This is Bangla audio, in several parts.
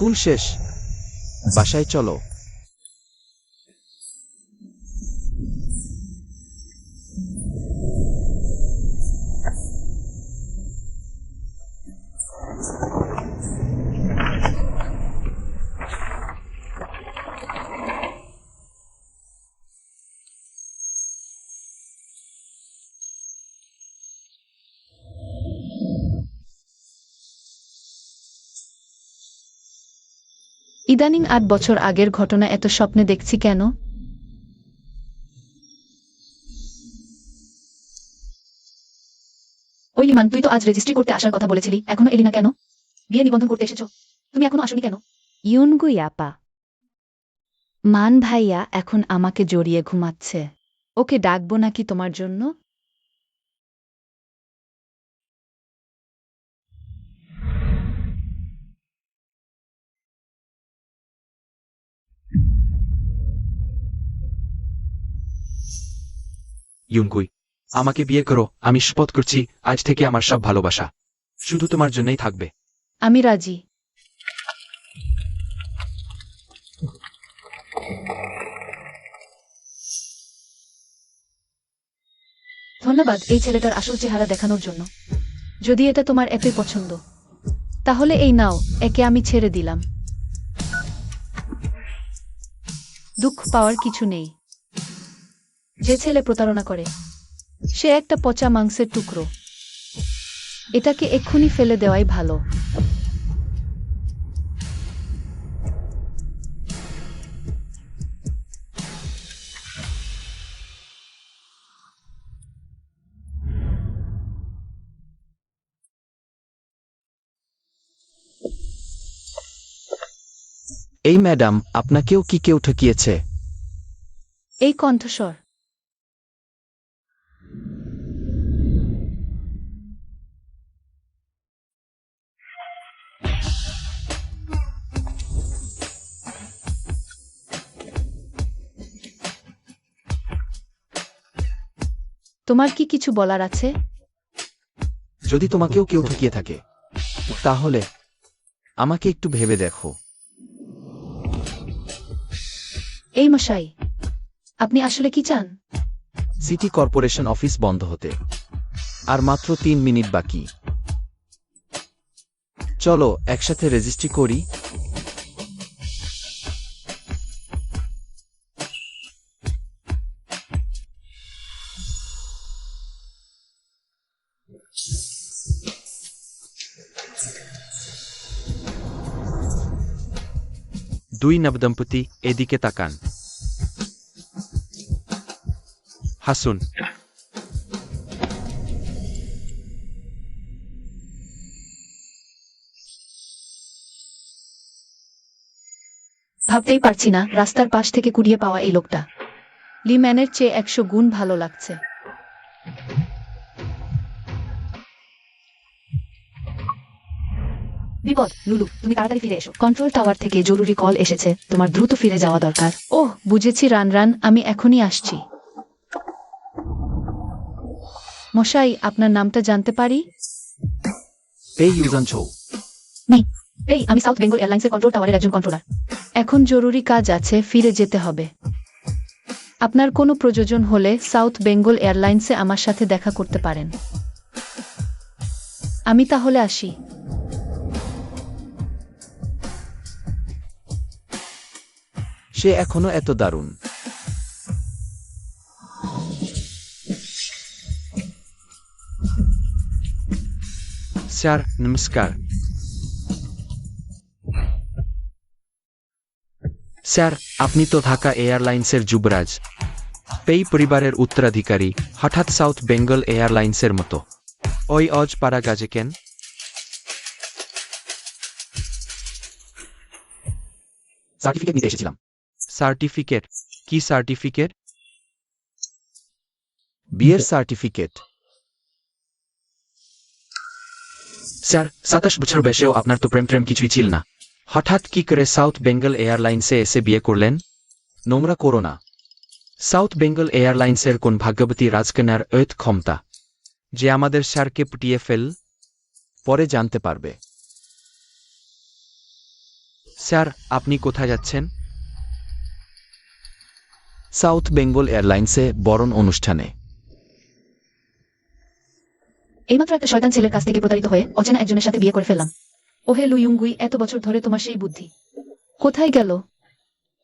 স্কুল শেষ, বাসায় চলো। ইদানিং ৮ বছর আগের ঘটনা এত স্বপ্নে দেখছি কেন? ওই লিমান, তুই তো আজ রেজিস্ট্রি করতে আসার কথা বলেছিলি, এখনো এলি না কেন? বিয়ে নিবন্ধন করতে এসেছো, তুমি এখনো আসোনি কেন? ইউনগুই আপা, মান ভাইয়া এখন আমাকে জড়িয়ে ঘুমাচ্ছে। ওকে ডাকবো নাকি তোমার জন্য? ইউনগুই, আমাকে বিয়ে করো। আমি শপথ করছি, আজ থেকে আমার সব ভালোবাসা শুধু তোমার জন্যই থাকবে। আমি রাজি। ধন্যবাদ এই ছেলেটার আসল চেহারা দেখানোর জন্য। যদি এটা তোমার এতই পছন্দ, তাহলে এই নাও, একে আমি ছেড়ে দিলাম। দুঃখ পাওয়ার কিছু নেই। যে ছেলে প্রতারণা করে, সে একটা পচা মাংসের টুকরো। এটাকে এক্ষুনি ফেলে দেওয়াই ভালো। এই ম্যাডাম, আপনাকেও কি কেউ ঠকিয়েছে? এই কণ্ঠস্বর। তোমার কি কিছু বলার আছে? যদি তোমাকেও কেউ ঠকিয়ে থাকে, তাহলে আমাকে একটু ভেবে দেখো। এই মশাই, আপনি আসলে কি চান? সিটি কর্পোরেশন অফিস বন্ধ হতে আর মাত্র ৩ মিনিট বাকি। চলো একসাথে রেজিস্ট্রি করি। দুই নবদম্পতি এদিকে তাকান। হাসুন। ভাবতেই পারছি না রাস্তার পাশ থেকে কুড়িয়ে পাওয়া এই লোকটা লিম্যানের চেয়ে ১০০ গুণ ভালো লাগছে। বিপদ, লুলু, তুমি তাড়াতাড়ি ফিরে এসো। কন্ট্রোল টাওয়ার থেকে জরুরি কল এসেছে, তোমার দ্রুত ফিরে যাওয়া দরকার। ওহ, বুঝেছি রান, আমি এখনই আসছি। মশাই, আপনার নামটা জানতে পারি? এই ইউজান ছৌ। এই, আমি সাউথ বেঙ্গল এয়ারলাইন্সের কন্ট্রোল টাওয়ারের একজন কন্ট্রোলার। এখন জরুরি কাজ আছে, ফিরে যেতে হবে। আপনার কোনো প্রয়োজন হলে সাউথ বেঙ্গল এয়ারলাইন্সে আমার সাথে দেখা করতে পারেন। আমি তাহলে আসি। সে এখনো এত দারুণ। স্যার নমস্কার। স্যার, আপনি তো ঢাকা এয়ারলাইন্সের যুবরাজ, পেই পরিবারের উত্তরাধিকারী, হঠাৎ সাউথ বেঙ্গল এয়ারলাইন্সের মতো ওই অজ পাড়া গাজে কেন? সার্টিফিকেট নিতে এসেছিলাম। সার্টিফিকেট? কি সার্টিফিকেট? বিয়ের সার্টিফিকেট। স্যার, ২৭ বছর বয়সেও আপনার তো প্রেম কিছুই ছিল না, হঠাৎ কি করে সাউথ বেঙ্গল এয়ারলাইন্সে এসে বিয়ে করলেন? নোংরা করো না। সাউথ বেঙ্গল এয়ারলাইন্সের কোন ভাগ্যবতী রাজকন্যার ঐত ক্ষমতা যে আমাদের স্যারকে পটিয়ে ফেল? পরে জানতে পারবে। স্যার আপনি কোথায় যাচ্ছেন? সাউথ বেঙ্গল এয়ারলাইন্সে বরণ অনুষ্ঠানে। এইমাত্র একটা শয়তান ছেলের কাছ থেকে প্রতারিত হয়ে অচেনা একজনের সাথে বিয়ে করে ফেললাম। ওহে লুইয়ুঙ্গুই, এত বছর ধরে তোমার সেই বুদ্ধি কোথায় গেল?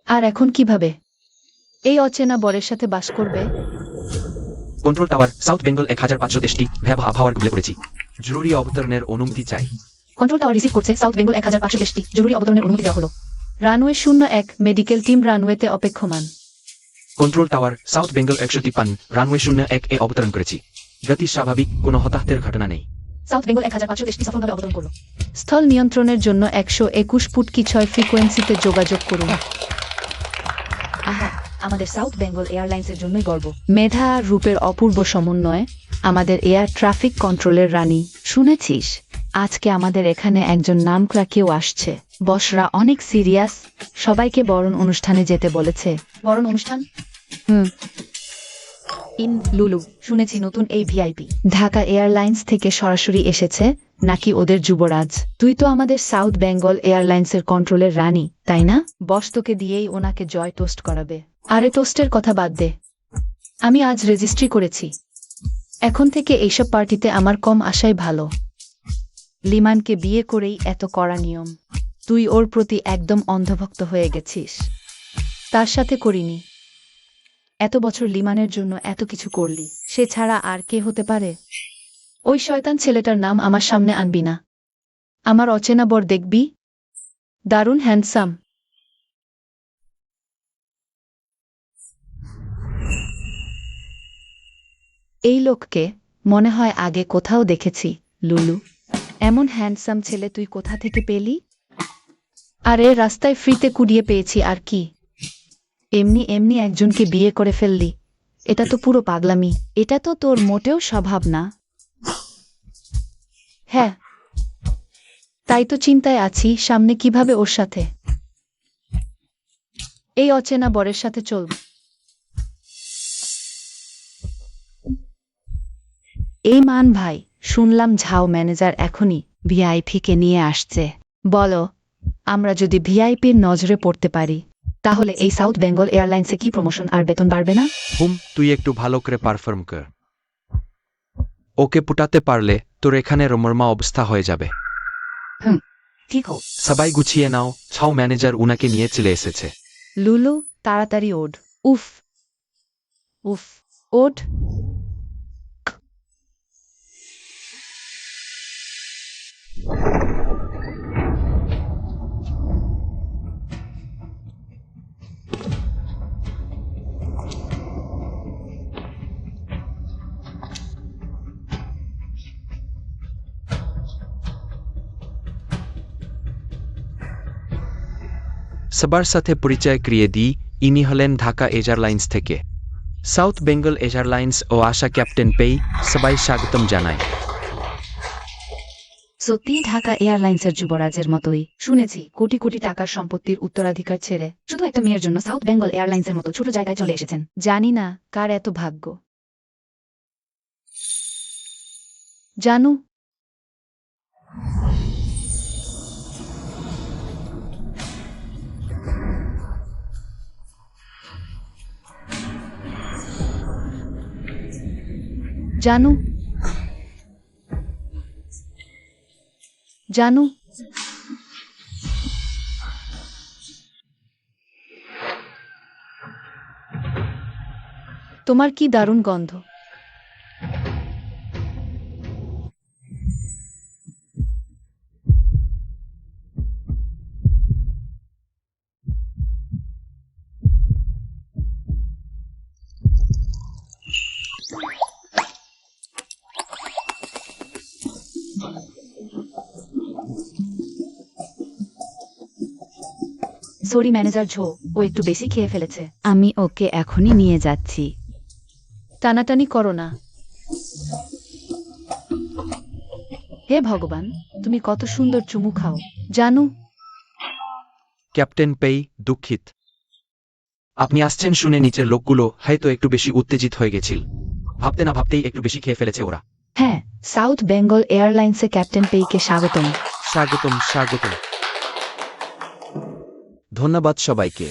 আর এখন কিভাবে এই অচেনা বরের সাথে বাস করবে? কন্ট্রোল টাওয়ার, সাউথ বেঙ্গল 1530টি ভয়াবহ আবহাওয়ার কবলে পড়েছি। জরুরি অবতরণের অনুমতি চাই। কন্ট্রোল টাওয়ার রিসিভ করছে, সাউথ বেঙ্গল 1530টি জরুরি অবতরণের অনুমতি দেওয়া হলো। রানওয়ে 01, মেডিকেল টিম রানওয়েতে অপেক্ষমান। Control tower, South Bengal 153 runway 01 এ অবতরণ করেছি। গতি স্বাভাবিক, কোনো হতাহতের ঘটনা নেই। সাউথ বেঙ্গল 1530টি সফলভাবে অবতরণ করলো। স্থল নিয়ন্ত্রণের জন্য 121 ফুট কি 6 ফ্রিকোয়েন্সিতে যোগাযোগ করুন। আহা, আমাদের সাউথ বেঙ্গল এয়ারলাইন্সের জন্যই গর্ব। মেধা আর রূপের অপূর্ব সমন্বয়, আমাদের এয়ার ট্রাফিক কন্ট্রোলের রানী। শুনেছিস আজকে আমাদের এখানে একজন নামকরা কেউ আসছে? বসরা অনেক সিরিয়াস, সবাইকে বরণ অনুষ্ঠানে যেতে বলেছে। বরণ অনুষ্ঠান? ইন লুলু, শুনেছি নতুন এই ভিআইপি ঢাকা এয়ারলাইন্স থেকে সরাসরি এসেছে নাকি ওদের যুবরাজ? তুই তো আমাদের সাউথ বেঙ্গল এয়ারলাইন্সের কন্ট্রোলের রানী, তাই না? বস তোকে দিয়েই ওনাকে জয় টোস্ট করাবে। আরে টোস্টের কথা বাদ দে, আমি আজ রেজিস্ট্রি করেছি। এখন থেকে এইসব পার্টিতে আমার কম আসাই ভালো। লিমানকে বিয়ে করেই এত কড়া নিয়ম, তুই ওর প্রতি একদম অন্ধভক্ত হয়ে গেছিস। তার সাথে করিনি, এত বছর লিমানের জন্য এত কিছু করলি, সে ছাড়া আর কে হতে পারে? ওই শয়তান ছেলেটার নাম আমার সামনে আনবি না। আমার অচেনা বর দেখবি, দারুণ হ্যান্ডসাম। এই লোককে মনে হয় আগে কোথাও দেখেছি। লুলু, এমন হ্যান্ডসাম ছেলে তুই কোথা থেকে পেলি? আরে রাস্তায় ফ্রিতে কুড়িয়ে পেয়েছি আর কি। এমনি এমনি একজনকে বিয়ে করে ফেললি, এটা তো পুরো পাগলামি। এটা তো তোর মোটেও স্বভাব না। হ্যাঁ, তাই তো চিন্তায় আছি সামনে কিভাবে ওর সাথে, এই অচেনা বরের সাথে চলব। এই মান ভাই, শুনলাম ঝাও ম্যানেজার এখনই ভিআইপিকে নিয়ে আসছে। বলো, আমরা যদি ভিআইপির নজরে পড়তে পারি তাহলে এই সাউথ বেঙ্গল এয়ারলাইন্সে কি প্রমোশন আর বেতন বাড়বে না? তুই একটু ভালো করে পারফর্ম কর। ওকে পুটাতে পারলে তোর এখানে রোমরমা অবস্থা হয়ে যাবে। ঠিক হোক। সবাই গুছিয়ে নাও, ছাও ম্যানেজার উনাকে নিয়ে চলে এসেছে। লুলু, তাড়াতাড়ি ওঠ। উফ উফ, ওঠ। সবার সাথে পরিচয় করিয়ে দিই, ইনি হলেন ঢাকা এয়ারলাইন্স থেকে সাউথ বেঙ্গল এয়ারলাইন্স ও আশা ক্যাপ্টেন পেই। সবাই স্বাগতম জানায়। সত্যি ঢাকা এয়ারলাইন্সের যুবরাজের মতোই। শুনেছি কোটি কোটি টাকার সম্পত্তির উত্তরাধিকার ছেড়ে শুধু একটা মেয়ের জন্য সাউথ বেঙ্গল এয়ারলাইন্সের মতো ছোট জায়গায় চলে এসেছেন। জানি না কার এত ভাগ্য। জানু, জানু, জানু, তোমার কি দারুণ গন্ধ। সরি ম্যানেজার ঝো, ও একটু বেশি খেয়ে ফেলেছে। আমি ওকে এখনই নিয়ে যাচ্ছি। টানাটানি করো না। হে ভগবান, তুমি কত সুন্দর চুমু খাও। জানু, ক্যাপ্টেন পেই, দুঃখিত। আপনি আসছেন শুনে নিচের লোকগুলো হয়তো একটু বেশি উত্তেজিত হয়ে গেছিল। ভাবতে না ভাবতেই একটু বেশি খেয়ে ফেলেছে ওরা। হ্যাঁ, সাউথ বেঙ্গল এয়ারলাইন্সে ক্যাপ্টেন পেইকে স্বাগতম। স্বাগতম, স্বাগতম। ধন্যবাদ সবাইকে।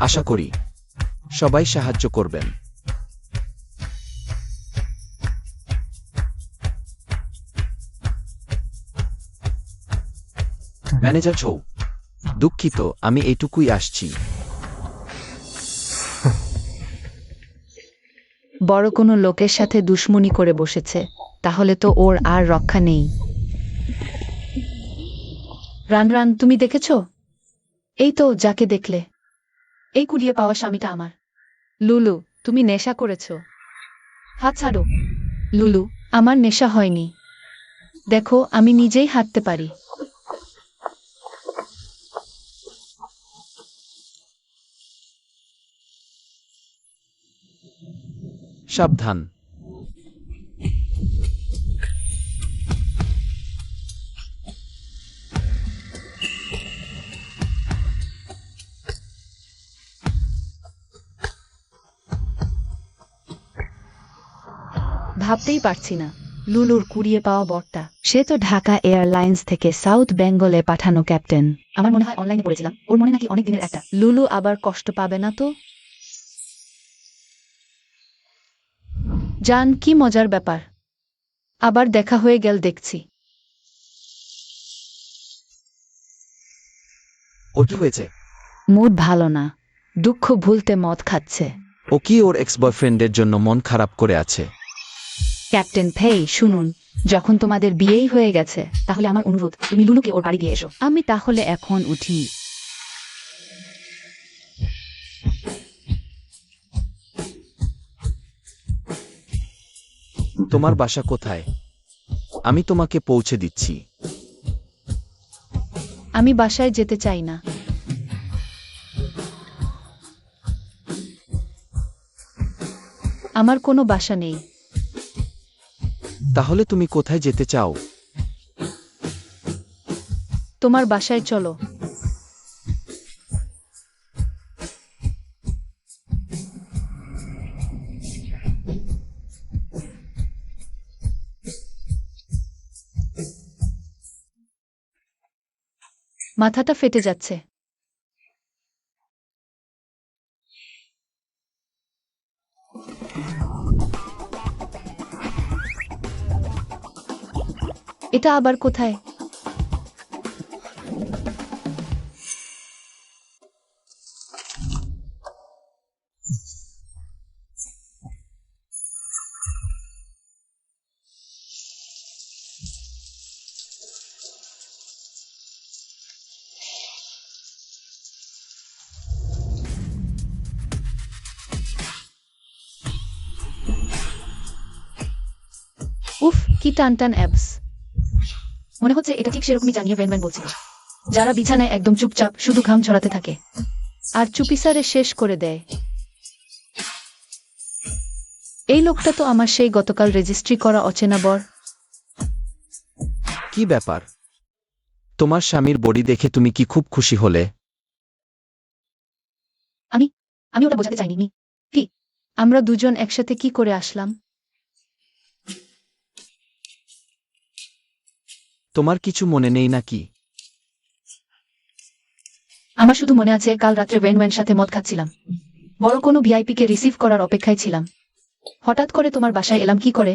আশা করি সবাই সাহায্য করবেন। ম্যানেজার ছৌ, দুঃখিত, আমি এইটুকুই আসছি। বড় কোনো লোকের সাথে দুশ্মনি করে বসেছে, তাহলে তো ওর আর রক্ষা নেই। রান রান, তুমি দেখেছ? এই তো যাকে দেখলে, এই কুড়িয়ে পাওয়া স্বামীটা আমার। লুলু, তুমি নেশা করেছ। হাত ছাড়ো। লুলু, আমার নেশা হয়নি। দেখো, আমি নিজেই হাঁটতে পারি। সাবধান। ভাবতেই পারছি না, লুলুর কুড়িয়ে পাওয়া বরটা, সে তো ঢাকা এয়ারলাইন্স থেকে সাউথ বেঙ্গলে পাঠানো ক্যাপ্টেন। আমার মনে হয় অনলাইনে পড়েছিলাম, ওর মনে নাকি অনেক দিনের একটা। লুলু আবার কষ্ট পাবে না তো? জান, কি মজার ব্যাপার, আবার দেখা হয়ে গেল দেখছি। ও কি হয়েছে? মুড ভালো না, দুঃখ ভুলতে মদ খাচ্ছে। ও কি ওর এক্স বয়ফ্রেন্ডের জন্য মন খারাপ করে আছে? ক্যাপ্টেন ফেই, শুনুন, যখন তোমাদের বিয়েই হয়ে গেছে, তাহলে আমার অনুরোধ, তুমি লুলুকে ওর বাড়ি দিয়ে এসো। আমি তাহলে এখন উঠি। তোমার বাসা কোথায়? আমি তোমাকে পৌঁছে দিচ্ছি। আমি বাসায় যেতে চাই না। আমার কোনো বাসা নেই। তাহলে তুমি কোথায় যেতে চাও? তোমার বাসায় চলো। মাথাটা ফেটে যাচ্ছে। এটা আবার কোথায়? উফ, কি টান টান অ্যাবস। মনে হচ্ছে এটা ঠিক সেরকমই জানিয়ে ভ্যান বলছিল, যারা বিছানায় একদম চুপচাপ শুধু ঘাম ছড়াতে থাকে আর চুপিসারে শেষ করে দেয়। এই লোকটা তো আমার সেই গতকাল রেজিস্ট্রি করা অচেনা বর। কি ব্যাপার? তোমার স্বামীর বডি দেখে তুমি কি খুব খুশি হলে? আমি ওটা বোঝাতে চাইনি। কি, আমরা দুজন একসাথে কি করে আসলাম? তোমার কিছু মনে নেই নাকি? আমার শুধু মনে আছে কাল রাত্রে ভ্যান সাথে মদ খাচ্ছিলাম, বড় কোনো ভিআইপি কে রিসিভ করার অপেক্ষায় ছিলাম। হঠাৎ করে তোমার বাসায় এলাম কি করে?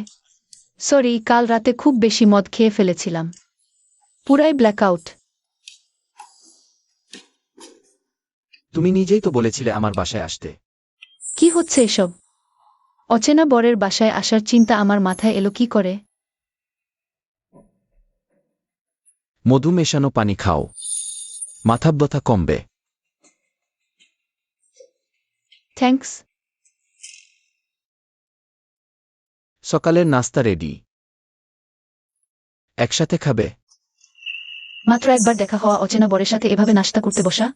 সরি, কাল রাতে খুব বেশি মদ খেয়ে ফেলেছিলাম, পুরাই ব্ল্যাকআউট। তুমি নিজেই তো বলেছিলে আমার বাসায় আসতে। কি হচ্ছে এসব? অচেনা বরের বাসায় আসার চিন্তা আমার মাথায় এলো কি করে? মধু মেশানো পানি খাও, মাথা ব্যথা কমবে। থ্যাঙ্কস। সকালের নাস্তা রেডি, একসাথে খাবে? মাত্র একবার দেখা হওয়া অচেনা বরের সাথে এভাবে নাস্তা করতে বসা,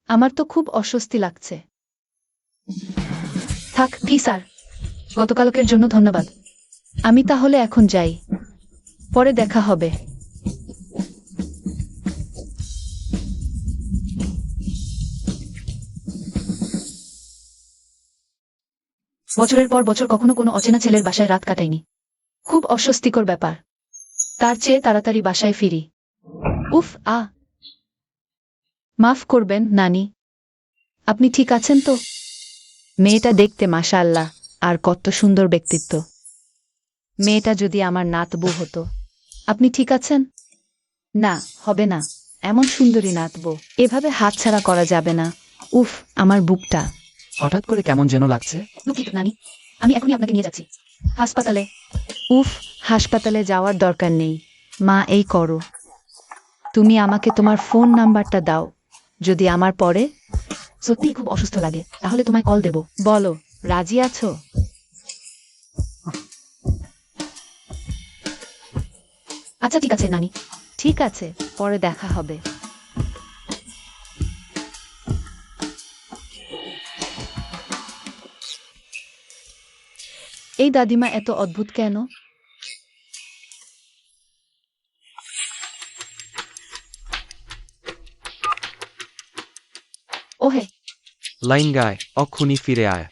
আমার তো খুব অস্বস্তি লাগছে। থাক স্যার, গতকালকের জন্য ধন্যবাদ। আমি তাহলে এখন যাই, পরে দেখা হবে। বছরের পর বছর কখনো কোনো অচেনা ছেলের বাসায় রাত কাটাইনি, খুব অস্বস্তিকর ব্যাপার। তার চেয়ে তাড়াতাড়ি বাসায় ফিরি। উফ মাফ করবেন নানি, আপনি ঠিক আছেন তো? মেয়েটা দেখতে মাশাআল্লাহ, আর কত সুন্দর ব্যক্তিত্ব। মেয়েটা যদি আমার নাতবু হতো। আপনি ঠিক আছেন? না, হবে না। এমন সুন্দরী নাতবু এভাবে হাতছাড়া করা যাবে না। উফ, আমার বুকটা। হঠাৎ করে কেমন যেন লাগছে। দুঃখিত নানি, আমি এখনই আপনাকে নিয়ে যাচ্ছি হাসপাতালে। উফ, হাসপাতালে যাওয়ার দরকার নেই। মা, এই করো। তুমি আমাকে তোমার ফোন নাম্বারটা দাও, যদি আমার পরে। সত্যিই খুব অসুস্থ লাগে, তাহলে তোমায় কল দেব। বলো, রাজি আছো? আচ্ছা ঠিক আছে নানি। ঠিক আছে, পরে দেখা হবে। এই দাদিমা এত অদ্ভুত কেন? ওহে, লাইন গায়, অক্ষুনি ফিরে আয়।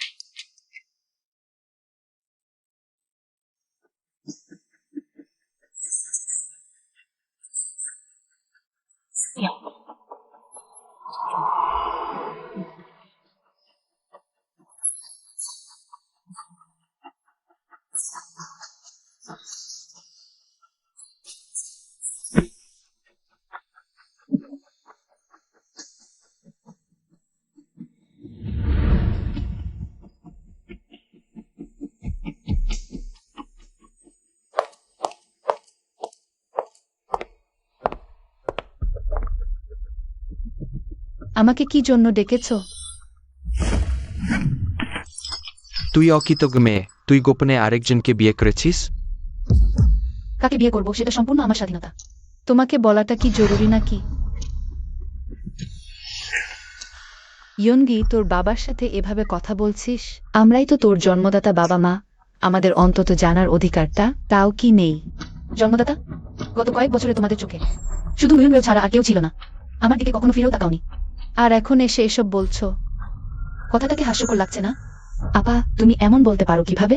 আমাকে কি জন্য ডেকেছ? তুই অকৃতজ্ঞ মেয়ে, তুই গোপনে আরেকজনকে বিয়ে করেছিস। কাকে বিয়ে করব সেটা সম্পূর্ণ আমার স্বাধীনতা। তোমাকে বলাটা কি জরুরি নাকি? ইয়নগি, তোর বাবার সাথে এভাবে কথা বলছিস? আমরাই তো তোর জন্মদাতা বাবা মা, আমাদের অন্তত জানার অধিকারটা তাও কি নেই? জন্মদাতা? গত কয়েক বছরে তোমাদের চোখে শুধু মিলন ছাড়া আর কেউ ছিল না। আমার দিকে কখনো ফিরেও তাকাওনি, আর এখন এসে এসব বলছো? কথাটাকে হাস্যকর লাগছে না? আপা, তুমি এমন বলতে পারো কিভাবে?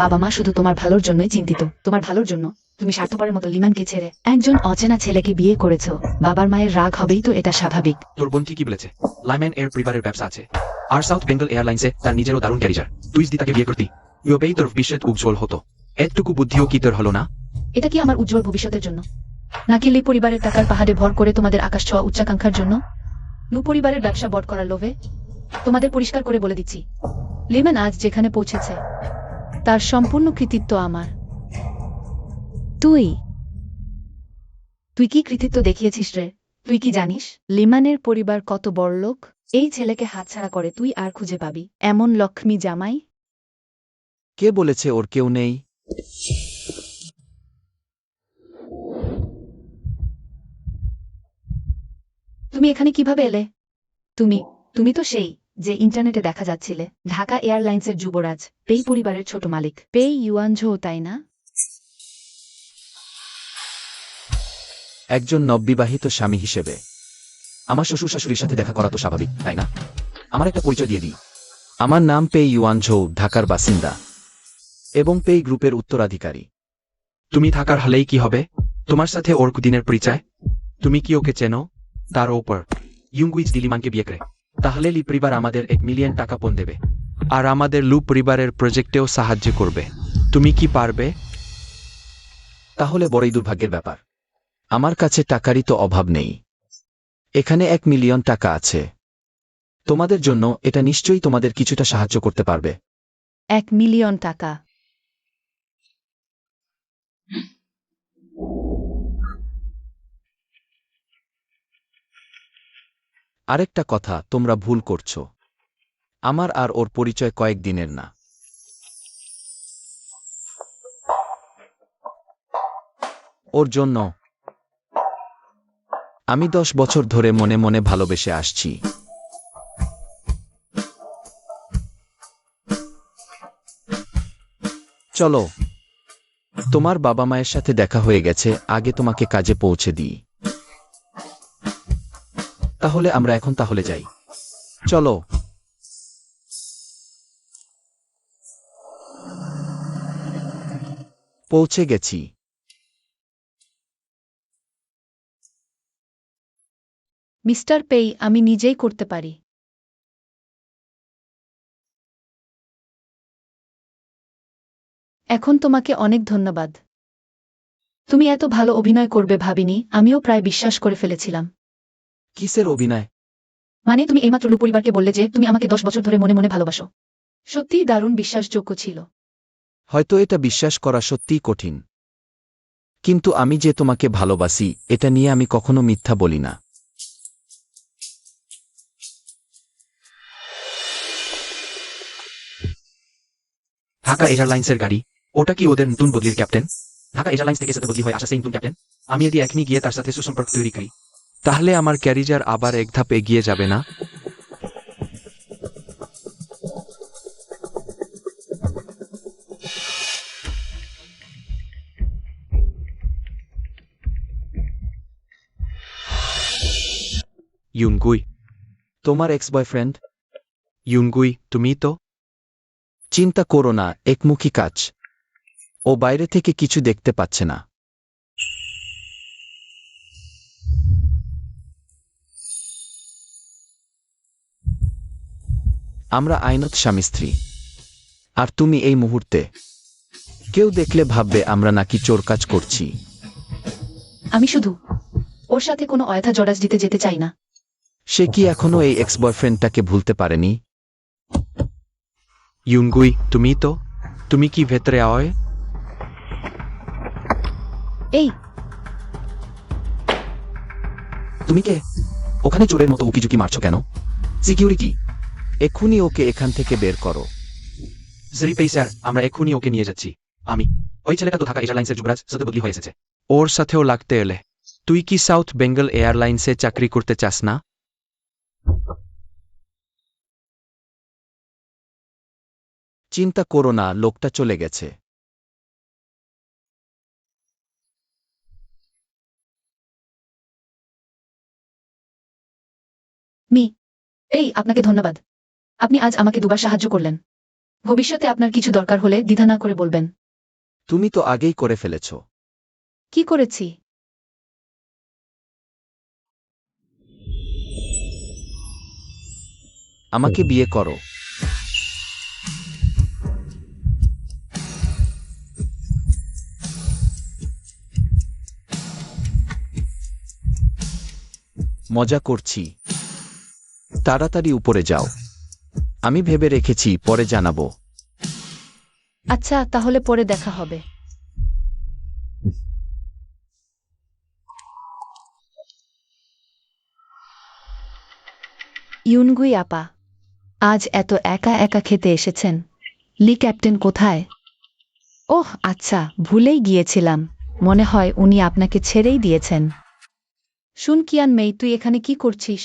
বাবা মা শুধু তোমার ভালোর জন্যই চিন্তিত। তোমার ভালোর জন্য তুমি স্বার্থপরের মতো লিমানকে ছেড়ে একজন অচেনা ছেলেকে বিয়ে করেছো। বাবার মায়ের রাগ হবেই তো, এটা স্বাভাবিক। তোর বোন ঠিকই বলেছে, লাইম্যান এর পরিবারের ব্যবসা আছে, আর সাউথ বেঙ্গল এয়ারলাইন্সে তার নিজেরও দারুণ ক্যারিয়ার। তুই যদি তাকে বিয়ে করতি, ইউবেই তোর ভবিষ্যৎ উজ্জ্বল হতো। এতটুকু বুদ্ধিও কি তোর হলো না? এটা কি আমার উজ্জ্বল ভবিষ্যতের জন্য, নাকি লি পরিবারের টাকার পাহাড়ে ভর করে তোমাদের আকাশ ছোঁয়া উচ্চাকাঙ্ক্ষার জন্য? লু পরিবারের ব্যবসা বট করার লোভে? তোমাদের পরিষ্কার করে বলে দিচ্ছি, লিমান আজ যেখানে পৌঁছেছে তার সম্পূর্ণ কৃতিত্ব আমার। তুই তুই কি কৃতিত্ব দেখিয়েছিস রে? তুই কি জানিস লিমানের পরিবার কত বড়লোক? এই ছেলেকে হাতছাড়া করে তুই আর খুঁজে পাবি? এমন লক্ষ্মী জামাই? কে বলেছে ওর কেউ নেই? তুমি এখানে কিভাবে এলে? তুমি তুমি তো সেই যে ইন্টারনেটে দেখা যাচ্ছিলে, ঢাকা এয়ারলাইন্সের যুবরাজ, পেই পরিবারের ছোট মালিক। পেই ইউয়ানঝো, তাই না? একজন নববিবাহিত স্বামী হিসেবে আমার শ্বশুর শাশুড়ির সাথে দেখা করা তো স্বাভাবিক, তাই না? আমার একটা পরিচয় দিয়ে দিই। আমার নাম পেই ইউয়ানঝৌ, ঢাকার বাসিন্দা এবং পেই গ্রুপের উত্তরাধিকারী। তুমি থাকার হলেই কি হবে? তোমার সাথে ওর দিনের পরিচয়? তুমি কি ওকে চেনো? তার ওপর ইয়ুঙ্গুইজ দিলিমানকে বিয়ে করে, তাহলে লি পরিবার আমাদের 1 মিলিয়ন টাকা পণ দেবে, আর আমাদের লু পরিবারের প্রজেক্টেও সাহায্য করবে। তুমি কি পারবে? তাহলে বড়ই দুর্ভাগ্যের ব্যাপার। আমার কাছে টাকারই তো অভাব নেই। এখানে 1 মিলিয়ন টাকা আছে। তোমাদের জন্য এটা নিশ্চয়ই তোমাদের কিছুটা সাহায্য করতে পারবে। 1 মিলিয়ন টাকা? আরেকটা কথা, তোমরা ভুল করছো। আমার আর ওর পরিচয় কয়েকদিনের না। ওর জন্য আমি 10 বছর ধরে মনে মনে ভালোবেসে আসছি। চলো, তোমার বাবা মায়ের সাথে দেখা হয়ে গেছে, আগে তোমাকে কাজে পৌঁছে দিই। তাহলে আমরা এখন তাহলে যাই। চলো। পৌঁছে গেছি। মিস্টার পেই, আমি নিজেই করতে পারি। এখন তোমাকে অনেক ধন্যবাদ। তুমি এত ভালো অভিনয় করবে ভাবিনি, আমিও প্রায় বিশ্বাস করে ফেলেছিলাম। কিসের অভিনয়? মানে তুমি এইমাত্র লু পরিবারকে বললে যে তুমি আমাকে 10 বছর ধরে মনে মনে ভালোবাসো। সত্যিই দারুণ বিশ্বাসযোগ্য ছিল। হয়তো এটা বিশ্বাস করা সত্যিই কঠিন, কিন্তু আমি যে তোমাকে ভালোবাসি এটা নিয়ে আমি কখনো মিথ্যা বলি না। ঢাকা এয়ারলাইন্সের গাড়ি, ওটা কি ওদের নতুন বদলির ক্যাপ্টেন? ঢাকা এয়ারলাইন্স থেকে সাথে বদলি হয়ে আসা সেই নতুন ক্যাপ্টেন। আমি যদি এখনই গিয়ে তার সাথে সুসম্পর্ক তৈরি করি, তাহলে আমার ক্যারিয়ার আবার এক ধাপ এগিয়ে যাবে না? ইউনগুই, তোমার এক্স বয়ফ্রেন্ড? ইউনগুই, তুমি তো? চিন্তা করো না, একমুখী কাজ। ও বাইরে থেকে কিছু দেখতে পাচ্ছে না। আমরা আইনত স্বামী স্ত্রী। আর তুমি এই মুহূর্তে কেউ দেখলে ভাববে আমরা নাকি চোর কাজ করছি। আমি শুধু ওর সাথে কোনো অয়থা জড়াস দিতে যেতে চাই না। সে কি এখনো এই এক্স বয়ফ্রেন্ডটাকে ভুলতে পারেনি? ইউনগুই, তুমি কি ভেতরে আয়? এই, তুমি কে? ওখানে চোরের মতো উকিঝুঁকি মারছো কেন? সিকিউরিটি, এক্ষুনি ওকে এখান থেকে বের করো। জরিপেই স্যার, আমরা এক্ষুনি ওকে নিয়ে যাচ্ছি। ওই ছেলেটা তো ঢাকা এয়ারলাইন্সের যুবরাজ সাথে বদলি হয়ে এসেছে। ওর সাথেও লাগতে এলে? তুই কি সাউথ বেঙ্গল এয়ারলাইন্সে চাকরি করতে চাস না? চিন্তা করো না, লোকটা চলে গেছে। এই, আপনাকে ধন্যবাদ। আপনি আজ আমাকে দুবার সাহায্য করলেন। ভবিষ্যতে আপনার কিছু দরকার হলে দ্বিধা না করে বলবেন। তুমি তো আগেই করে ফেলেছ। কি করেছি? আমাকে বিয়ে করো। মজা করছি। তাড়াতাড়ি উপরে যাও। আমি ভেবে রেখেছি, পরে জানাবো। আচ্ছা, তাহলে পরে দেখা হবে। ইউনগুই আপা, আজ এত একা একা খেতে এসেছেন। লি ক্যাপ্টেন কোথায়? ওহ আচ্ছা, ভুলেই গিয়েছিলাম। মনে হয় উনি আপনাকে ছেড়েই দিয়েছেন। শুন কিয়ান মেই, তুই এখানে কি করছিস?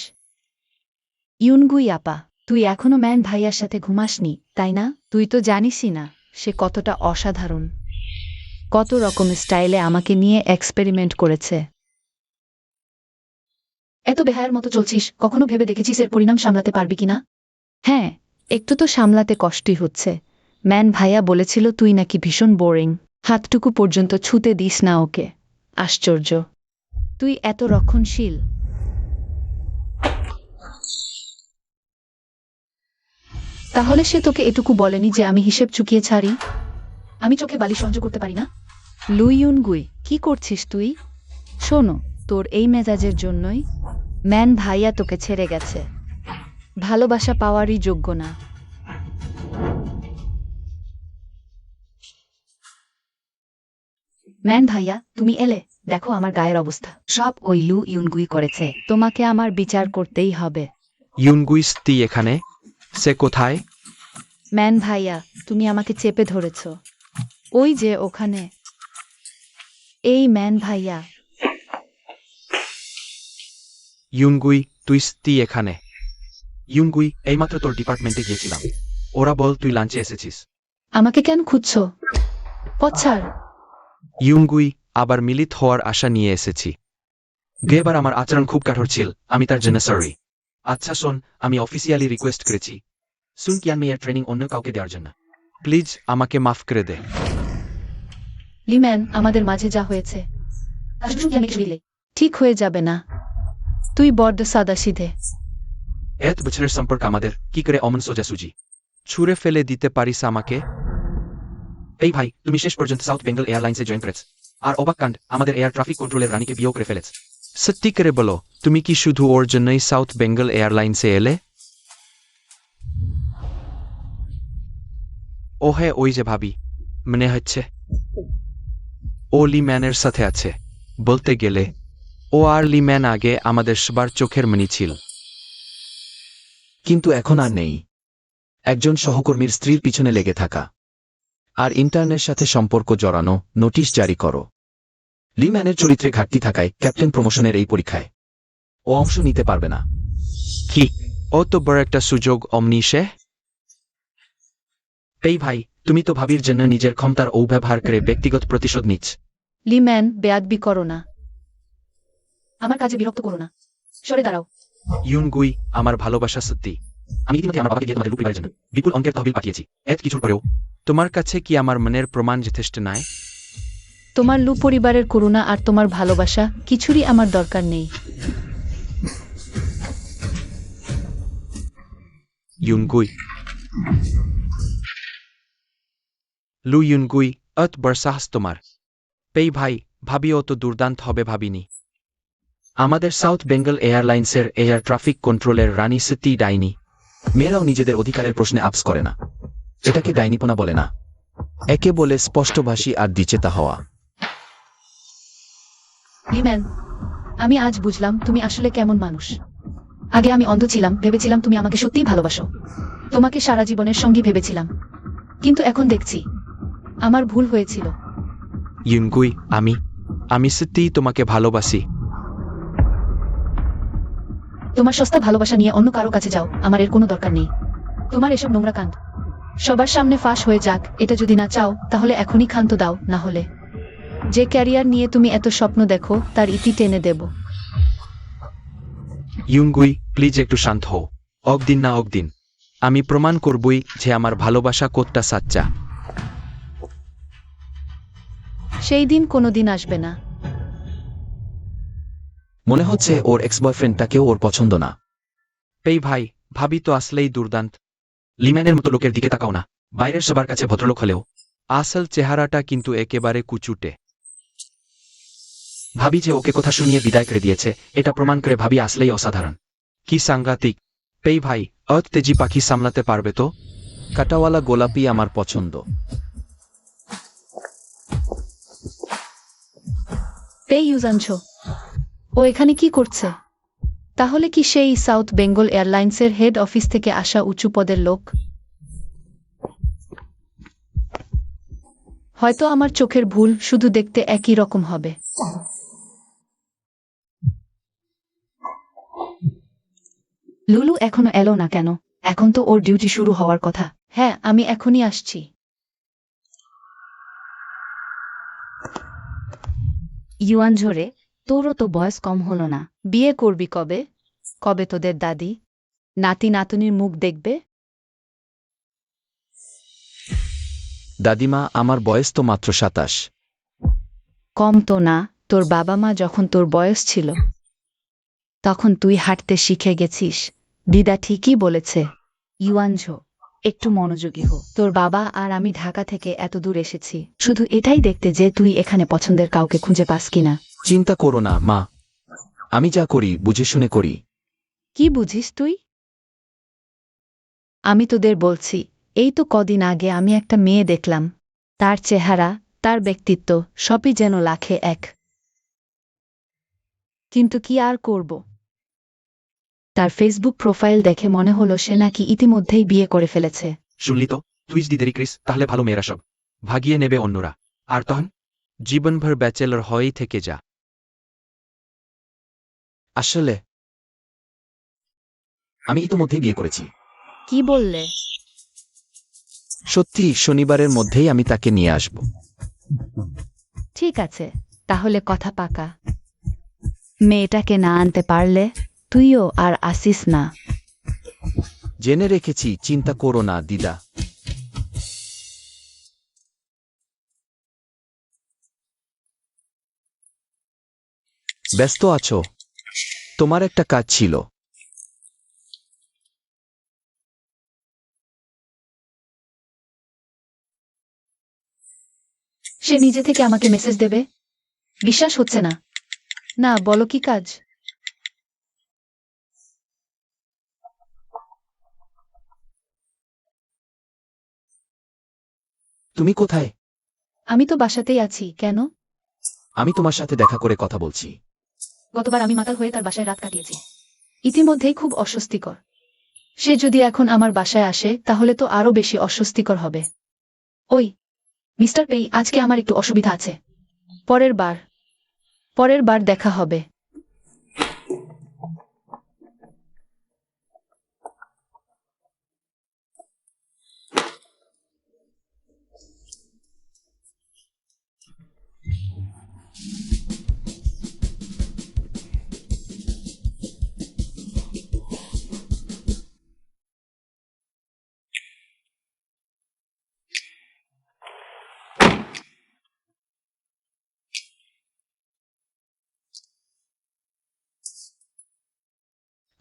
ইউনগুই আপা, তুই এখনো ম্যান ভাইয়ার সাথে ঘুমাসনি, তাই না? তুই তো জানিসই না সে কতটা অসাধারণ। কত রকম স্টাইলে আমাকে নিয়ে এক্সপেরিমেন্ট করেছে। এত বেহায়ার মতো চলছিস, কখনো ভেবে দেখেছিস এর পরিণাম সামলাতে পারবি কিনা? হ্যাঁ, একটু তো সামলাতে কষ্টই হচ্ছে। ম্যান ভাইয়া বলেছিল তুই নাকি ভীষণ বোরিং, হাতটুকু পর্যন্ত ছুতে দিস না ওকে। আশ্চর্য, তুই এত রক্ষণশীল। তাহলে সে তোকে এটুকু বলেনি যে আমি হিসেব চুকিয়ে ছাড়ি? আমি চোখে বালি সহ্য করতে পারি না। লুইউনগুই, কি করছিস তুই? শোনো, তোর এই মেজাজের জন্যই ম্যান ভাইয়া তোকে ছেড়ে গেছে। ভালোবাসা পাওয়ারই যোগ্য না। ম্যান ভাইয়া, তুমি এলে, দেখো আমার গায়ের অবস্থা। সব ওই লু ইউনগুই করেছে। তোমাকে আমার বিচার করতেই হবে। ইউনগুই, তুই এখানে? সে কোথায়? ম্যান ভাইয়া, তুমি আমাকে চেপে ধরেছ। ওই যে ওখানে। এই ম্যান ভাইয়া। ইউনগুই, তুই এখানে? ইউনগুই, এইমাত্র তোর ডিপার্টমেন্টে গিয়েছিলাম। ওরা বল তুই লাঞ্চে এসেছিস। আমাকে কেন খুঁজছো? পথ ছাড়। ইউনগুই, আবার মিলিত হওয়ার আশা নিয়ে এসেছি। গেবার আমার আচরণ খুব কঠোর ছিল, আমি তার জন্য সরি। আচ্ছা শোন, আমি অফিসিয়ালি রিকোয়েস্ট করেছি সুন কিয়ান মেয়ের ট্রেনিং অন্য কাউকে দেওয়ার জন্য। প্লিজ আমাকে মাফ করে দে। লিম্যান, আমাদের মাঝে যা হয়েছে ঠিক হয়ে যাবে না। তুই বড্ড সাদাসিধে। এত বছরের সম্পর্ক আমাদের, কি করে অমন সোজাসুজি ছুঁড়ে ফেলে দিতে পারিস আমাকে? এই ভাই, তুমি শেষ পর্যন্ত সাউথ বেঙ্গল এয়ারলাইন্সে জয়েন করেছ। আর অবাক কাণ্ড, আমাদের এয়ার ট্রাফিক কন্ট্রোলের রানীকে বিয়েও করে ফেলেছ। সত্যি করে বলো, তুমি কি শুধু ওর জন্যই সাউথ বেঙ্গল এয়ারলাইন্সে এলে? ও হ্যাঁ, ওই যে ভাবি, মনে হচ্ছে ও লিম্যানের সাথে আছে। বলতে গেলে ও আর লিম্যান আগে আমাদের সবার চোখের মণি ছিল, কিন্তু এখন আর নেই। একজন সহকর্মীর স্ত্রীর পিছনে লেগে থাকা আর ইন্টার্নের সাথে সম্পর্ক জড়ানো, নোটিশ জারি করো। লিম্যানের চরিত্রে ঘাটতি থাকায় ক্যাপ্টেন প্রমোশনের এই পরীক্ষায় ও অংশ নিতে পারবে না। কি, ও তো বড় একটা সুযোগ অমনি সে। এই ভাই, তুমি তো ভাবির জন্য নিজের ক্ষমতার অপব্যবহার করে ব্যক্তিগত প্রতিশোধ নিচ্ছ। লিম্যান, বেয়াদবি করো না। আমার কাজে বিরক্ত করো না। সরে দাঁড়াও। ইউনগুই, আমার ভালোবাসা সত্যি। আমি ইতিমধ্যে আমার বাবাকে গিয়ে তোমাদের লুক পরিবারের জন্য বিপুল অঙ্কের তহবিল পাঠিয়েছি। এত কিছুর পরেও তোমার কাছে কি আমার মনের প্রমাণ যথেষ্ট নয়? তোমার লু পরিবারের করুণা আর তোমার ভালোবাসা কিছুরই আমার দরকার নেই। ইউনগুই, লু ইউনগুই, অত বড় সাহস তোমার। পেই ভাই, ভাবিও তো দুর্দান্ত হবে ভাবিনি। আমাদের সাউথ বেঙ্গল এয়ারলাইন্সের এয়ার ট্রাফিক কন্ট্রোলের রানী সত্যি ডাইনি। মেয়েরাও নিজেদের অধিকারের প্রশ্নে আপস করে না। এটাকে ডাইনিপনা বলে না, একে বলে স্পষ্টভাষী আর দ্বিচেতা হওয়া। লিম্যান, আমি আজ বুঝলাম তুমি আসলে কেমন মানুষ। আগে আমি অন্ধ ছিলাম, ভেবেছিলাম তুমি আমাকে সত্যিই ভালোবাসো। তোমাকে সারা জীবনের সঙ্গী ভেবেছিলাম, কিন্তু এখন দেখছি আমার ভুল হয়েছিল। ইউনগুই, আমি সত্যিই তোমাকে ভালোবাসি। তোমার সস্তা ভালোবাসা নিয়ে অন্য কারো কাছে যাও, আমার এর কোনো দরকার নেই। তোমার এসব নোংরা কাণ্ড সবার সামনে ফাঁস হয়ে যাক, এটা যদি না চাও তাহলে এখনই ক্ষান্ত দাও, না হলে যে ক্যারিয়ার নিয়ে তুমি এত স্বপ্ন দেখো তার ইতি টেনে দেব। ইউনগুই, প্লিজ একটু শান্ত হও। একদিন না একদিন আমি প্রমাণ করবই যে আমার ভালোবাসা কতটা সাচ্চা। সেই দিন কোনোদিন আসবে না। মনে হচ্ছে ওর এক্স বয়ফ্রেন্ডটাকেও ওর পছন্দ না। এই ভাই, ভাবি তো আসলেই দুর্দান্ত। লিম্যানের মতো লোকের দিকে তাকাও না। বাইরের সবার কাছে ভদ্রলোক হলেও আসল চেহারাটা কিন্তু একেবারে কুচুটে। ভাবি যে ওকে কথা শুনিয়ে বিদায় করে দিয়েছে, এটা প্রমাণ করে ভাবি আসলেই অসাধারণ। কি সাংঘাতিক। পেই ভাই, অত তেজি পাখি সামলাতে পারবে তো? কাটাওয়ালা গোলাপি আমার পছন্দ। পেই ইউজানছো, ও এখানে কি করছে? তাহলে কি সেই সাউথ বেঙ্গল এয়ারলাইন্সের হেড অফিস থেকে আসা উঁচু পদের লোক? হয়তো আমার চোখের ভুল, শুধু দেখতে একই রকম হবে। লুলু এখনো এলো না কেন? এখন তো ওর ডিউটি শুরু হওয়ার কথা। হ্যাঁ, আমি এখনই আসছি। ইউয়ান ঝরে, তোরও তো বয়স কম হলো না। বিয়ে করবি কবে? কবে তোদের দাদি নাতি নাতনির মুখ দেখবে? দাদিমা, আমার বয়স তো মাত্র 27। কম তো না, তোর বাবা মা যখন তোর বয়স ছিল তখন তুই হাঁটতে শিখে গেছিস। দিদা ঠিকই বলেছে। ইউয়ানঝো, একটু মনোযোগী হো। তোর বাবা আর আমি ঢাকা থেকে এত দূর এসেছি শুধু এটাই দেখতে যে তুই এখানে পছন্দের কাউকে খুঁজে পাস কিনা। চিন্তা করো না মা, আমি যা করি বুঝে শুনে করি। কি বুঝিস তুই? আমি তোদের বলছি, এই তো কদিন আগে আমি একটা মেয়ে দেখলাম, তার চেহারা, তার ব্যক্তিত্ব সবই যেন লাখে এক। কিন্তু কি আর করব, তার ফেসবুক প্রোফাইল দেখে মনে হলো সে নাকি ইতিমধ্যেই বিয়ে করে ফেলেছে। শুনলি তো, তুই যদি দেরি করিস তাহলে ভালো মেয়েরা সব ভাগিয়ে নেবে অন্যরা, আর তখন জীবনভর ব্যাচেলর হয়েই থেকে যা। আসলে আমি ইতিমধ্যেই বিয়ে করেছি। কি বললে? সত্যি, শনিবারের মধ্যেই আমি তাকে নিয়ে আসব। ঠিক আছে, তাহলে কথা পাকা। মেয়েটাকে না আনতে পারলে তুইও আর আসিস না। জেনে রেখেছি, চিন্তা করো না দিদা। ব্যস্ত আছো? তোমার একটা কাজ ছিল। সে নিজে থেকে আমাকে মেসেজ দেবে? বিশ্বাস হচ্ছে না। না, বলো কি কাজ? তুমি কোথায়? আমি তো বাসাতেই আছি। কেন? আমি তোমার সাথে দেখা করে কথা বলছি। গতবার আমি মাতাল হয়ে তার বাসায় রাত কাটিয়েছি। ইতিমধ্যেই খুব অস্বস্তিকর। সে যদি এখন আমার বাসায় আসে তাহলে তো আরো বেশি অস্বস্তিকর হবে। ওই মিস্টার পেই, আজকে আমার একটু অসুবিধা আছে। পরের বার দেখা হবে।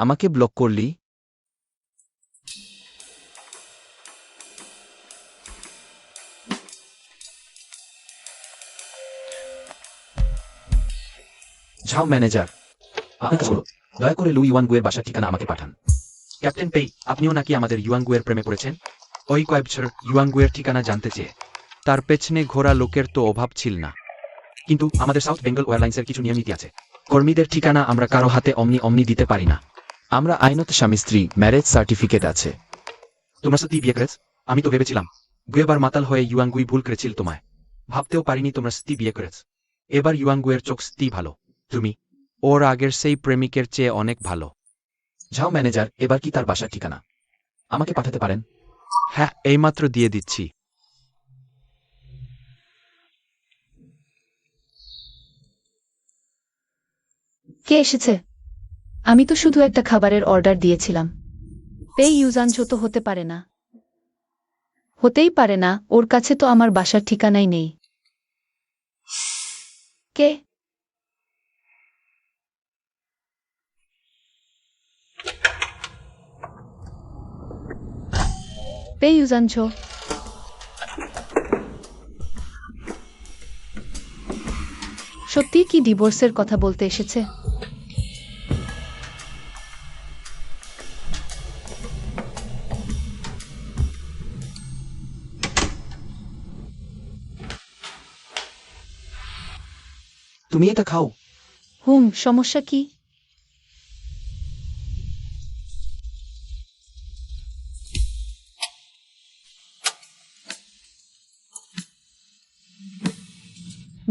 আমাকে ব্লক করলি? যাও ম্যানেজার, আপনার কাজ হলো। দয়া করে লু ইউয়ানগুয়ের বাসার ঠিকানা আমাকে পাঠান। ক্যাপ্টেন পেই, আপনিও নাকি আমাদের ইউয়ানগুয়ের প্রেমে পড়েছেন? ওই কয়েক বছর ইউয়ানগুয়ের ঠিকানা জানতে চেয়ে তার পেছনে ঘোরা লোকের তো অভাব ছিল না। কিন্তু আমাদের সাউথ বেঙ্গল এয়ারলাইন্সের কিছু নিয়ম নীতি আছে। কর্মীদের ঠিকানা আমরা কারো হাতে অমনি অমনি দিতে পারি না। আমরা আইনত স্বামী স্ত্রী, ম্যারেজ সার্টিফিকেট আছে। তোমরা সত্যি বিয়ে করেছ? আমি তো ভেবেছিলাম গুয়েবার মাতাল হয়ে ইউয়ানগুই ভুল করেছিল তোমায়। ভাবতেও পারিনি তোমরা সত্যি বিয়ে করেছ। এবার ইউয়ানগুয়ের চোখ সত্যি ভালো। তুমি ওর আগের সেই প্রেমিকের চেয়ে অনেক ভালো। যাও ম্যানেজার, এবার কি তার বাসার ঠিকানা আমাকে পাঠাতে পারেন? হ্যাঁ, এইমাত্র দিয়ে দিচ্ছি। কে এসেছে? আমি তো শুধু একটা খাবারের অর্ডার দিয়েছিলাম। পেই ইউজানছো তো হতে পারে না। হতেই পারে না, ওর কাছে তো আমার বাসার ঠিকানাই নেই। কে? পেই ইউজানছো? সত্যিই কি ডিভোর্সের কথা বলতে এসেছে? তুমি এটা খাও। সমস্যা কি?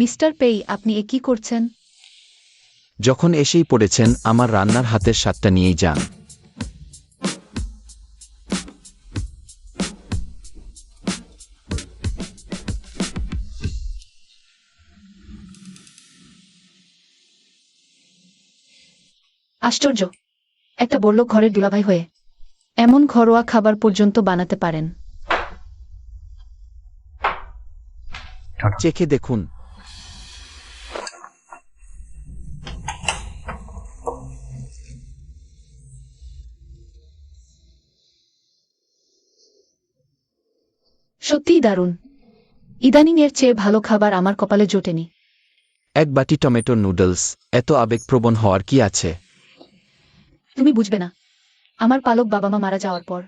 মিস্টার পেই, আপনি এ কি করছেন? যখন এসেই পড়েছেন, আমার রান্নার হাতের স্বাদটা নিয়েই যান। আশ্চর্য, একটা বড়লোক ঘরের দুলাভাই হয়ে এমন ঘরোয়া খাবার পর্যন্ত বানাতে পারেন। চেখে দেখুন। সত্যিই দারুণ। ইদানিং এর চেয়ে ভালো খাবার আমার কপালে জোটেনি। এক বাটি টমেটো নুডলস, এত আবেগপ্রবণ হওয়ার কি আছে? তুমি বুঝবে না, আমার পালক বাবা মা মারা যাওয়ার পর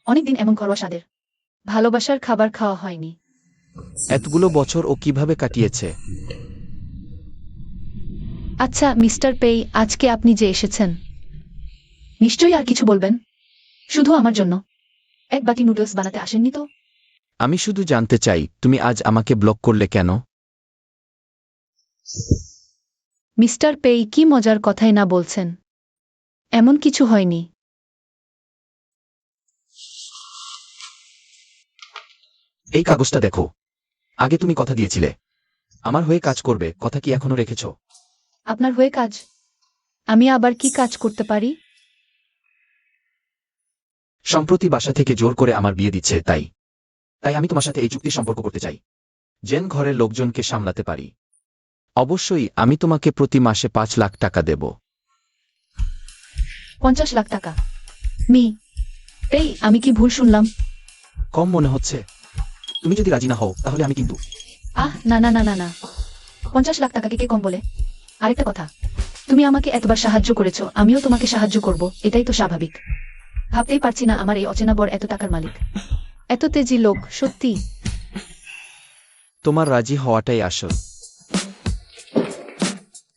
অনেকদিন এমন ঘরোয়া স্বাদের ভালোবাসার খাবার খাওয়া হয়নি। এতগুলো বছর ও কিভাবে কাটিয়েছে? আচ্ছা মিস্টার পেই, আজকে আপনি যে এসেছেন, নিশ্চয়ই আর কিছু বলবেন। শুধু আমার জন্য এক বাটি নুডলস বানাতে আসেননি তো? আমি শুধু জানতে চাই, তুমি আজ আমাকে ব্লক করলে কেন? মিস্টার পেই, কি মজার কথাই না বলছেন। এমন কিছু হয়নি। এই কাগজটা দেখো। আগে তুমি কথা দিয়েছিলে আমার হয়ে কাজ করবে, কথা কি এখনো রেখেছ? আপনার হয়ে কাজ? আমি আবার কি কাজ করতে পারি? সম্প্রতি বাসা থেকে জোর করে আমার বিয়ে দিচ্ছে, তাই আমি তোমার সাথে এই চুক্তি সম্পর্ক করতে চাই, যেন ঘরের লোকজনকে সামলাতে পারি। অবশ্যই আমি তোমাকে প্রতি মাসে 5 লাখ টাকা দেব। 50 লাখ টাকা। মি, এই আমি কি ভুল শুনলাম? কম মনে হচ্ছে। তুমি যদি রাজি না হও তাহলে আমি কিন্তু। না না না না না, 50 লাখ টাকাকে কে কম বলে? আরেকটা কথা, তুমি আমাকে এতবার সাহায্য করেছো, আমিও তোমাকে সাহায্য করব, এটাই তো স্বাভাবিক। ভাবতেই পারছি না আমার এই অচেনা বর এত টাকার মালিক। এত তেজি লোক, সত্যি। তোমার রাজি হওয়াটাই আসল।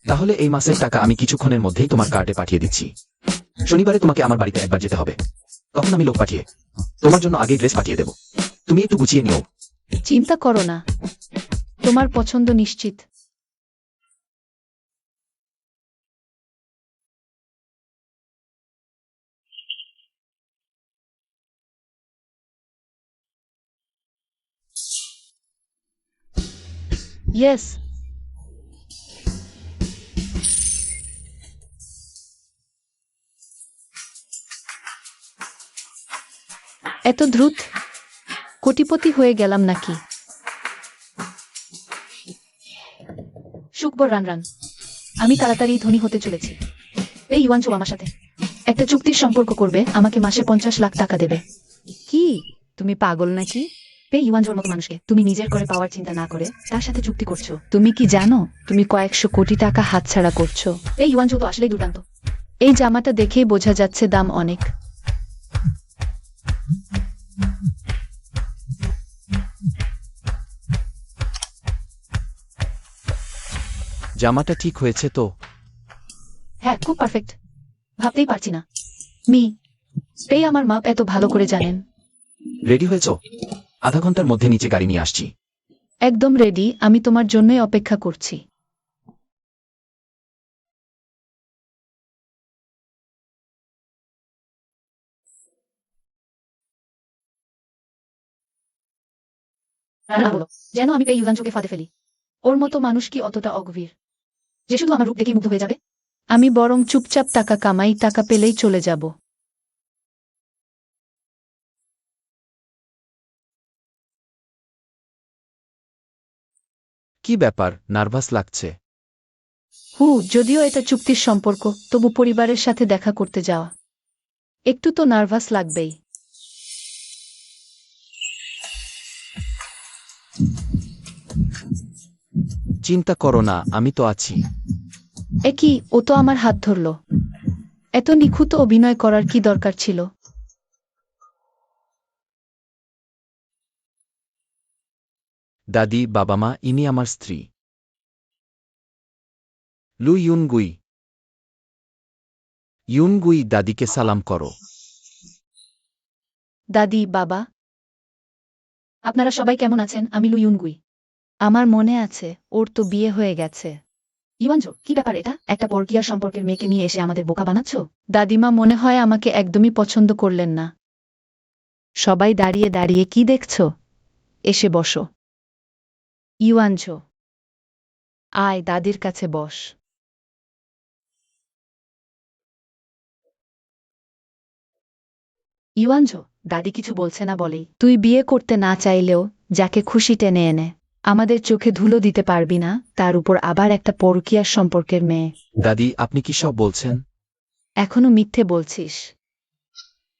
তাহলে এই মাসের টাকা আমি কিছুক্ষণের মধ্যেই তোমার কার্ডে পাঠিয়ে দিচ্ছি। শনিবারে তোমাকে আমার বাড়িতে একবার যেতে হবে। তখন আমি লোক পাঠিয়ে তোমার জন্য আগে ড্রেস পাঠিয়ে দেব। তুমি একটু গুছিয়ে নিও। চিন্তা করো না, তোমার পছন্দ নিশ্চিত। ইয়েস। এত দ্রুত কোটিপতি হয়ে গেলাম নাকি? শুকবর রান রান, আমি তাড়াতাড়ি ধনী হতে চলেছি। এই ইউয়ানচো আমার সাথে একটা চুক্তির সম্পর্ক করবে, আমাকে মাসে 50 লাখ টাকা দেবে। কি, তুমি পাগল নাকি? এই ইউয়ানচোর মতো মানুষকে তুমি নিজের করে পাওয়ার চিন্তা না করে তার সাথে চুক্তি করছো। তুমি কি জানো তুমি কয়েকশো কোটি টাকা হাতছাড়া করছো? এই ইউয়ানচো তো আসলেই দুর্দান্ত। এই জামাটা দেখেই বোঝা যাচ্ছে দাম অনেক। জামাটা ঠিক হয়েছে তো? হ্যাঁ, খুব পারফেক্ট। ভাবতেই পারছি না মি, এই আমার মাপ এত ভালো করে জানেন। রেডি হয়েছো? আধা ঘন্টার মধ্যে নিচে গাড়ি নিয়ে আসছি। একদম রেডি, আমি তোমার জন্যই অপেক্ষা করছি। না বলো, যেন আমি এই ইউয়ানচোকে ফাঁদে ফেলি। ওর মতো মানুষ কি অতটা অগভীর যে শুধু আমার রূপ দেখেই মুগ্ধ হয়ে যাবে? আমি বরং চুপচাপ টাকা কামাই, টাকা পেলেই চলে যাব। কি ব্যাপার, নার্ভাস লাগছে? যদিও এটা চুক্তির সম্পর্ক, তবু পরিবারের সাথে দেখা করতে যাওয়া, একটু তো নার্ভাস লাগবেই। চিন্তা করো না, আমি তো আছি। কি, ও তো আমার হাত ধরল। এত নিখুঁত অভিনয় করার কি দরকার ছিল? দাদি, বাবা মা, ইনি আমার স্ত্রী লু ইউনগুই। ইউনগুই, দাদিকে সালাম করো। দাদি, বাবা, আপনারা সবাই কেমন আছেন? আমি লু ইউনগুই। আমার মনে আছে, ওর তো বিয়ে হয়ে গেছে। ইউয়ানচো, কি ব্যাপার এটা? একটা পরকীয়া সম্পর্কের মেয়েকে নিয়ে এসে আমাদের বোকা বানাচ্ছ? দাদিমা মনে হয় আমাকে একদমই পছন্দ করলেন না। সবাই দাঁড়িয়ে দাঁড়িয়ে কি দেখছো? এসে বসো। ইউয়ানচো, আয় দাদির কাছে বস। ইউয়ানচো, দাদি কিছু বলছে না বলেই। তুই বিয়ে করতে না চাইলেও যাকে খুশি টেনে এনে আমাদের চোখে ধুলো দিতে পারবি না, তার উপর আবার একটা পরকীয়ার সম্পর্কের মেয়ে। দাদি, আপনি কি সব বলছেন? এখনো মিথ্যে বলছিস?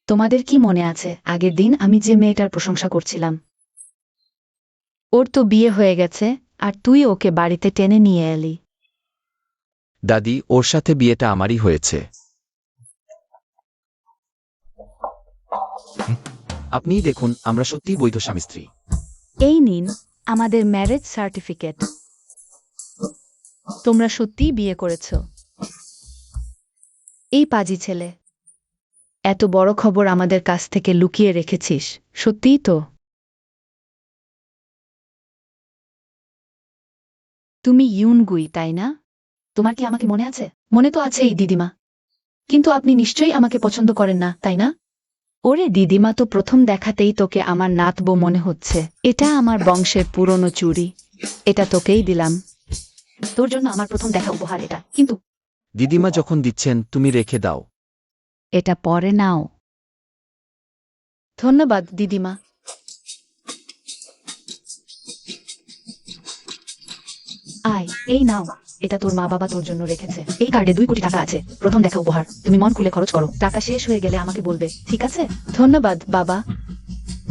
তোমাদের কি মনে আছে আগের দিন আমি যে মেয়েটার প্রশংসা করছিলাম? ওর তো বিয়ে হয়ে গেছে, আর তুই ওকে বাড়িতে টেনে নিয়ে এলি। দাদি, ওর সাথে বিয়েটা আমারই হয়েছে। আপনিই দেখুন, আমরা সত্যিই বৈধ স্বামী স্ত্রী। এই নিন আমাদের ম্যারেজ সার্টিফিকেট। তোমরা সত্যিই বিয়ে করেছ। এই পাজি ছেলে, এত বড় খবর আমাদের কাছ থেকে লুকিয়ে রেখেছিস, সত্যিই তো? তুমি ইউনগুই, তাই না? তোমার কি আমাকে মনে আছে? মনে তো আছেই দিদিমা, কিন্তু আপনি নিশ্চয়ই আমাকে পছন্দ করেন না, তাই না? ওরে দিদিমা, তো প্রথম দেখাতেই তোকে আমার নাতবো মনে হচ্ছে। এটা আমার বংশের পুরনো চুড়ি, এটা তোকেই দিলাম। তোর জন্য আমার প্রথম দেখা উপহার এটা, কিন্তু দিদিমা যখন দিচ্ছেন তুমি রেখে দাও। এটা পরে নাও। ধন্যবাদ দিদিমা। আয়, এই নাও। এটা তোর মা বাবা তোর জন্য রেখেছে। এই কার্ডে 2 কোটি টাকা আছে, প্রথম দেখা উপহার। তুমি মন খুলে খরচ করো, টাকা শেষ হয়ে গেলে আমাকে বলবে, ঠিক আছে? ধন্যবাদ বাবা,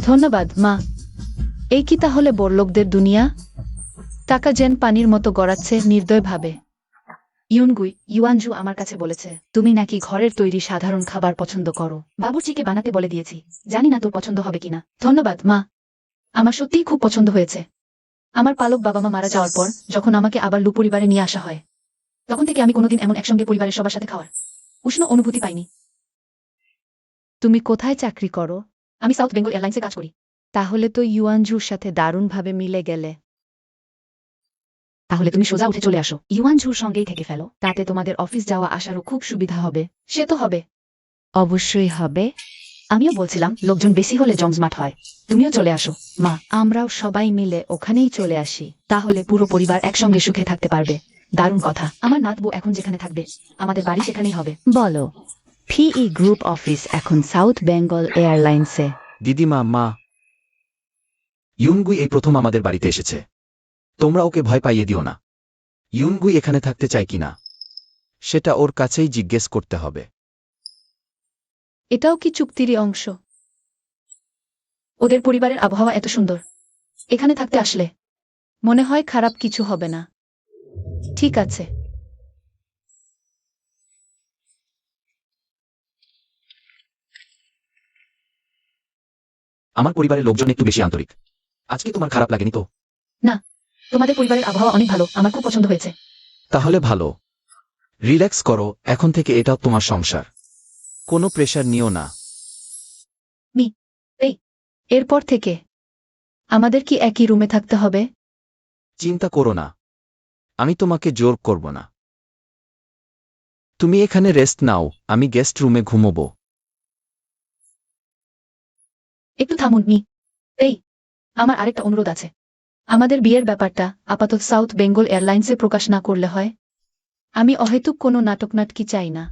ধন্যবাদ মা। এই কি তাহলে বড়লোকদের দুনিয়া? টাকা যেন পানির মতো গড়াচ্ছে নির্দয়ভাবে। ইউনগুই, ইউয়ানজু আমার কাছে বলেছে তুমি নাকি ঘরের তৈরি সাধারণ খাবার পছন্দ করো। বাবুর্চিকে বানাতে বলে দিয়েছি, জানি না তোর পছন্দ হবে কিনা। ধন্যবাদ মা, আমার সত্যিই খুব পছন্দ হয়েছে। আমার পালক বাবা মা মারা যাওয়ার পর যখন আমাকে আবার লু পরিবারে নিয়ে আসা হয়, তখন থেকে আমি কোনোদিন এমন একসঙ্গে পরিবারের সবার সাথে খাওয়ার উষ্ণ অনুভূতি পাইনি। তুমি কোথায় চাকরি করো? আমি সাউথ বেঙ্গল এয়ারলাইন্সে কাজ করি। তাহলে তো ইউয়ানজুর সাথে দারুণভাবে মিলে গেলে। তাহলে তুমি সোজা উঠে চলে আসো। ইউয়ানজুর সঙ্গেই থেকে ফেলো, তাতে তোমাদের অফিস যাওয়া আসারও খুব সুবিধা হবে। সে তো হবে। অবশ্যই হবে। আমিও বলছিলাম লোকজন বেশি হলে জমজমাট হয়। তুমিও চলে আসো মা। আমরাও সবাই মিলে ওখানেই চলে আসি। তাহলে পুরো পরিবার একসঙ্গে সুখে থাকতে পারবে। দারুণ কথা। আমার নাতবু এখন যেখানে থাকবে, আমাদের বাড়ি সেখানেই হবে। বলো, পিই গ্রুপ অফিস এখন সাউথ বেঙ্গল এয়ারলাইন্সে। দিদিমা, মা, ইউনগুই এই প্রথম আমাদের বাড়িতে এসেছে। তোমরা ওকে ভয় পাইয়ে দিও না। ইউনগুই এখানে থাকতে চায় কিনা সেটা ওর কাছেই জিজ্ঞেস করতে হবে। এটাও কি চুক্তিরই অংশ? ওদের পরিবারের আবহাওয়া এত সুন্দর, এখানে থাকতে আসলে মনে হয় খারাপ কিছু হবে না। ঠিক আছে। আমার পরিবারের লোকজন একটু বেশি আন্তরিক। আজকে তোমার খারাপ লাগেনি তো? না, তোমাদের পরিবারের আবহাওয়া অনেক ভালো, আমার খুব পছন্দ হয়েছে। তাহলে ভালো। রিল্যাক্স করো, এখন থেকে এটাও তোমার সংসার। কোনো প্রেশার নিও না। এরপর থেকে আমাদের কি একই রুমে থাকতে হবে? চিন্তা করো না, আমি তোমাকে জোর করব না। তুমি এখানে রেস্ট নাও, আমি গেস্ট রুমে ঘুমোবো। একটু থামুন মি। আমার আরেকটা অনুরোধ আছে। আমাদের বিয়ের ব্যাপারটা আপাতত সাউথ বেঙ্গল এয়ারলাইন্সে প্রকাশ না করলে হয়? আমি অহেতুক কোনো নাটকনাটকি চাই না।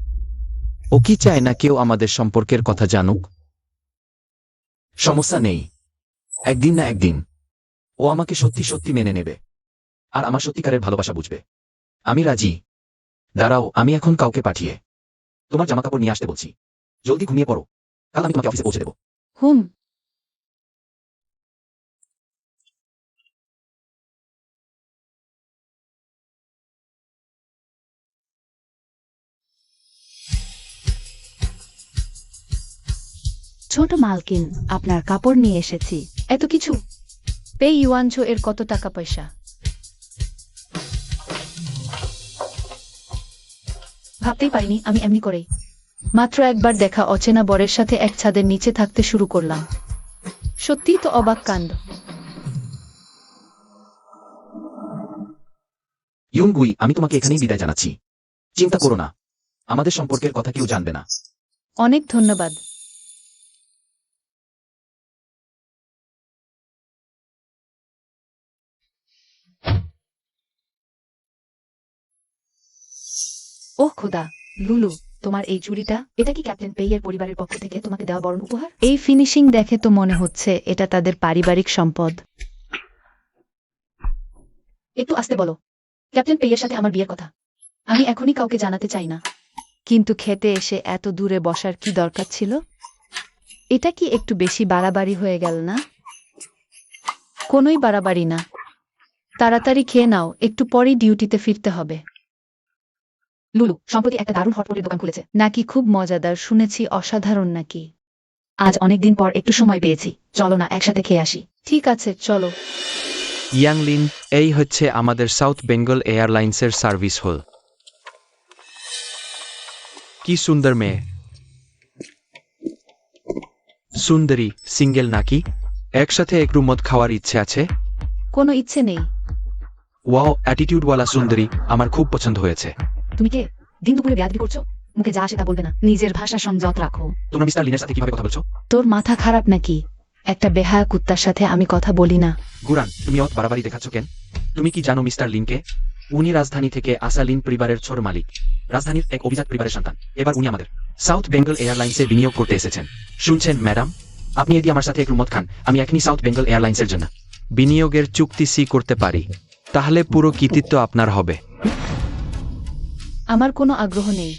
ও কি চায় না কেউ আমাদের সম্পর্কের কথা জানুক? সমস্যা নেই, একদিন না একদিন ও আমাকে সত্যি সত্যি মেনে নেবে, আর আমার সত্যিকারের ভালোবাসা বুঝবে। আমি রাজি। দাঁড়াও, আমি এখন কাউকে পাঠিয়ে তোমার জামাকাপড় নিয়ে আসতে বলছি। জলদি ঘুমিয়ে পড়ো, কাল আমি তোমাকে অফিসে পৌঁছে দেবো। হুম। ছোট মালকিন, আপনার কাপড় নিয়ে এসেছি। এত কিছু? ইউয়ানজো এর কত টাকা পয়সা? ভাবতেই পারিনি আমি এমনি করেই মাত্র একবার দেখা অচেনা বরের সাথে এক ছাদের নিচে থাকতে শুরু করলাম। সত্যিই তো অবাক কাণ্ড। ইউনগুই, আমি তোমাকে এখানেই বিদায় জানাচ্ছি। চিন্তা করো না, আমাদের সম্পর্কের কথা কেউ জানবে না। অনেক ধন্যবাদ। ওহ খোদা, লুলু, তোমার এই চুড়িটা, এটা কি ক্যাপ্টেন পেইয়ের পরিবারের পক্ষ থেকে তোমাকে দেওয়া বরণ উপহার? এই ফিনিশিং দেখে তো মনে হচ্ছে এটা তাদের পারিবারিক সম্পদ। একটু আস্তে বলো, ক্যাপ্টেন পেইয়ের সাথে আমার বিয়ের কথা আমি এখনই কাউকে জানাতে চাই না। কিন্তু খেতে এসে এত দূরে বসার কি দরকার ছিল? এটা কি একটু বেশি বাড়াবাড়ি হয়ে গেল না? কোনোই বাড়াবাড়ি না। তাড়াতাড়ি খেয়ে নাও, একটু পরেই ডিউটিতে ফিরতে হবে। লুলু সম্প্রতি একটা দারুণ হটপটের দোকান খুলেছে। নাকি খুব মজাদার? শুনেছি অসাধারণ নাকি। আজ অনেকদিন পর একটু সময় পেয়েছি, চলো না একসাথে খেয়ে আসি। ঠিক আছে, চলো। ইয়াংলিন, এই হচ্ছে আমাদের সাউথ বেঙ্গল এয়ারলাইন্সের সার্ভিস হল। কি সুন্দর মেয়ে। সুন্দরী, সিঙ্গেল নাকি? একসাথে এক রুমত খাওয়ার ইচ্ছে আছে? কোনো ইচ্ছে নেই। ওয়াও, অ্যাটিটিউডওয়ালা সুন্দরী, আমার খুব পছন্দ হয়েছে। তুমি কে? দিন দুপুরে বেয়াদবি করছো? মুখে যা আসে তা বলবে না। নিজের ভাষা সংযত রাখো। তোমরা মিস্টার লিনের সাথে কিভাবে কথা বলছো? তোর মাথা খারাপ নাকি? একটা বেহায়া কুত্তার সাথে আমি কথা বলি না। গুরান, তুমি অত বাড়াবাড়ি দেখাচ্ছ কেন? তুমি কি জানো মিস্টার লিনকে? উনি রাজধানী থেকে আসা লিন পরিবারের ছোট মালিক, রাজধানীর এক অভিজাত পরিবারের সন্তান। এবার উনি আমাদের সাউথ বেঙ্গল এয়ারলাইন্সে বিনিয়োগ করতে এসেছেন। শুনছেন ম্যাডাম, আপনি যদি আমার সাথে এক রুমত খান, আমি এখনই সাউথ বেঙ্গল এয়ারলাইন্সের জন্য বিনিয়োগের চুক্তি সি করতে পারি। তাহলে পুরো কৃতিত্ব আপনার হবে। আমার কোনো আগ্রহ নেই।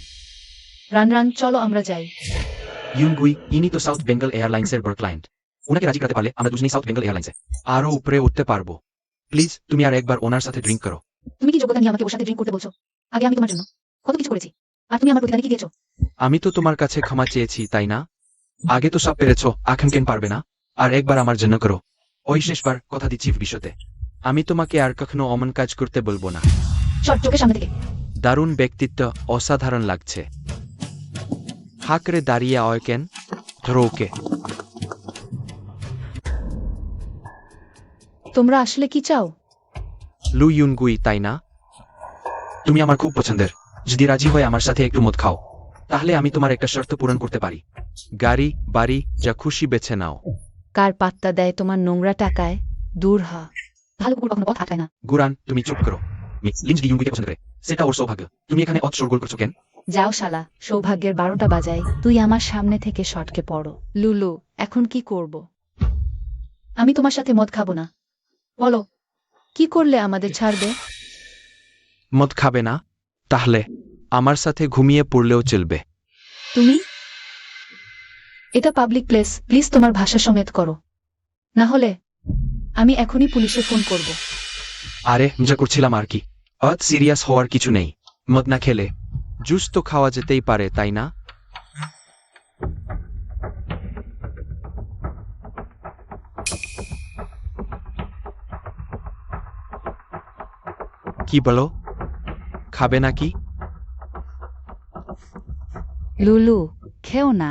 রান রান, চলো আমরা যাই। ইউনগুই, ইনি তো সাউথ বেঙ্গল এয়ারলাইন্সের বড় ক্লায়েন্ট। ওনাকে রাজি করাতে পারলে আমরা দুজনেই সাউথ বেঙ্গল এয়ারলাইন্সে আরো উপরে উঠতে পারবো। প্লিজ তুমি আর একবার ওনার সাথে ড্রিঙ্ক করো। তুমি কি যোগ্যতা নিয়ে আমাকে ওর সাথে ড্রিঙ্ক করতে বলছো? আগে আমি তোমার জন্য কত কিছু করেছি, আর তুমি আমার প্রতিদানে কি দিয়েছো? আমি তো তোমার কাছে ক্ষমা চেয়েছি, তাই না? আগে তো সব পেরেছ, এখন কেন পারবে না? আর একবার আমার জন্য করো। ওই শেষবার কথা দিচ্ছি ভবিষ্যতে আমি তোমাকে আর কখনো অমন কাজ করতে বলবো না। সর চোখের সামনে থেকে। দারুণ ব্যক্তিত্ব, অসাধারণ লাগছে। হাকরে দাঁড়িয়ে অয় কেন? ধরো ওকে। তোমরা আসলে কি চাও? লু ইউনগুই, তাই না? তুমি আমার খুব পছন্দের। যদি রাজি হয়ে আমার সাথে একটু মদ খাও, তাহলে আমি তোমার একটা শর্ত পূরণ করতে পারি। গাড়ি, বাড়ি, যা খুশি বেছে নাও। কার পাত্তা দেয় তোমার নোংরা টাকায়? দূর হ। ভালো কুকুর কখনো পথ আটকায় না। গুরান, তুমি চুপ করো। লিঞ্চ ডি ইউনগুইকে পছন্দ করে, সেটা ওর সৌভাগ্য। তুমি এখানে অত শোরগোল করছো কেন? যাও শালা, সৌভাগ্যের 12টা বাজায়, তুই আমার সামনে থেকে শটকে পড়ো। লুলু, এখন কি করব? আমি তোমার সাথে মদ খাবো না। বলো, কি করলে আমাদের ছাড়বে? মদ খাবে না? তাহলে আমার সাথে ঘুমিয়ে পড়লেও চলবে। তুমি? এটা পাবলিক প্লেস, প্লিজ তোমার ভাষা সমেত করো, না হলে আমি এখনই পুলিশে ফোন করব। আরে মজা করছিলাম আর কি। অত সিরিয়াস হওয়ার কিছু নেই। মদ না খেলে জুস তো খাওয়া যেতেই পারে, তাই না? কি বলো, খাবে নাকি? লুলু, খেও না।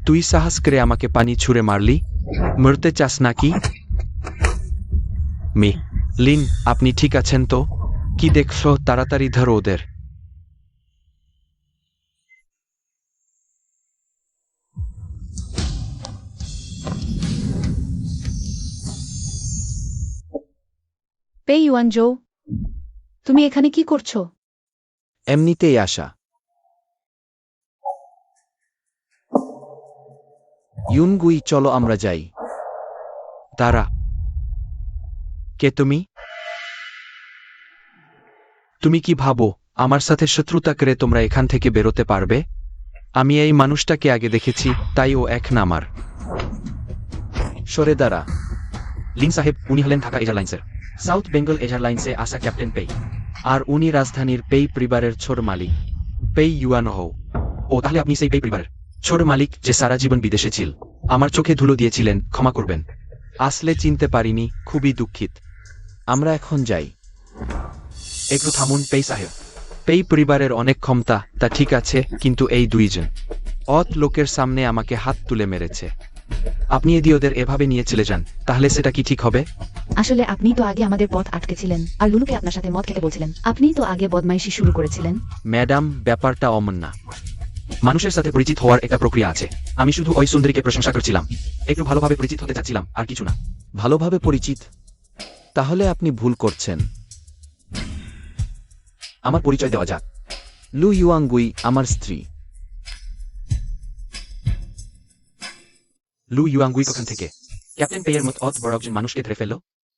তুই সাহস করে আমাকে পানি ছুঁড়ে মারলি? মরতে চাস নাকি? লিন, আপনি ঠিক আছেন তো? কি দেখছো? তাড়াতাড়ি ধরো ওদের। পে ইউয়ান জো, তুমি এখানে কি করছো? এমনিতেই আসা। ইউনগুই, চলো আমরা যাই। দাঁড়া, কে তুমি? তুমি কি ভাবো আমার সাথে শত্রুতা করে তোমরা এখান থেকে বেরোতে পারবে? আমি এই মানুষটাকে আগে দেখেছি, তাই ও এক নামার। সরে দাঁড়া। লিন সাহেব, উনি হলেন ঢাকা এয়ারলাইন্সের সাউথ বেঙ্গল এয়ারলাইন্সে আসা ক্যাপ্টেন পেই। আর উনি রাজধানীর পেই পরিবারের ছোট মালিক, পেই ইউয়ান হও। ও, তাহলে আপনি সেই পেই পরিবারের ছোট মালিক যে সারা জীবন বিদেশে ছিল। আমার চোখে ধুলো দিয়েছিলেন, ক্ষমা করবেন। আসলে চিনতে পারিনি, খুবই দুঃখিত। আমরা এখন যাই। একটু থামুন পেই সাহেব। পেই পরিবারের অনেক ক্ষমতা, তা ঠিক আছে, কিন্তু এই দুইজন অত লোকের সামনে আমাকে হাত তুলে মেরেছে। আপনি যদি ওদের এভাবে নিয়ে চলে যান, তাহলে সেটা কি ঠিক হবে? আসলে আপনি তো আগে আমাদের পথ আটকেছিলেন, আর লুলুকে আপনার সাথে মদ খেতে বলছিলেন। আপনি তো আগে বদমাইশি শুরু করেছিলেন। ম্যাডাম, ব্যাপারটা অমন না। মানুষের সাথে পরিচিত হওয়ার একটা প্রক্রিয়া আছে। আমি শুধু ওই সুন্দরীকে প্রশংসা করছিলাম, একটু ভালোভাবে পরিচিত হতে চাচ্ছিলাম, আর কিছু না। ভালোভাবে পরিচিত? তাহলে আপনি ভুল করছেন। আমার পরিচয় দেওয়া যাক। লু ইউয়াংগুই আমার স্ত্রী। লু ইউয়াংগুই কখন থেকে ক্যাপ্টেন পেয়ের মত অত বড় একজন মানুষকে ধরে ফেলো?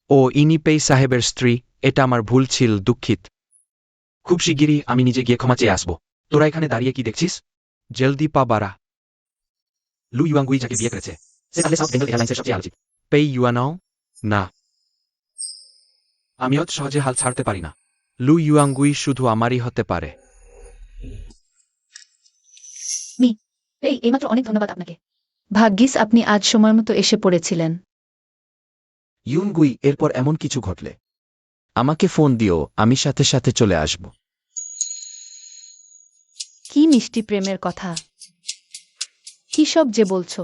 ও, ইনি পেই সাহেবের স্ত্রী। এটা আমার ভুল ছিল, দুঃখিত। খুব শিগগিরই আমি নিজে গিয়ে ক্ষমা চেয়ে আসবো। তোরা এখানে দাঁড়িয়ে কি দেখছিস? জলদি পা বাড়া। লু ইউয়াংগুই যাকে বিয়ে করেছে, সে তাহলে সাউথ বেঙ্গল এয়ারলাইন্সের সবচেয়ে আলোচিত। পেই ইউয়ানও? না, আমি অত সহজে হাল ছাড়তে পারি না। লু ইউয়াংগুই শুধু আমারই হতে পারে। এই এইমাত্র অনেক ধন্যবাদ আপনাকে। ভাগ্যিস আপনি আজ সময় মতো এসে পড়েছিলেন। ইউনগুই, এরপর এমন কিছু ঘটলে আমাকে ফোন দিও, আমি সাথে সাথে চলে আসব। কি মিষ্টি প্রেমের কথা! কি সব যে বলছো!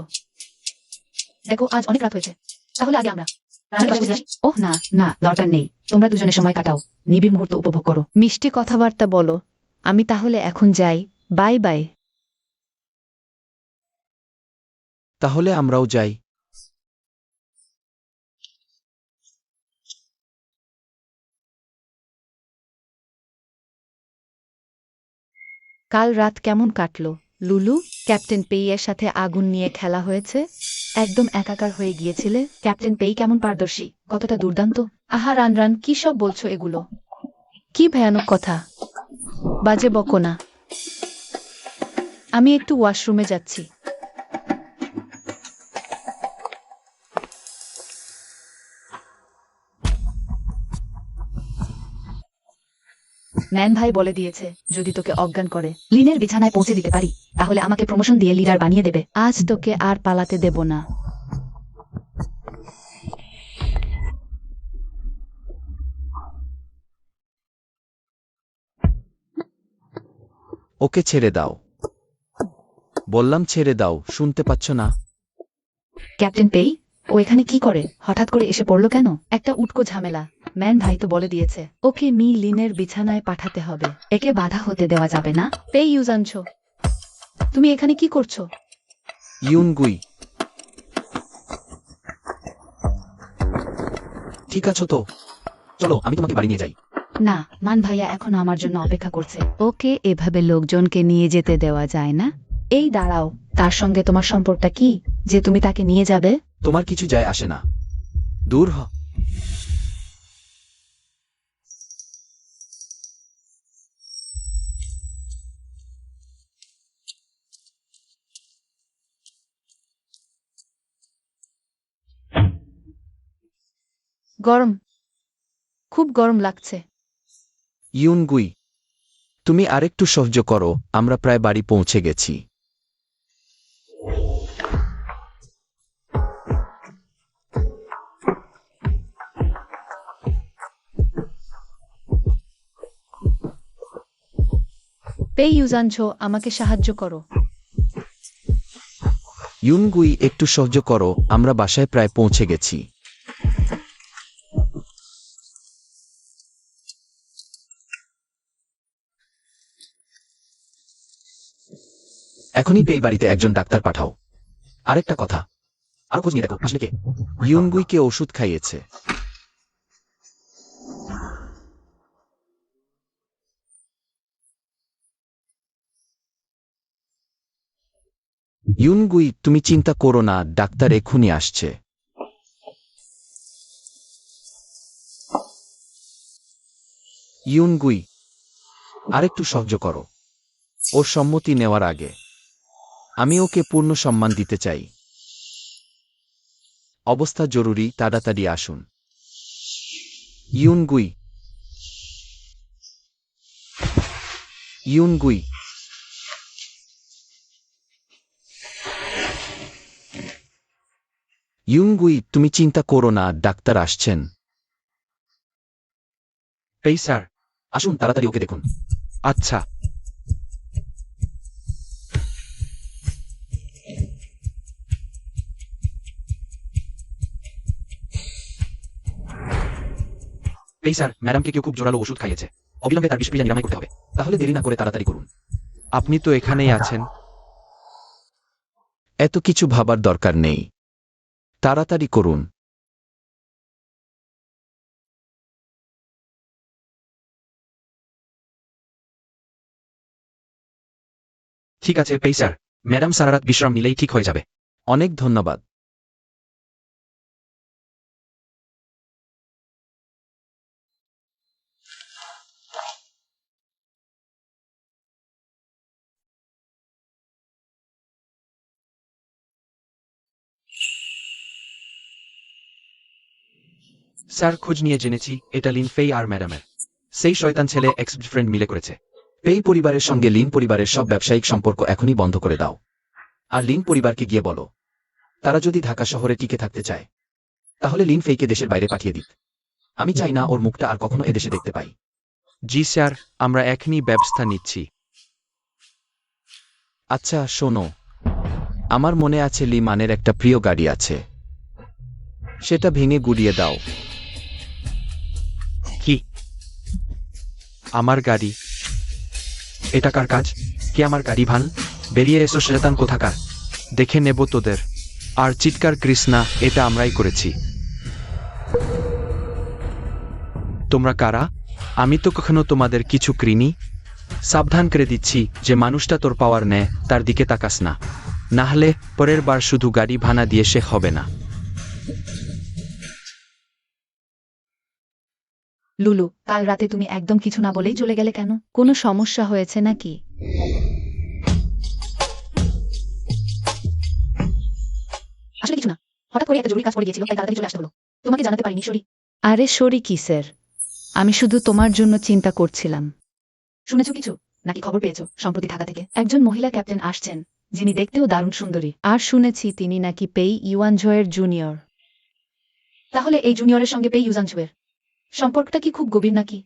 দেখো, আজ অনেক রাত হয়েছে, তাহলে আগে আমরা রান্নার পাশে বসে আসি? ওহ না না, দরকার নেই। তোমরা দুজনে সময় কাটাও, নিবিড় মুহূর্ত উপভোগ করো, মিষ্টি কথাবার্তা বলো। আমি তাহলে এখন যাই, বাই বাই। তাহলে আমরাও যাই। কাল রাত কেমন কাটলো? লুলু, ক্যাপ্টেন পেইয়ের সাথে আগুন নিয়ে খেলা হয়েছে? একদম একাকার হয়ে গিয়েছিলে। ক্যাপ্টেন পেই কেমন পারদর্শী, কতটা দুর্দান্ত। আহা রান, কি সব বলছো এগুলো? কি ভয়ানক কথা, বাজে বকো না। আমি একটু ওয়াশরুমে যাচ্ছি। ম্যান ভাই বলে দিয়েছে যদি তোকে অজ্ঞান করে লিনের বিছানায় পৌঁছে দিতে পারি তাহলে আমাকে প্রমোশন দিয়ে লিডার বানিয়ে দেবে। আজ তোকে আর পালাতে দেব না। ওকে ছেড়ে দাও, বললাম ছেড়ে দাও, শুনতে পাচ্ছ না? ক্যাপ্টেন পেই, ও এখানে কি করে? হঠাৎ করে এসে পড়লো কেন? একটা উটকো ঝামেলা। ম্যান ভাই তো বলে দিয়েছে ওকে লিনের বিছানায় পাঠাতে হবে। একে বাধা হতে দেওয়া যাবে না। পেই ইউজানছো, তুমি এখানে কি করছো? ইউনগুই, ঠিক আছো তো? চলো আমি তোমাকে বাড়ি নিয়ে যাই। না, মান ভাইয়া এখনো আমার জন্য অপেক্ষা করছে। ওকে এভাবে লোকজনকে নিয়ে যেতে দেওয়া যায় না। এই দাঁড়াও, তার সঙ্গে তোমার সম্পর্কটা কি যে তুমি তাকে নিয়ে যাবে? তোমার কিছু যায় আসে না, দূর হ। গরম, খুব গরম লাগছে। ইউনগুই, তুমি আরেকটু সহ্য করো, আমরা প্রায় বাড়ি পৌঁছে গেছি। পেই ইউজানছো, আমাকে সাহায্য করো। ইউনগুই, একটু সহ্য করো, আমরা বাসায় প্রায় পৌঁছে গেছি। এখনই পেই বাড়িতে একজন ডাক্তার পাঠাও। আরেকটা কথা, আরো খোঁজ নিয়ে দেখো আসলে কে। ইউনগুইকে ওষুধ খাইয়েছে। ইউনগুই, তুমি চিন্তা করো না, ডাক্তার এক্ষুনি আসছে। ইউনগুই, আরেকটু সহ্য করো, ওর সম্মতি নেওয়ার আগে আমি ওকে পূর্ণ সম্মান দিতে চাই। অবস্থা জরুরি, তাড়াতাড়ি আসুন। ইউনগুই, ইউনগুই, ইউনগুই, তুমি চিন্তা করো না, ডাক্তার আসছেন। পেই স্যার, আসুন তাড়াতাড়ি ওকে দেখুন। আচ্ছা। পেই স্যার, ম্যাডামকে কেউ খুব জোরালো ওষুধ খাইয়েছে। অবিলম্বে তার বিষক্রিয়া নিরাময় করতে হবে। তাহলে দেরি না করে তাড়াতাড়ি করুন। আপনি তো এখানেই আছেন। এত কিছু ভাবার দরকার নেই, তাড়াতাড়ি করুন। ঠিক আছে পেই স্যার, ম্যাডাম সারা রাত বিশ্রাম নিলেই ঠিক হয়ে যাবে। অনেক ধন্যবাদ। স্যার, খোঁজ নিয়ে জেনেছি এটা লিন ফেই আর ম্যাডামের সেই শয়তান ছেলে এক্স ফ্রেন্ড মিলে করেছে। পেই পরিবারের সঙ্গে লিন পরিবারের সব ব্যবসায়িক সম্পর্ক এখনই বন্ধ করে দাও। আর লিন পরিবারকে গিয়ে বলো তারা যদি ঢাকা শহরে টিকে থাকতে চায় তাহলে লিন ফেইকে দেশের বাইরে পাঠিয়ে দিক। আমি চাই না ওর মুখটা আর কখনো এদেশে দেখতে পাই। জি স্যার, আমরা এখনই ব্যবস্থা নিচ্ছি। আচ্ছা শোনো, আমার মনে আছে লি মানের একটা প্রিয় গাড়ি আছে, সেটা ভেঙে গুড়িয়ে দাও। কি? আমার গাড়ি? এটা কার কাজ? কে আমার গাড়ি ভাঙ? বেরিয়ে এসো শয়তান কোথাকার, দেখে নেব তোদের। আর চিৎকার কৃষ্ণা, এটা আমরাই করেছি। তোমরা কারা? আমি তো কখনো তোমাদের কিছু করিনি। সাবধান করে দিচ্ছি যে মানুষটা তোর পাওয়ার নেয় তার দিকে তাকাস না, নাহলে পরের বার শুধু গাড়ি ভাড়া দিয়ে শেখ হবে না। লুলু, কাল রাতে তুমি একদম কিছু না বলেই চলে গেলে কেন? কোনো সমস্যা হয়েছে নাকি? আসলে কিছু না, হঠাৎ করে একটা জরুরি কাজ পড়ে গিয়েছিল, তাই তাড়াতাড়ি চলে আসতে হলো। তোমাকে জানাতে পারিনি, সরি। আরে সরি কি স্যার, আমি শুধু তোমার জন্য চিন্তা করছিলাম। শুনেছো কিছু? নাকি খবর পেয়েছো সম্প্রতি ঢাকা থেকে একজন মহিলা ক্যাপ্টেন আসছেন, যিনি দেখতেও দারুণ সুন্দরী। আর শুনেছি তিনি নাকি পেই ইউয়ানঝোয়ের জুনিয়র। তাহলে এই জুনিয়রের সঙ্গে পেই ইউজানঝুয়ের সম্পর্কটা কি খুব গভীর নাকি?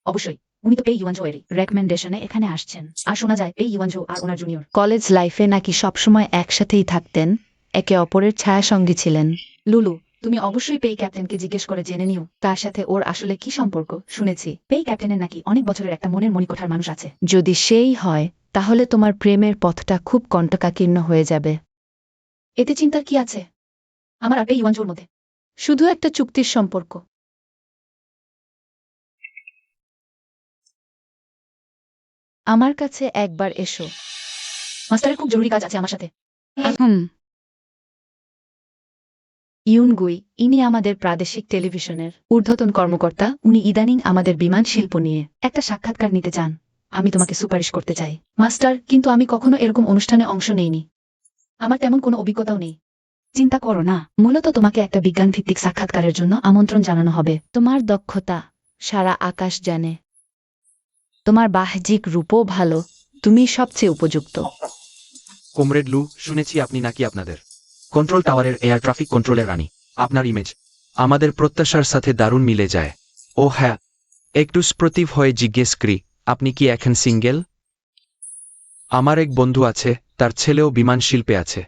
অবশ্যই, উনি তো পেই ইউয়ানঝোয়েরই রেকমেন্ডেশনে এখানে আসছেন। আর শোনা যায় পেই ইউয়ানঝো আর ওনার জুনিয়র কলেজ লাইফে নাকি সবসময় একসাথেই থাকতেন, একে অপরের ছায়া সঙ্গী ছিলেন। লুলু, তুমি অবশ্যই পেই ক্যাপ্টেনকে জিজ্ঞেস করে জেনে নিও তার সাথে ওর আসলে কি সম্পর্ক। শুনেছি পেই ক্যাপ্টেনের নাকি অনেক বছরের একটা মনের মণিকোঠার মানুষ আছে। যদি সেই হয় তাহলে তোমার প্রেমের পথটা খুব কণ্টকাকীর্ণ হয়ে যাবে। এতে চিন্তার কি আছে আমার আর পেই ইউয়ানঝোর মধ্যে? শুধু একটা চুক্তির সম্পর্ক। আমার কাছে একবার এসো। মাস্টারের খুব জরুরি কাজ আছে আমার সাথে। ইউনগুই, ইনি আমাদের প্রাদেশিক টেলিভিশনের ঊর্ধ্বতন কর্মকর্তা। উনি ইদানিং আমাদের বিমান শিল্প নিয়ে একটা সাক্ষাৎকার নিতে চান। আমি তোমাকে সুপারিশ করতে চাই। মাস্টার, কিন্তু আমি কখনো এরকম অনুষ্ঠানে অংশ নেইনি, আমার তেমন কোনো অভিজ্ঞতাও নেই। চিন্তা করো না, মূলত তোমাকে একটা বিজ্ঞান ভিত্তিক সাক্ষাৎকারের জন্য আমন্ত্রণ জানানো হবে। তোমার দক্ষতা সারা আকাশ জানে, তোমার বাহ্যিক রূপও ভালো, তুমি সবচেয়ে উপযুক্ত। কমরেড লু, শুনেছি আপনি নাকি আপনাদের কন্ট্রোল টাওয়ারের এয়ার ট্রাফিক কন্ট্রোলের রানী। আপনার ইমেজ আমাদের প্রত্যাশার সাথে দারুণ মিলে যায়। ও হ্যাঁ, একটু স্প্রতিভ হয়ে জিজ্ঞেস করি, আপনি কি এখন সিঙ্গেল? আমার এক বন্ধু আছে, তার ছেলেও বিমান শিল্পে আছে।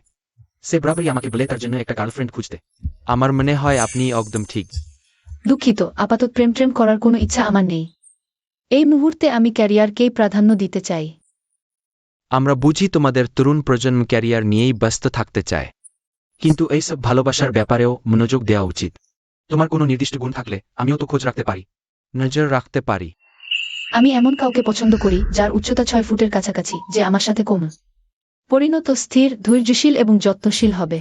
সে বরাবরই আমাকে বলে তার জন্য একটা গার্লফ্রেন্ড খুঁজতে। আমার মনে হয় আপনি একদম ঠিক। দুঃখিত, আপাতত প্রেম করার কোনো ইচ্ছা আমার নেই। এই মুহূর্তে আমি ক্যারিয়ারকেই প্রাধান্য দিতে চাই। আমরা বুঝি তোমাদের তরুণ প্রজন্ম ক্যারিয়ার নিয়েই ব্যস্ত থাকতে চায়, কিন্তু এইসব ভালোবাসার ব্যাপারেও মনোযোগ দেওয়া উচিত। তোমার কোনো নির্দিষ্ট গুণ থাকলে আমিও তো খোঁজ রাখতে পারি, নজর রাখতে পারি। আমি এমন কাউকে পছন্দ করি যার উচ্চতা 6 ফুটের কাছাকাছি, যে আমার সাথে কোমল, পরিণত, স্থির, ধৈর্যশীল এবং যত্নশীল হবে।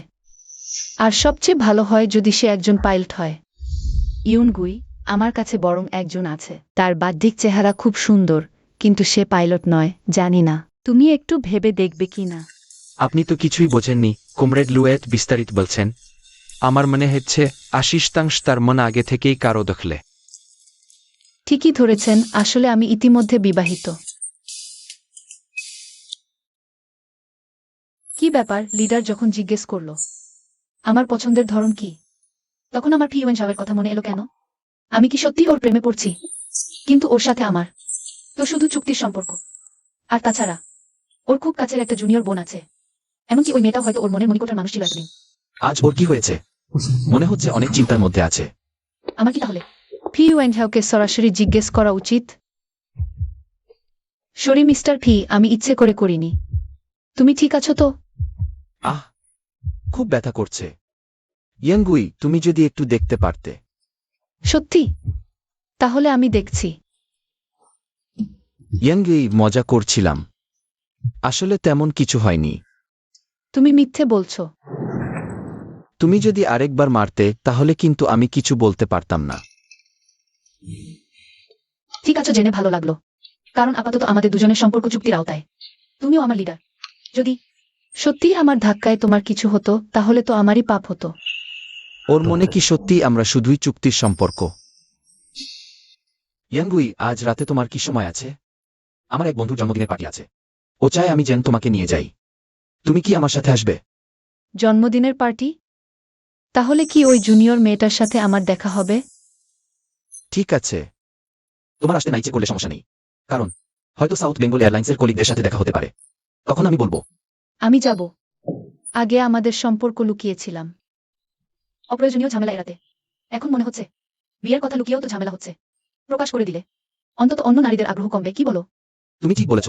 আর সবচেয়ে ভালো হয় যদি সে একজন পাইলট হয়। ইউনগুই, আমার কাছে বরং একজন আছে। তার বাহ্যিক চেহারা খুব সুন্দর, কিন্তু সে পাইলট নয়। জানি না, তুমি একটু ভেবে দেখবে কি না? আপনি তো কিছুই বোঝেননি, কমরেড লুয়েট বিস্তারিত বলছেন। আমার মনে হচ্ছে 80% তার মন আগে থেকেই কারো দখলে। ঠিকই ধরেছেন, আসলে আমি ইতিমধ্যে বিবাহিত। কি ব্যাপার? লিডার যখন জিজ্ঞেস করল আমার পছন্দের ধরন কি, তখন আমার পিউএন সাহেবের কথা মনে এলো কেন? আমি কি সত্যি ওর প্রেমে পড়ছি? কিন্তু ওর সাথে আমার তো শুধু চুক্তির সম্পর্ক। আর তাছাড়া ওর খুব কাছের একটা জুনিয়র বোন আছে, এমনকি ওই মেয়েটাও হয়তো ওর মনের মণিকোঠার মানুষ ছিল এতদিন। আজ ওর কি হয়েছে? মনে হচ্ছে অনেক চিন্তার মধ্যে আছে। আমার কি তাহলে পিউএনহাউকে সরাসরি জিজ্ঞেস করা উচিত? সরি মিস্টার ফি, আমি ইচ্ছে করে করিনি। তুমি ঠিক আছো তো? আহ, খুব ব্যথা করছে। ইয়াঙ্গুই, তুমি যদি একটু দেখতে পারতে। সত্যি? তাহলে আমি দেখছি। ইয়াঙ্গুই, মজা করছিলাম, আসলে তেমন কিছু হয়নি। তুমি মিথ্যে বলছো। তুমি যদি আরেকবার মারতে তাহলে কিন্তু আমি কিছু বলতে পারতাম না। ঠিক আছে, জেনে ভালো লাগলো, কারণ আপাতত আমাদের দুজনের সম্পর্ক চুক্তির আওতায়। তুমিও আমার লিডার। যদি সত্যি আমার ধাক্কায় তোমার কিছু হতো তাহলে তো আমারই পাপ হতো। ওর মনে কি সত্যি আমরা শুধুই চুক্তির সম্পর্ক? ইয়াঙ্গুই, আজ রাতে তোমার কি সময় আছে? আমার এক বন্ধুর জন্মদিনের পার্টি আছে, ও চায় আমি যেন তোমাকে নিয়ে যাই। তুমি কি আমার সাথে আসবে? জন্মদিনের পার্টি? তাহলে কি ওই জুনিয়র মেয়েটার সাথে আমার দেখা হবে? ঠিক আছে, তোমার আসতে না ইচ্ছে করলে সমস্যা নেই, কারণ হয়তো সাউথ বেঙ্গল এয়ারলাইন্সের কলিগদের সাথে দেখা হতে পারে। তখন আমি বলবো। আমি যাব। আগে আমাদের সম্পর্ক লুকিয়েছিলাম। অপ্রয়োজনীয় ঝামেলা এড়াতে এখন মনে হচ্ছে বিয়ের কথা লুকিয়েও তো ঝামেলা হচ্ছে। প্রকাশ করে দিলে অন্তত অন্য নারীদের আগ্রহ কমবে, কি বলো? তুমি ঠিক বলেছ।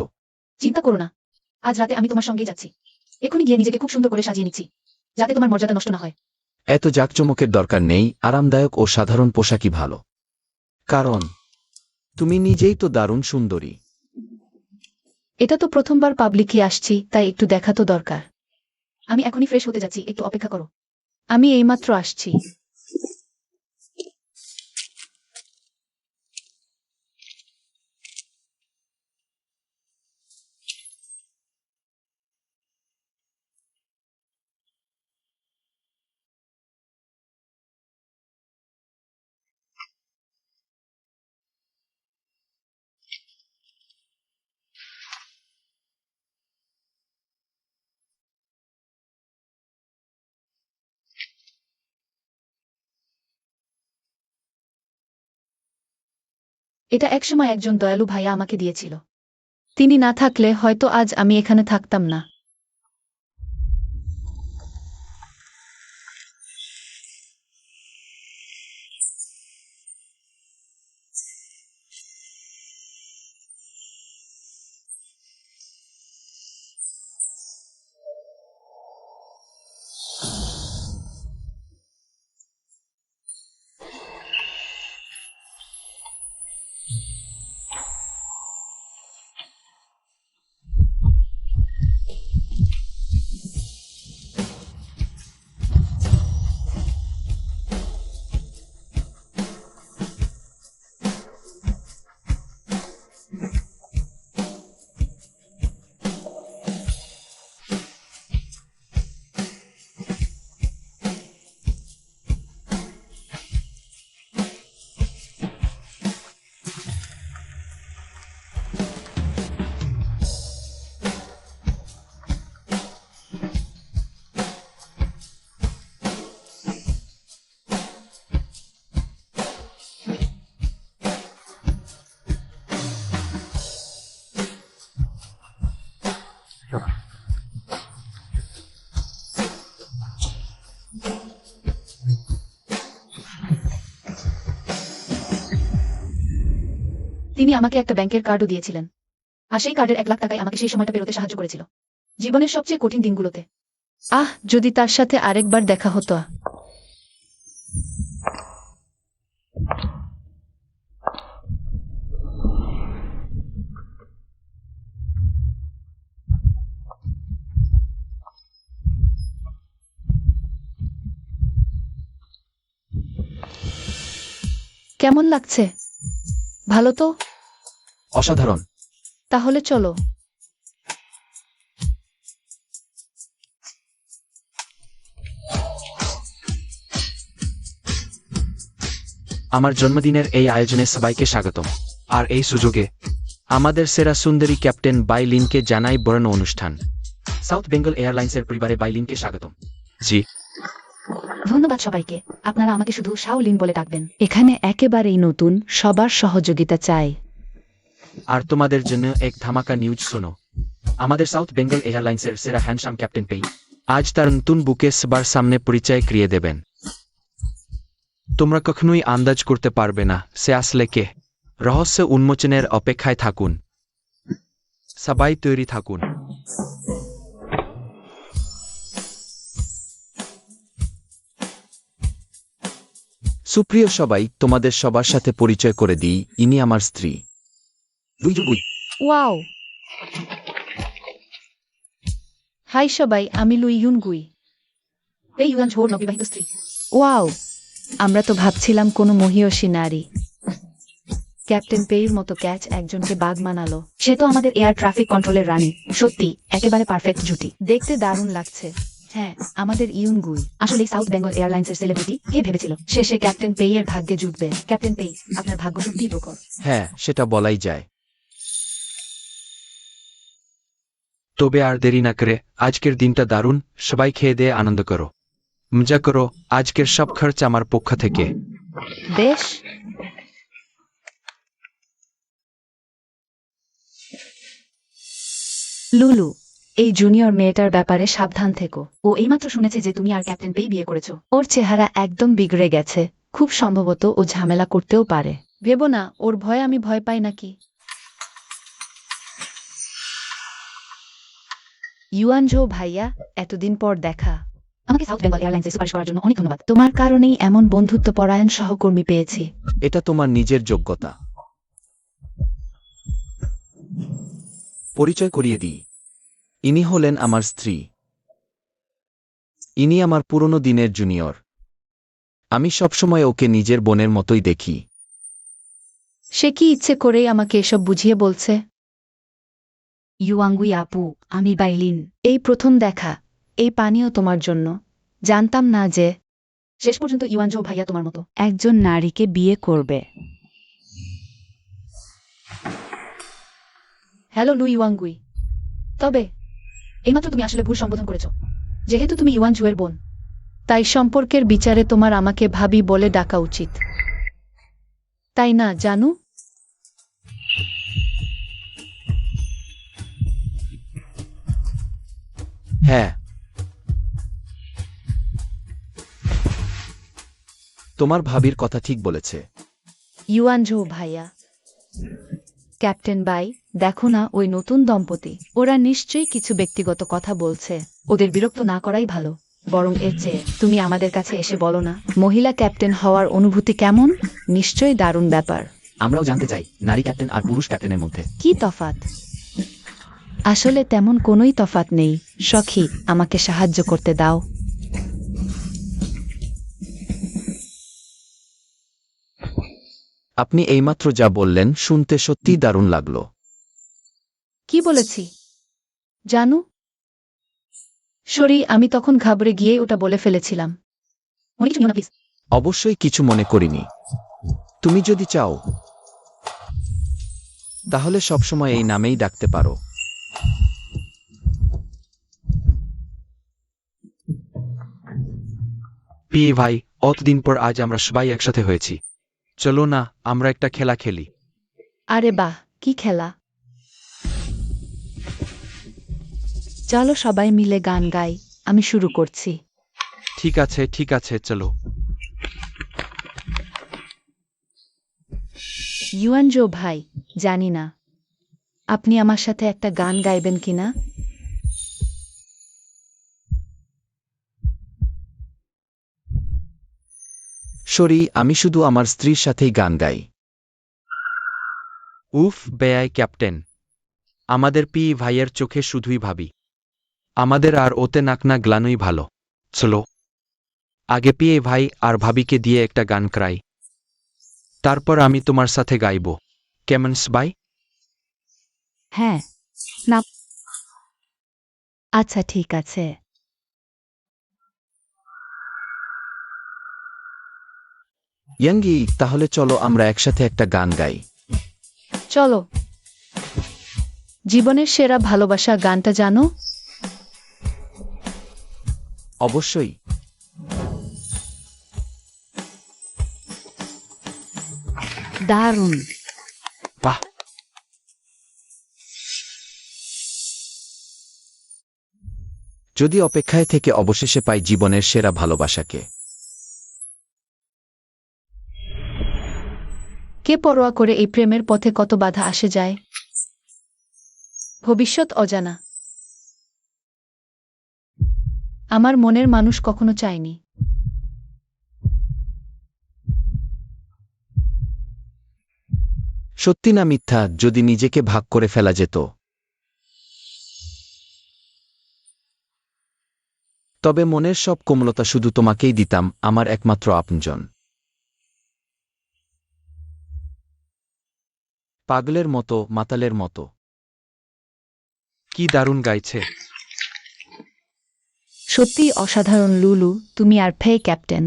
চিন্তা করো না, আজ রাতে আমি তোমার সঙ্গেই যাচ্ছি। এখনই গিয়ে নিজেকে খুব সুন্দর করে সাজিয়ে নিচ্ছি, যাতে তোমার মর্যাদা নষ্ট না হয়। এত জাঁকজমকের দরকার নেই, আরামদায়ক ও সাধারণ পোশাকই ভালো, কারণ তুমি নিজেই তো দারুণ সুন্দরী। এটা তো প্রথমবার পাবলিকই আসছি, তাই একটু দেখা তো দরকার। আমি এখনই ফ্রেশ হতে যাচ্ছি, একটু অপেক্ষা করো। আমি এইমাত্র আসছি। এটা একসময় একজন দয়ালু ভাইয়া আমাকে দিয়েছিল। তিনি না থাকলে হয়তো আজ আমি এখানে থাকতাম না। তিনি আমাকে একটা ব্যাংকের কার্ডও দিয়েছিলেন, আর সেই কার্ডের 1 লাখ টাকায় আমাকে সেই সময়টা পেরোতে সাহায্য করেছিল, জীবনের সবচেয়ে কঠিন দিনগুলোতে। যদি তার সাথে আরেকবার দেখা হতো। কেমন লাগছে? ভালো তো? অসাধারণ। তাহলে চলো। আমার জন্মদিনের এই আয়োজনে সবাইকে স্বাগতম। আর এই সুযোগে আমাদের সেরা সুন্দরী ক্যাপ্টেন বাইলিনকে জানাই বরণ অনুষ্ঠান। সাউথ বেঙ্গল এয়ারলাইন্সের পরিবারে বাইলিনকে স্বাগতম। জি, ধন্যবাদ সবাইকে। আপনারা আমাকে শুধু শাওলিন বলে ডাকবেন। এখানে একেবারেই নতুন, সবার সহযোগিতা চাই। আর তোমাদের জন্য এক ধামাকা নিউজ শোনো। আমাদের সাউথ বেঙ্গল এয়ারলাইন্সের সেরা হ্যান্ডসাম ক্যাপ্টেন পেই আজ তার নতুন বুকে সবার সামনে পরিচয় করিয়ে দেবেন। তোমরা কখনোই আন্দাজ করতে পারবে না সে আসলে কে। রহস্য উন্মোচনের অপেক্ষায় থাকুন। সবাই তৈরি থাকুন। সুপ্রিয় সবাই, তোমাদের সবার সাথে পরিচয় করে দিই, ইনি আমার স্ত্রী বুই। ওয়াও! হাই সবাই, আমি লুই ইউনগুই। এই ইউয়ান ঝোর নববিবাহিত স্ত্রী। ওয়াও, আমরা তো ভাবছিলাম কোনো মহিয়সী নারী। ক্যাপ্টেন পেইর মতো ক্যাচ একজনকে বাগ মানালো। সে তো আমাদের এয়ার ট্রাফিক কন্ট্রোলের রানী। সত্যি একেবারে পারফেক্ট জুটি। দেখতে দারুণ লাগছে। হ্যাঁ, আমাদের ইউনগুই। আসলে সাউথ বেঙ্গল এয়ারলাইন্সের সেলিব্রিটি কে ভেবেছিল শেষে ক্যাপ্টেন পেইয়ের ভাগ্যে জুটবে। ক্যাপ্টেন পেই, আপনার ভাগ্য সত্যিই প্রখর। হ্যাঁ, সেটা বলাই যায়। তবে আর দেরি না করে আজকের দিনটা দারুণ, সবাই খেয়ে দিয়ে আনন্দ করো, মজা করো। আজকের সব খরচ আমার পক্ষ থেকে। বেশ, লুলু, এই জুনিয়র মেয়েটার ব্যাপারে সাবধান থেকো। ও এইমাত্র শুনেছে যে তুমি আর ক্যাপ্টেন পেই বিয়ে করেছো। ওর চেহারা একদম বিগড়ে গেছে। খুব সম্ভবত ও ঝামেলা করতেও পারে। ভেবো না, ওর ভয়ে আমি ভয় পাই নাকি। ইউয়ানঝো ভাইয়া, এতদিন পর দেখা। আমাকে সাউথ বেঙ্গল এয়ারলাইন্সে সুপারিশ করার জন্য অনেক ধন্যবাদ। তোমার কারণেই এমন বন্ধুত্বপরায়ণ সহকর্মী পেয়েছি। এটা তোমার নিজের যোগ্যতা। পরিচয় করিয়ে দিই। ইনি হলেন আমার স্ত্রী। ইনি আমার পুরনো দিনের জুনিয়র। আমি সবসময় ওকে নিজের বোনের মতোই দেখি। সে কি ইচ্ছে করেই আমাকে এসব বুঝিয়ে বলছে? ইউয়াঙ্গুই আপু, আমি বাইলিন। এই প্রথম দেখা, এই পানীয় তোমার জন্য। জানতাম না যে শেষ পর্যন্ত ইউয়ানজো ভাইয়া তোমার মতো একজন নারীকে বিয়ে করবে। হ্যালো লু ইউয়াঙ্গুই। তবে এইমাত্র তুমি আসলে ভুল সম্বোধন করেছ। যেহেতু তুমি ইউয়ানজুয়ের বোন, তাই সম্পর্কের বিচারে তোমার আমাকে ভাবি বলে ডাকা উচিত, তাই না জানু? হ্যাঁ, তোমার ভাবির কথা ঠিক বলেছে। ইউয়ানজো ভাইয়া। ক্যাপ্টেন বাই, দেখো না ওই নতুন দম্পতি। ওরা নিশ্চয়ই কিছু ব্যক্তিগত কথা বলছে। ওদের বিরক্ত না করাই ভালো। বরং এর চেয়ে তুমি আমাদের কাছে এসে বলো না, মহিলা ক্যাপ্টেন হওয়ার অনুভূতি কেমন? নিশ্চয়ই দারুণ ব্যাপার। আমরাও জানতে চাই নারী ক্যাপ্টেন আর পুরুষ ক্যাপ্টেনের মধ্যে কি তফাৎ? আসলে তেমন কোনোই তফাৎ নেই। সখী, আমাকে সাহায্য করতে দাও। আপনি এইমাত্র যা বললেন শুনতে সত্যিই দারুণ লাগলো। কি বলেছি জানু? সরি, আমি তখন ঘাবড়ে গিয়ে ওটা বলে ফেলেছিলাম। মনে কিছু নিও না প্লিজ। অবশ্যই কিছু মনে করিনি। তুমি যদি চাও তাহলে সবসময় এই নামেই ডাকতে পারো। পিয়ে ভাই, অতদিন পর আজ আমরা সবাই একসাথে হয়েছি। চলো না আমরা একটা খেলা খেলি। আরে বাহ, কি খেলা! চলো সবাই মিলে গান গাই। আমি শুরু করছি। ঠিক আছে চলো। ইউয়ানজো ভাই, জানি না আপনি আমার সাথে একটা গান গাইবেন কিনা। সরি, আমি শুধু আমার স্ত্রীর সাথেই গান গাই। উফ বেয়াই ক্যাপ্টেন, আমাদের পি ভাইয়ের চোখে শুধুই ভাবি। আমাদের আর ওতে নাক না গ্লানোই ভালো। চলো আগে পিয়ে ভাই আর ভাবিকে দিয়ে একটা গান করাই, তারপর আমি তোমার সাথে গাইব। কেমন সবাই? হ্যাঁ, না, আচ্ছা ঠিক আছে। ইয়াঙ্গি, তাহলে চলো আমরা একসাথে একটা গান গাই। চলো। জীবনের সেরা ভালোবাসা গানটা জানো? অবশ্যই। দারুণ। বাহ, যদি অপেক্ষায় থেকে অবশেষে পাই জীবনের সেরা ভালোবাসাকে। কে পরোয়া করে এই প্রেমের পথে কত বাধা আসে যায়। ভবিষ্যৎ অজানা। আমার মনের মানুষ কখনো চায়নি। সত্যি না মিথ্যা, যদি নিজেকে ভাগ করে ফেলা যেত, তবে মনের সব কোমলতা শুধু তোমাকেই দিতাম, আমার একমাত্র আপনজন। পাগলের মতো, মাতালের মতো। কি দারুণ গাইছে। সত্যিই অসাধারণ লুলু, তুমি আর ফে ক্যাপ্টেন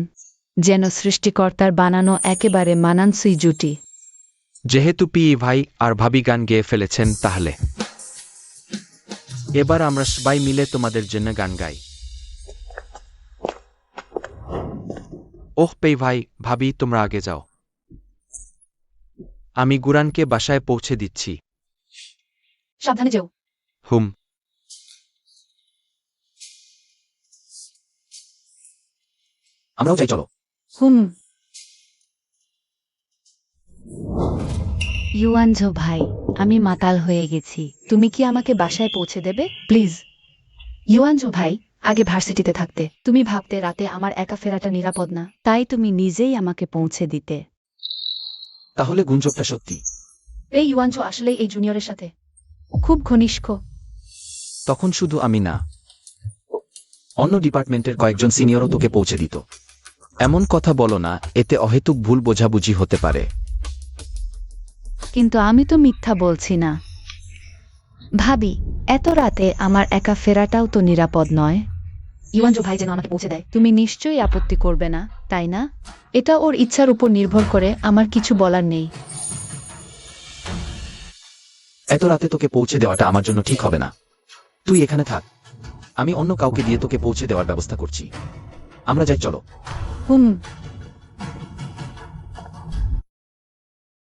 যেন সৃষ্টিকর্তার বানানো একেবারে মানানসই জুটি। যেহেতু পি ভাই আর ভাবি গান গেয়ে ফেলেছেন, তাহলে এবার আমরা সবাই মিলে তোমাদের জন্য গান গাই। ওহ পে ভাই, ভাবি তোমরা আগে যাও, আমি গুরানকে বাসায় পৌঁছে দিচ্ছি। সাবধানে যেও। হুম। আমরাও যাই চলো। হুম। ইউয়ানজো ভাই, আমি মাতাল হয়ে গেছি। তুমি কি আমাকে বাসায় পৌঁছে দেবে প্লিজ? ইউয়ানজো ভাই, আগে ভার্সিটিতে থাকতে তুমি ভাবতে রাতে আমার একা ফেরাটা নিরাপদ না। তাই তুমি নিজেই আমাকে পৌঁছে দিতে। তাহলে গুঞ্জবটা সত্যি? এই ইউয়ানজো আসলেই এই জুনিয়রের সাথে খুব ঘনিষ্ঠ। তখন শুধু আমি না, অন্য ডিপার্টমেন্টের কয়েকজন সিনিয়রও তোকে পৌঁছে দিত। এমন কথা বলো না, এতে অহেতুক ভুল বোঝাবুঝি হতে পারে। কিন্তু আমি তো মিথ্যা বলছি না। ভাবি, এত রাতে আমার একা ফেরাটাও তো নিরাপদ নয়। ইউয়ানজো ভাই যেন আমাকে পৌঁছে দেয়। তুমি নিশ্চয়ই আপত্তি করবে না, তাই না? এটা ওর ইচ্ছার উপর নির্ভর করে, আমার কিছু বলার নেই। এত রাতে তোকে পৌঁছে দেওয়াটা আমার জন্য ঠিক হবে না। তুই এখানে থাক, আমি অন্য কাউকে দিয়ে তোকে পৌঁছে দেওয়ার ব্যবস্থা করছি। আমরা যাই, চলো। হুম।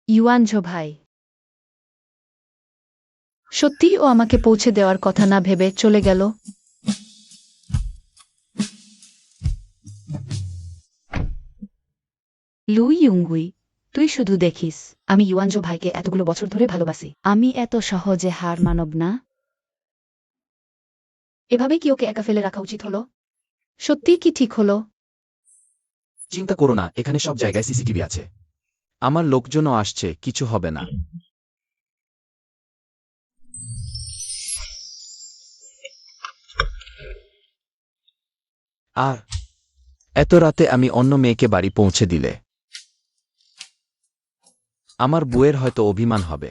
ইউয়ানঝো ভাই, সত্যিই ও আমাকে পৌঁছে দেওয়ার কথা না ভেবে চলে গেল। লু ইউংগুই, তুই শুধু দেখিস। আমি ইউয়ানজো ভাইকে এতগুলো বছর ধরে ভালোবাসি। আমি এত সহজে হার মানব না। এভাবেই কি ওকে একা ফেলে রাখা উচিত হলো? সত্যিই কি ঠিক হলো? চিন্তা করো না, এখানে সব জায়গায় সিসিটিভি আছে। আমার লোকজনও আসছে, কিছু হবে না। আর এত রাতে আমি অন্য মেয়েকে বাড়ি পৌঁছে দিলে আমার বউয়ের হয়তো অভিমান হবে।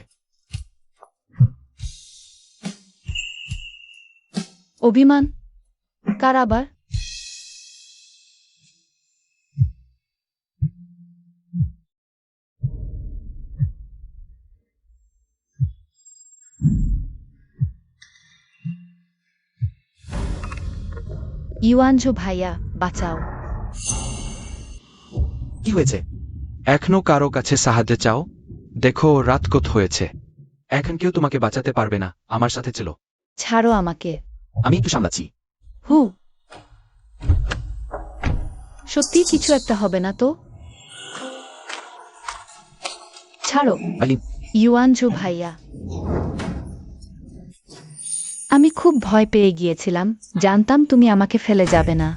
অভিমান? কার আবার? ইউয়ানঝো ভাইয়া, বাঁচাও। কি হয়েছে? এখনো কারো কাছে সাহায্য চাও? দেখো, রাত কত হয়েছে। এখন কেউ তোমাকে বাঁচাতে পারবে না, আমার সাথে চলো। ছাড়ো আমাকে। আমি একটু সামলাচ্ছি। হু। সত্যিই কিছু একটা হবে না তো? ছাড়ো। আলিম, ইউয়ানঝো ভাইয়া, আমি খুব ভয় পেয়ে গিয়েছিলাম, জানতাম তুমি আমাকে ফেলে যাবে না।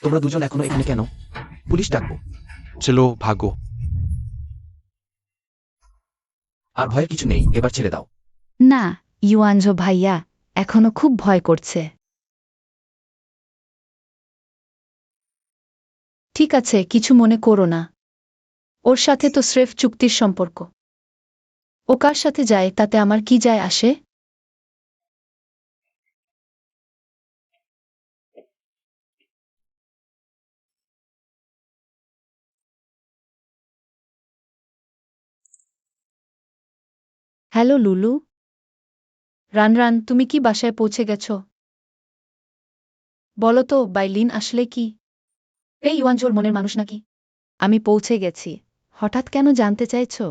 তোমরা দুজন এখনো এখানে কেন? পুলিশ ডাকবো। চলো, ভাগো। আর ভয়ের কিছু নেই, এবার ছেড়ে দাও। না, ইউয়ানঝো ভাইয়া, এখনো খুব ভয় করছে। ঠিক আছে, কিছু মনে করো না। ওর সাথে তো স্রেফ চুক্তির সম্পর্ক। ও কার সাথে যায় তাতে আমার কি যায় আসে? হ্যালো লুলু। রান, তুমি কি বাসায় পৌঁছে গেছো? বলো তো, বাইলিন আসলে কি? এই ইউয়ানজোর মনের মানুষ নাকি? আমি পৌঁছে গেছি। হঠাৎ কেন জানতে চাইছো?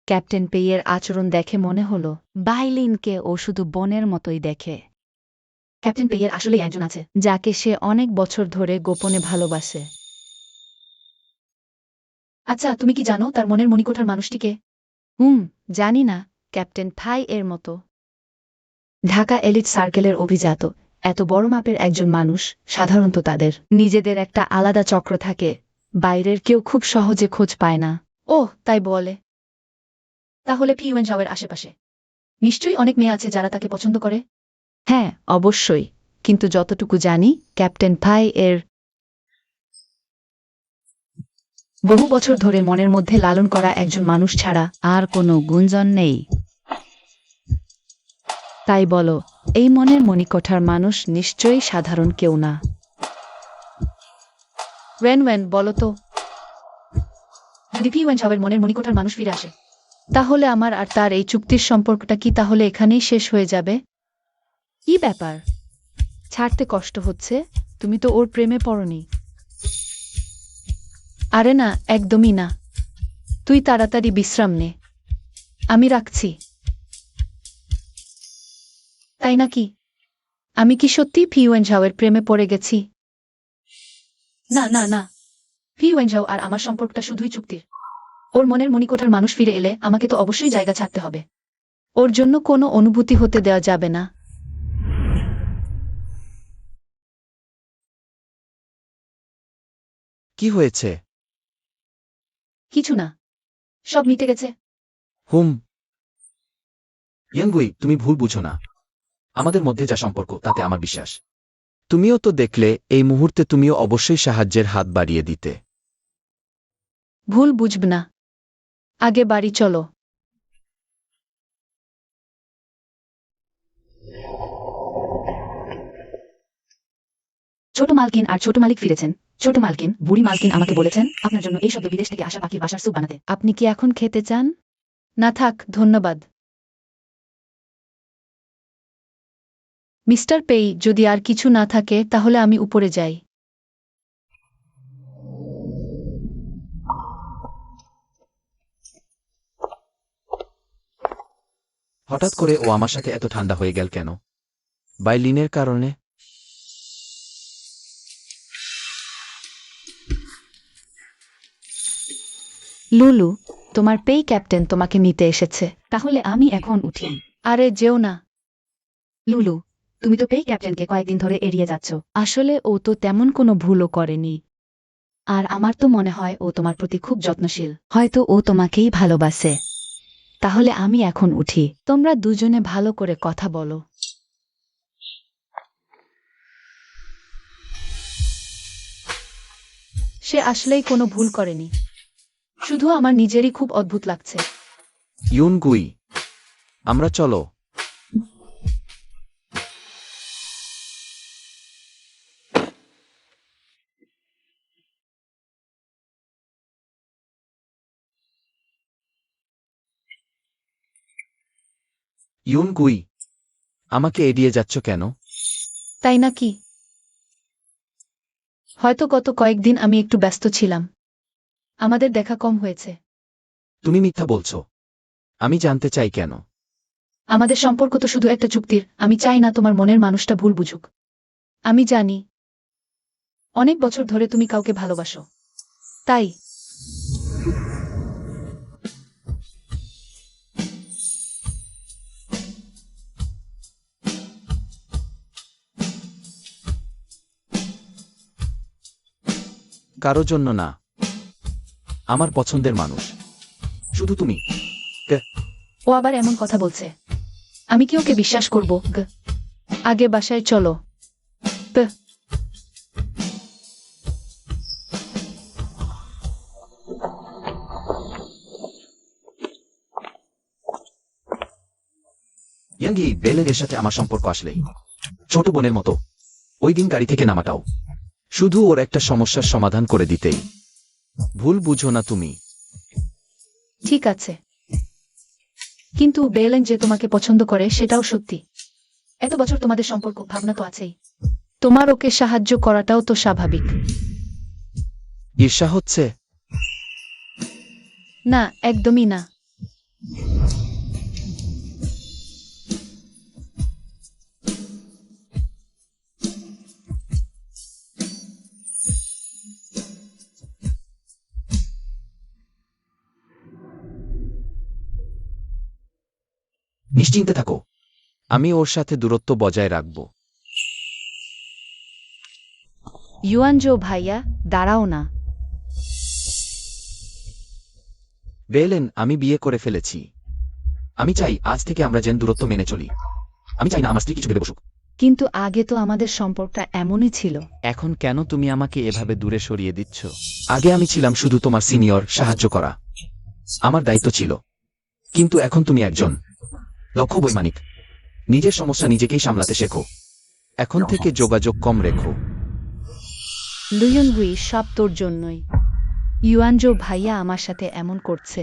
ক্যাপ্টেন পেইয়ের আচরণ দেখে মনে হলো বাইলিনকে ও শুধু বোনের মতোই দেখে, ক্যাপ্টেন পেইয়ের আসলেই একজন আছে। যাকে সে অনেক বছর ধরে গোপনে ভালোবাসে। আচ্ছা, তুমি কি জানো তার মনের মণিকোঠার মানুষটিকে? জানি না, ক্যাপ্টেন থাই এর মতো। ঢাকা এলিট সার্কেলের অভিজাত এত বড় মাপের একজন মানুষ, সাধারণত তাদের নিজেদের একটা আলাদা চক্র থাকে, বাইরের কেউ খুব সহজে খোঁজ পায় না। ওহ, তাই বলে? তাহলে পিউএনজাওয়ের আশেপাশে নিশ্চয়ই অনেক মেয়ে আছে যারা তাকে পছন্দ করে। হ্যাঁ, অবশ্যই, কিন্তু যতটুকু জানি ক্যাপ্টেন থাই এর বহু বছর ধরে মনের মধ্যে লালন করা একজন মানুষ ছাড়া আর কোনো গুঞ্জন নেই। তাই বলো, এই মনের মণিকোঠার মানুষ নিশ্চয়ই সাধারণ কেউ না। ওয়েন বলো তো, যদি পিউএনজাওয়ের মনের মণিকোঠার মানুষ ফিরে আসে, তাহলে আমার আর তার এই চুক্তির সম্পর্কটা কি তাহলে এখানেই শেষ হয়ে যাবে? কি ব্যাপার? ছাড়তে কষ্ট হচ্ছে? তুমি তো ওর প্রেমে পড়নি। আরে না, একদমই না। তুই তাড়াতাড়ি বিশ্রাম নে, আমি রাখছি। তাই নাকি? আমি কি সত্যি পিউএনজাওয়ের প্রেমে পড়ে গেছি? না, পিউএনজাও আর আমার সম্পর্কটা শুধুই চুক্তির। ওর মনের মণিকোঠার মানুষ ফিরে এলে আমাকে তো অবশ্যই জায়গা ছাড়তে হবে। ওর জন্য কোনো অনুভূতি হতে দেওয়া যাবে না। কি হয়েছে? কিছু না, সব মিটে গেছে। হুম। ইয়াংগুই, তুমি ভুল বুঝো না। আমাদের মধ্যে যা সম্পর্ক তাতে আমার বিশ্বাস। তুমিও তো দেখলে এই মুহূর্তে তুমিও অবশ্যই সাহায্যের হাত বাড়িয়ে দিতে। ভুল বুঝব না। আগে বাড়ি চলো। ছোট মালকিন আর ছোট মালিক ফিরেছেন। ছোট মালকিন, বুড়ি মালকিন আমাকে বলেছেন আপনার জন্য এই শব্দ বিদেশ থেকে আসা পাখির বাসার স্যুপ বানাতে। আপনি কি এখন খেতে চান? না থাক, ধন্যবাদ। মিস্টার পেই, যদি আর কিছু না থাকে তাহলে আমি উপরে যাই। হঠাৎ করে ও আমার সাথে এত ঠান্ডা হয়ে গেল কেন? বাইলিনের কারণে? লুলু, তোমার পেই ক্যাপ্টেন তোমাকে নিতে এসেছে। তাহলে আমি এখন উঠি। আরে যেও না। লুলু, তুমি তো পেই ক্যাপ্টেনকে কয়েকদিন ধরে এড়িয়ে যাচ্ছ। আসলে ও তো তেমন কোনো ভুলও করেনি। আর আমার তো মনে হয় ও তোমার প্রতি খুব যত্নশীল। হয়তো ও তোমাকেই ভালোবাসে। তাহলে আমি এখন উঠি। তোমরা দুজনে ভালো করে কথা বলো। সে আসলেই কোনো ভুল করেনি। শুধু আমার নিজেরই খুব অদ্ভুত লাগছে। ইউনগুই, আমরা চলো। ইউনগুই, আমাকে এড়িয়ে যাচ্ছ কেন? তাই নাকি? হয়তো গত কয়েকদিন আমি একটু ব্যস্ত ছিলাম। আমাদের দেখা কম হয়েছে। তুমি মিথ্যা বলছো। আমি জানতে চাই কেন। আমাদের সম্পর্ক তো শুধু একটা চুক্তির। আমি চাই না তোমার মনের মানুষটা ভুল বুঝুক। আমি জানি অনেক বছর ধরে তুমি কাউকে ভালোবাসো। তাই কারো জন্য না। আমার পছন্দের মানুষ শুধু তুমি। ও আবার এমন কথা বলছে। আমি কি ওকে বিশ্বাস করব? আগে বাসায় চলো। ইয়াঙ্গি, বেলের সাথে আমার সম্পর্ক আসলেই ছোট বোনের মতো। ওই দিন গাড়ি থেকে নামাটাও শুধু ওর একটা সমস্যার সমাধান করে দিতেই। ভুল বুঝো না তুমি। ঠিক আছে, কিন্তু বেলেন যে তোমাকে পছন্দ করে সেটাও সত্যি। এত বছর তোমাদের সম্পর্ক, ভাবনা তো আছেই। তোমার ওকে সাহায্য করাটাও তো স্বাভাবিক। ঈর্ষা হচ্ছে? না, একদমই না। নিশ্চিন্তে থাকো, আমি ওর সাথে দূরত্ব বজায় রাখব। ইউয়ানজো ভাইয়া, দাঁড়াও না। বেলেন, আমি বিয়ে করে ফেলেছি। আমি চাই আজ থেকে আমরা যেন দূরত্ব মেনে চলি। আমি চাই না আমার স্ত্রী কিছু ভেবে বসুক। কিন্তু আগে তো আমাদের সম্পর্কটা এমনই ছিল। এখন কেন তুমি আমাকে এভাবে দূরে সরিয়ে দিচ্ছ? আগে আমি ছিলাম শুধু তোমার সিনিয়র, সাহায্য করা আমার দায়িত্ব ছিল। কিন্তু এখন তুমি একজন দক্ষ বৈমানিক। নিজের সমস্যা নিজেকেই সামলাতে শেখো। এখন থেকে যোগাযোগ কম রেখো। লুয়নগুই, সব তোর জন্যই। ইউয়ানজো ভাইয়া আমার সাথে এমন করছে।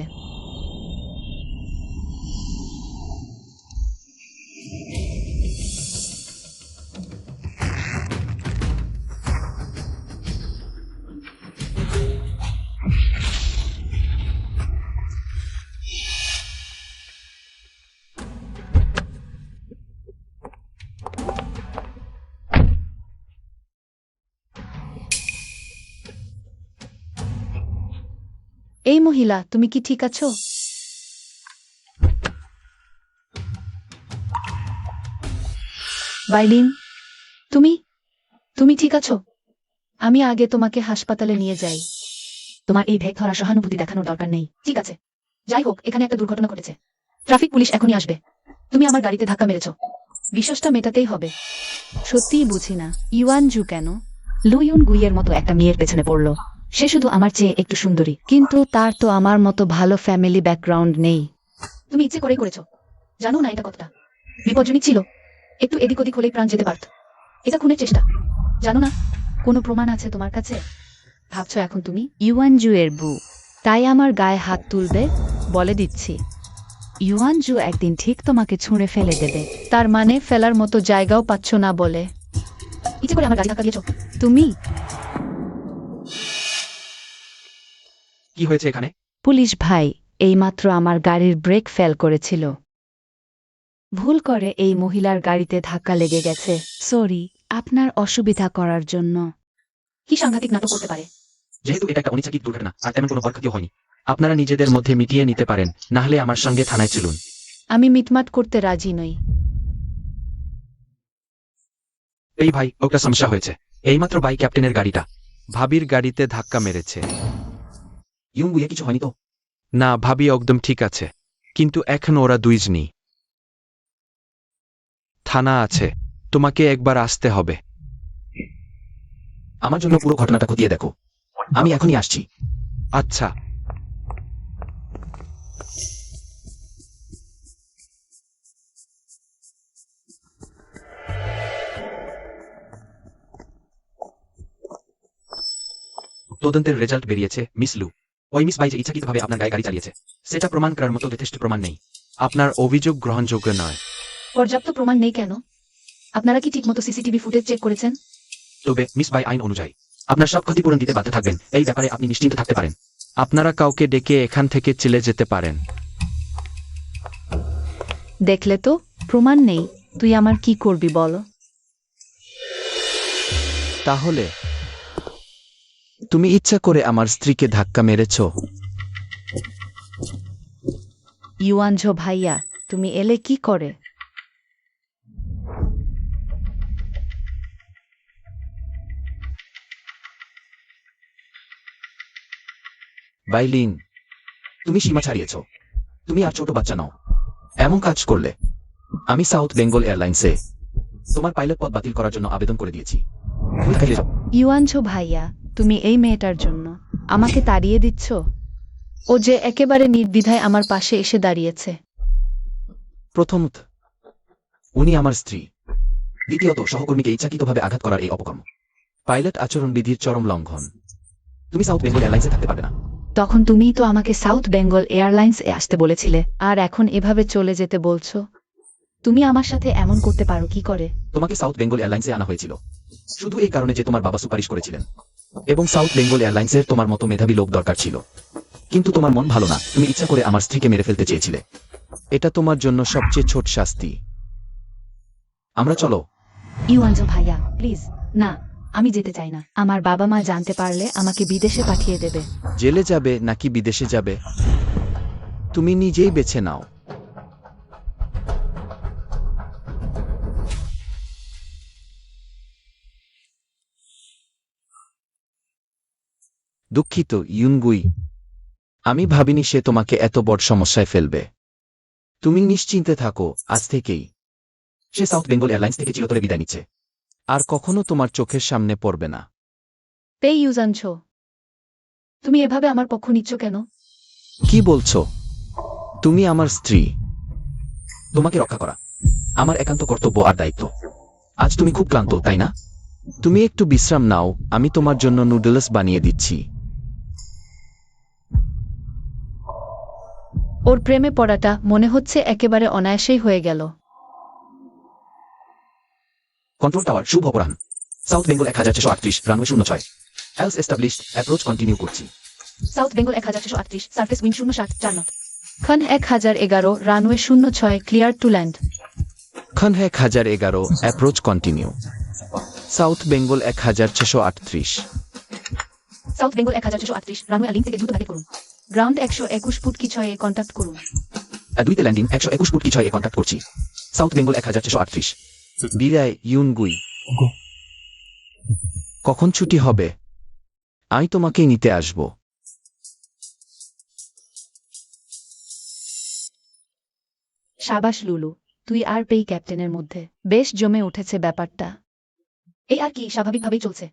এই মহিলা, তুমি কি ঠিক আছো? বাইলিন, তুমি তুমি ঠিক আছো? আমি আগে তোমাকে হাসপাতালে নিয়ে যাই। তোমার এই ভেগ ধরা সহানুভূতি দেখানোর দরকার নেই। ঠিক আছে, যাই হোক, এখানে একটা দুর্ঘটনা ঘটেছে। ট্রাফিক পুলিশ এখনই আসবে। তুমি আমার গাড়িতে ধাক্কা মেরেছ। বিশ্বাসটা মেটাতেই হবে। সত্যিই বুঝি না ইউয়ানজু কেন লুইউন গুইয়ের মতো একটা মেয়ের পেছনে পড়ল। সে শুধু আমার চেয়ে একটু সুন্দরী। কিন্তু তার তো আমার মতো ভালো ফ্যামিলি ব্যাকগ্রাউন্ড নেই। তুমি ইচ্ছে করেই করেছ। জানো না এটা কতটা বিপজ্জনক ছিল। একটু এদিক ওদিক হলেই প্রাণ যেতে পারত। এটা খুনের চেষ্টা। জানো না কোনো প্রমাণ আছে তোমার কাছে? ভাবছো এখন তুমি? ইউয়ানজু এর বউ তাই আমার গায়ে হাত তুলবে? বলে দিচ্ছি ইউয়ানজু একদিন ঠিক তোমাকে ছুঁড়ে ফেলে দেবে। তার মানে ফেলার মতো জায়গাও পাচ্ছ না বলে ইচ্ছে করে আমার গাড়ি ধাক্কা দিয়েছ? তুমি কি হয়েছে এখানে? পুলিশ ভাই এইমাত্র আমার গাড়ির ব্রেক ফেল করেছিল। ভুল করে এই মহিলার গাড়িতে ধাক্কা লেগে গেছে। সরি আপনার অসুবিধা করার জন্য। কি সাংঘাতিক নাটক করতে পারে। যেহেতু এটা একটা অনিচ্ছাকৃত দুর্ঘটনা আর তেমন কোনো ক্ষয়ক্ষতি হয়নি, আপনারা নিজেদের মধ্যে মিটিয়ে নিতে পারেন, না হলে আমার সঙ্গে থানায় চলুন। আমি মিটমাট করতে রাজি নই। এই ভাই, ওটা সমস্যা হয়েছে। এইমাত্র বাই ক্যাপ্টেনের গাড়িটা ভাবির গাড়িতে ধাক্কা মেরেছে। ইউঙ্গুইয়ে কিছু হয়নি তো? না, ভাবি একদম ঠিক আছে, কিন্তু এখন ওরা দুইজনই থানা আছে। তোমাকে একবার আসতে হবে। আমার জন্য পুরো ঘটনাটা খতিয়ে দেখো। আমি এখনই আসছি। আচ্ছা। তদন্তের রেজাল্ট বেরিয়েছে মিস লু। ওই মিস বাই যে ইচ্ছাকৃতভাবে আপনার গায়ে গাড়ি চালিয়েছে সেটা প্রমাণ করার মতো যথেষ্ট প্রমাণ নেই। আপনার অভিযোগ গ্রহণযোগ্য নয়। পর্যাপ্ত প্রমাণ নেই কেন? আপনারা কি ঠিকমতো সিসিটিভি ফুটেজ চেক করেছেন? তবে মিস বাই আইন অনুযায়ী আপনার সব ক্ষতিপূরণ দিতে বাধ্য থাকবেন। এই ব্যাপারে আপনি নিশ্চিন্ত থাকতে পারেন। আপনারা কাউকে ডেকে এখান থেকে চলে যেতে পারেন। দেখলে তো প্রমাণ নেই, তুই আমার কি করবি বলো? তাহলে তুমি ইচ্ছা করে আমার স্ত্রীকে ধাক্কা মেরেছ? ইউয়ানজো ভাইয়া তুমি এলে কি করে? বাইলিন, তুমি সীমা ছাড়িয়েছ। তুমি আর ছোট বাচ্চা নাও। এমন কাজ করলে আমি সাউথ বেঙ্গল এয়ারলাইন্সে তোমার পাইলট পদ বাতিল করার জন্য আবেদন করে দিয়েছি। ইউয়ানজো ভাইয়া তুমি এই মেয়েটার জন্য আমাকে তাড়িয়ে দিচ্ছ? ও যে একেবারে নির্দ্বিধায় আমার পাশে এসে দাঁড়িয়েছে। প্রথমত, উনি আমার স্ত্রী। দ্বিতীয়ত, সহকর্মীকে ইচ্ছাকৃতভাবে আঘাত করার এই অপকর্ম পাইলট আচরণবিধির চরম লঙ্ঘন। তুমি সাউথ বেঙ্গল এয়ারলাইন্সে থাকতে পারবে না। তখন তুমিই তো আমাকে সাউথ বেঙ্গল এয়ারলাইন্স এ আসতে বলেছিলে, আর এখন এভাবে চলে যেতে বলছো? তুমি আমার সাথে এমন করতে পারো কি করে? তোমাকে সাউথ বেঙ্গল এয়ারলাইন্সে আনা হয়েছিল শুধু এই কারণে যে তোমার বাবা সুপারিশ করেছিলেন এবং সাউথ বেঙ্গল এয়ারলাইন্সের তোমার মতো মেধাবী লোক দরকার ছিল। কিন্তু তোমার মন ভালো না, তুমি ইচ্ছা করে আমার স্ত্রীকে মেরে ফেলতে চেয়েছিলে। এটা তোমার জন্য সবচেয়ে ছোট শাস্তি। আমরা চলো। ইউয়ানজো ভাইয়া প্লিজ না, আমি যেতে চাই না। আমার বাবা মা জানতে পারলে আমাকে বিদেশে পাঠিয়ে দেবে। জেলে যাবে নাকি বিদেশে যাবে তুমি নিজেই বেছে নাও। দুঃখিত ইউনগুই, আমি ভাবিনি সে তোমাকে এত বড় সমস্যায় ফেলবে। তুমি নিশ্চিন্তে থাকো, আজ থেকেই সে সাউথ বেঙ্গল এয়ারলাইন্স থেকে চিরতরে বিদায় নিচ্ছে আর কখনো তোমার চোখের সামনে পড়বে না। পে ইউজানছো, তুমি এভাবে আমার পক্ষ নিচ্ছ কেন? কি বলছো? তুমি আমার স্ত্রী, তোমাকে রক্ষা করা আমার একান্ত কর্তব্য আর দায়িত্ব। আজ তুমি খুব ক্লান্ত, তাই না? তুমি একটু বিশ্রাম নাও, আমি তোমার জন্য নুডলস বানিয়ে দিচ্ছি। ওর প্রেমে পড়াটা মনে হচ্ছে একেবারে অনায়াসেই হয়ে গেল। কন্ট্রোল টাওয়ার, শুভ অপরাহ্ন। South Bengal 1638, runway 06, ILS established, approach continue করছি। South Bengal 1638, surface wind 07, 4 knot. Khan 1011, runway 06, clear to land. Khan 1011, approach continue. South Bengal 1638। South Bengal 1638, runway link থেকে দ্রুত ব্যাকে করুন। গ্রাউন্ড 121 ফুট কি 6 এ কন্ট্যাক্ট করুন। 2 তে ল্যান্ডিং, 121 ফুট কি 6 এ কন্ট্যাক্ট করছি। South Bengal 1638। বিদায় ইউনগুই। কখন ছুটি হবে? আমি তোমাকে নিতে আসব। সাবাস লুলু, তুই আর পেই ক্যাপ্টেনের মধ্যে বেশ জমে উঠেছে ব্যাপারটা। এই আর কি, স্বাভাবিকভাবেই চলছে।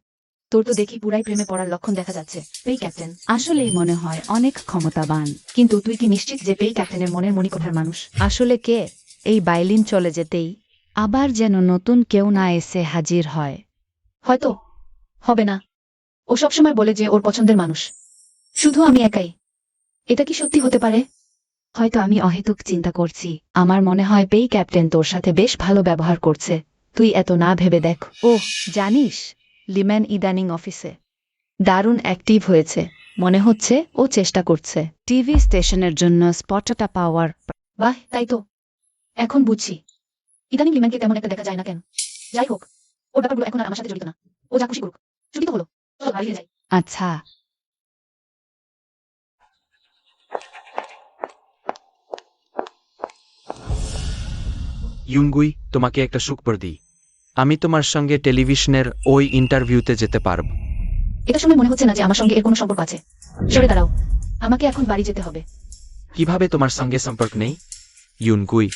তোর তো দেখি পুরাই প্রেমে পড়ার লক্ষণ দেখা যাচ্ছে। পেই ক্যাপ্টেন আসলেই মনে হয় অনেক ক্ষমতাবান। কিন্তু তুই কি নিশ্চিত যে পেই ক্যাপ্টেনের মনের মণিকোঠার মানুষ? আসলে কে? এই বাইলিন চলে যেতেই আবার যেন নতুন কেউ না এসে হাজির হয়। হয়তো হবে না। ও সবসময় বলে যে ওর পছন্দের মানুষ শুধু আমি একাই। এটা কি সত্যি হতে পারে? হয়তো আমি অহেতুক চিন্তা করছি। আমার মনে হয় পেই ক্যাপ্টেন তোর সাথে বেশ ভালো ব্যবহার করছে। তুই এত না ভেবে দেখ। ওহ, জানিস, লিম্যান ইদানিং অফিসে দারুণ অ্যাক্টিভ হয়েছে। মনে হচ্ছে ও চেষ্টা করছে টিভি স্টেশনের জন্য স্পটটা পাওয়ার। বাহ, তাই তো। এখন বুঝছি ইদানিং লিম্যানকে তেমন একটা দেখা যায় না কেন। যাই হোক, ওর ব্যাপারগুলো এখন আর আমার সাথে জড়িত না। ও যা খুশি করুক। ছুটি তো হলো, চল বাড়ি ফিরে যাই। আচ্ছা, ইউনগুই, তোমাকে একটা সুখবর দিই। আমি তোমার সঙ্গে টেলিভিশনের ওই ইন্টারভিউতে যেতে পারব। এটা শুনে মনে হচ্ছে না যে আমার সঙ্গে এর কোনো সম্পর্ক আছে। সরে দাঁড়াও, আমাকে এখন বাড়ি যেতে হবে। কিভাবে তোমার সঙ্গে সম্পর্ক নেই? ইউনগুই,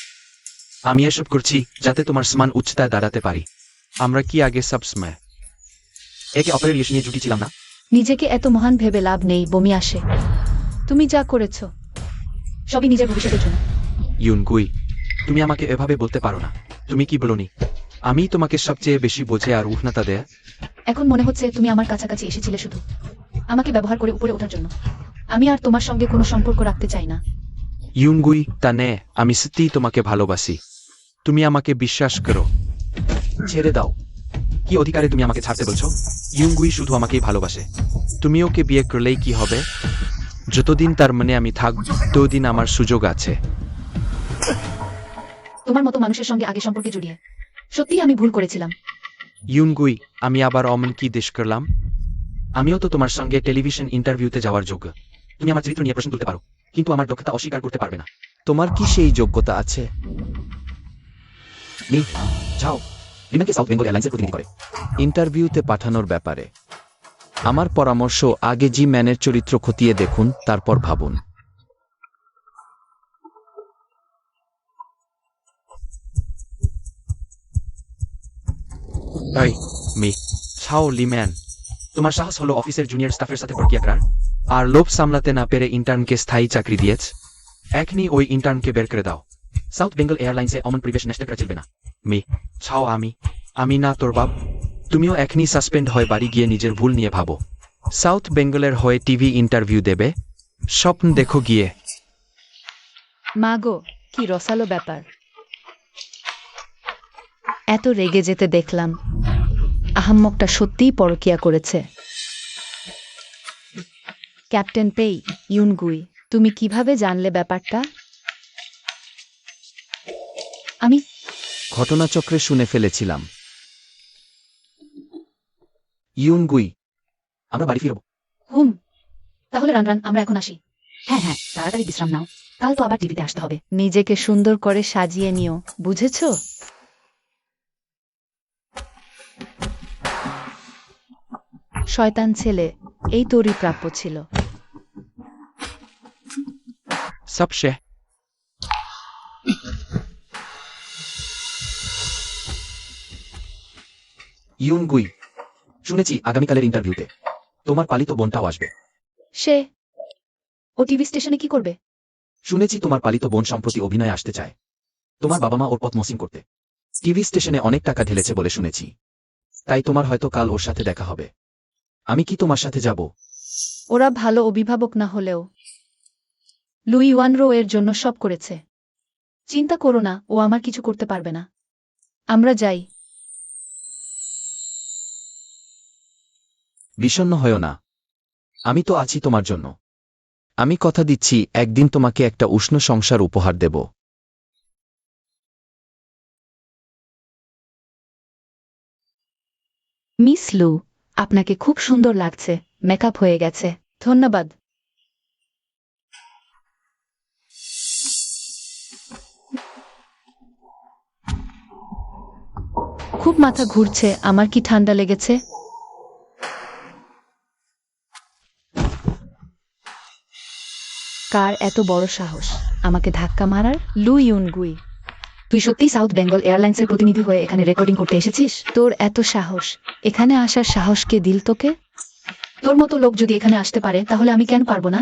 আমি এসব করছি যাতে তোমার সমান উচ্চতায় দাঁড়াতে পারি। আমরা কি আগে সবসময় একে অপরের ইস্যু নিয়ে জুটিছিলাম না? নিজেকে এত মহান ভেবে লাভ নেই, বমি আসে। তুমি যা করেছ সবই নিজের ভবিষ্যতের জন্য। ইউনগুই, তুমি আমাকে এভাবে বলতে পারো না। তুমি কি বলনি আমি তোমাকে সবচেয়ে বেশি বোঝে আর উষ্ণতা দেয়? এখন মনে হচ্ছে তুমি আমার কাছাকাছি এসেছিলে শুধু আমাকে ব্যবহার করে উপরে ওঠার জন্য। আমি আর তোমার সঙ্গে কোনো সম্পর্ক রাখতে চাই না। ইউনগুই, তা নে, আমি সত্যিই তোমাকে ভালোবাসি। তুমি আমাকে বিশ্বাস করো। ছেড়ে দাও। কি অধিকারে তুমি আমাকে ছাড়তে বলছো? ইউনগুই শুধু আমাকেই ভালোবাসে। তুমি ওকে বিয়ে করলেই কি হবে? যতদিন তার মানে আমি থাকব ততদিন আমার সুযোগ আছে। তোমার মতো মানুষের সঙ্গে আগে সম্পর্কে জড়িয়ে সত্যিই আমি ভুল করেছিলাম। ইউনগুই, আমি আবার অমন কি দেশ করলাম? আমিও তো তোমার সঙ্গে টেলিভিশন ইন্টারভিউতে যাওয়ার যোগ্য। তুমি আমার চরিত্র নিয়ে প্রশ্ন তুলতে পারো, কিন্তু আমার দক্ষতা অস্বীকার করতে পারবে না। তোমার কি সেই যোগ্যতা আছে? যাও, লিম্যানকে সাউথ বেঙ্গল এয়ারলাইন্সের প্রতিনিধি করে ইন্টারভিউতে পাঠানোর ব্যাপারে আমার পরামর্শ, আগে জি ম্যানের চরিত্র খতিয়ে দেখুন, তারপর ভাবুন। এই মি ছাও লিম্যান, তোমার সাহস হলো অফিসের জুনিয়র স্টাফের সাথে প্রক্রিয়া করার, আর লোভ সামলাতে না পেরে ইন্টার্নকে স্থায়ী চাকরি দিয়েছ। এখনই ওই ইন্টার্নকে বের করে দাও। সাউথ বেঙ্গল এয়ারলাইন্সে অমন পরিবেশ নষ্ট করা চলবে না। মি ছাও, আমি না তোর বাপ। তুমিও এখনই সাসপেন্ড হয়ে বাড়ি গিয়ে নিজের ভুল নিয়ে ভাবো। সাউথ বেঙ্গলের হয়ে টিভি ইন্টারভিউ দেবে, স্বপ্ন দেখো গিয়ে। মাগো, কি রসালো ব্যাপার। এত রেগে যেতে দেখলাম। আহাম্মকটা সত্যিই পরকিয়া করেছে। ক্যাপ্টেন পেই, ইউনগুই, তুমি কিভাবে জানলে ব্যাপারটা? আমি ঘটনাচক্রে শুনে ফেলেছিলাম। ইউনগুই, আমরা বাড়ি ফিরব। হুম, তাহলে রান আমরা এখন আসি। হ্যাঁ হ্যাঁ, তাড়াতাড়ি বিশ্রাম নাও, কাল তো আবার টিভিতে আসতে হবে। নিজেকে সুন্দর করে সাজিয়ে নিও, বুঝেছো? শয়তান ছেলে, এই তোরই প্রাপ্য ছিল। সব শেষ। ইউনগুই, শুনেছি আগামীকালের ইন্টারভিউতে তোমার পালিত বোনটাও আসবে। সে ও টিভি স্টেশনে কি করবে? শুনেছি তোমার পালিত বোন সম্প্রতি অভিনয়ে আসতে চায়। তোমার বাবা মা ওর পথ মসৃণ করতে টিভি স্টেশনে অনেক টাকা ঢেলেছে বলে শুনেছি। তাই তোমার হয়তো কাল ওর সাথে দেখা হবে। আমি কি তোমার সাথে যাব? ওরা ভালো অভিভাবক না হলেও লুই ওয়ানরো এর জন্য সব করেছে। চিন্তা করো না, ও আমার কিছু করতে পারবে না। আমরা যাই। বিষণ্ণ হয়ো না, আমি তো আছি তোমার জন্য। আমি কথা দিচ্ছি একদিন তোমাকে একটা উষ্ণ সংসার উপহার দেব। মিস লু, আপনাকে খুব সুন্দর লাগছে। মেকআপ হয়ে গেছে। ধন্যবাদ। খুব মাথা ঘুরছে, আমার কি ঠান্ডা লেগেছে? কার এত বড় সাহস আমাকে ধাক্কা মারার? লু ইউনগুই, তুই সত্যি সাউথ বেঙ্গল এয়ারলাইন্সের প্রতিনিধি হয়ে এখানে রেকর্ডিং করতে এসেছিস? তোর এত সাহস! এখানে আসার সাহস কে দিল তোকে? তোর মতো লোক যদি এখানে আসতে পারে তাহলে আমি কেন পারবো না?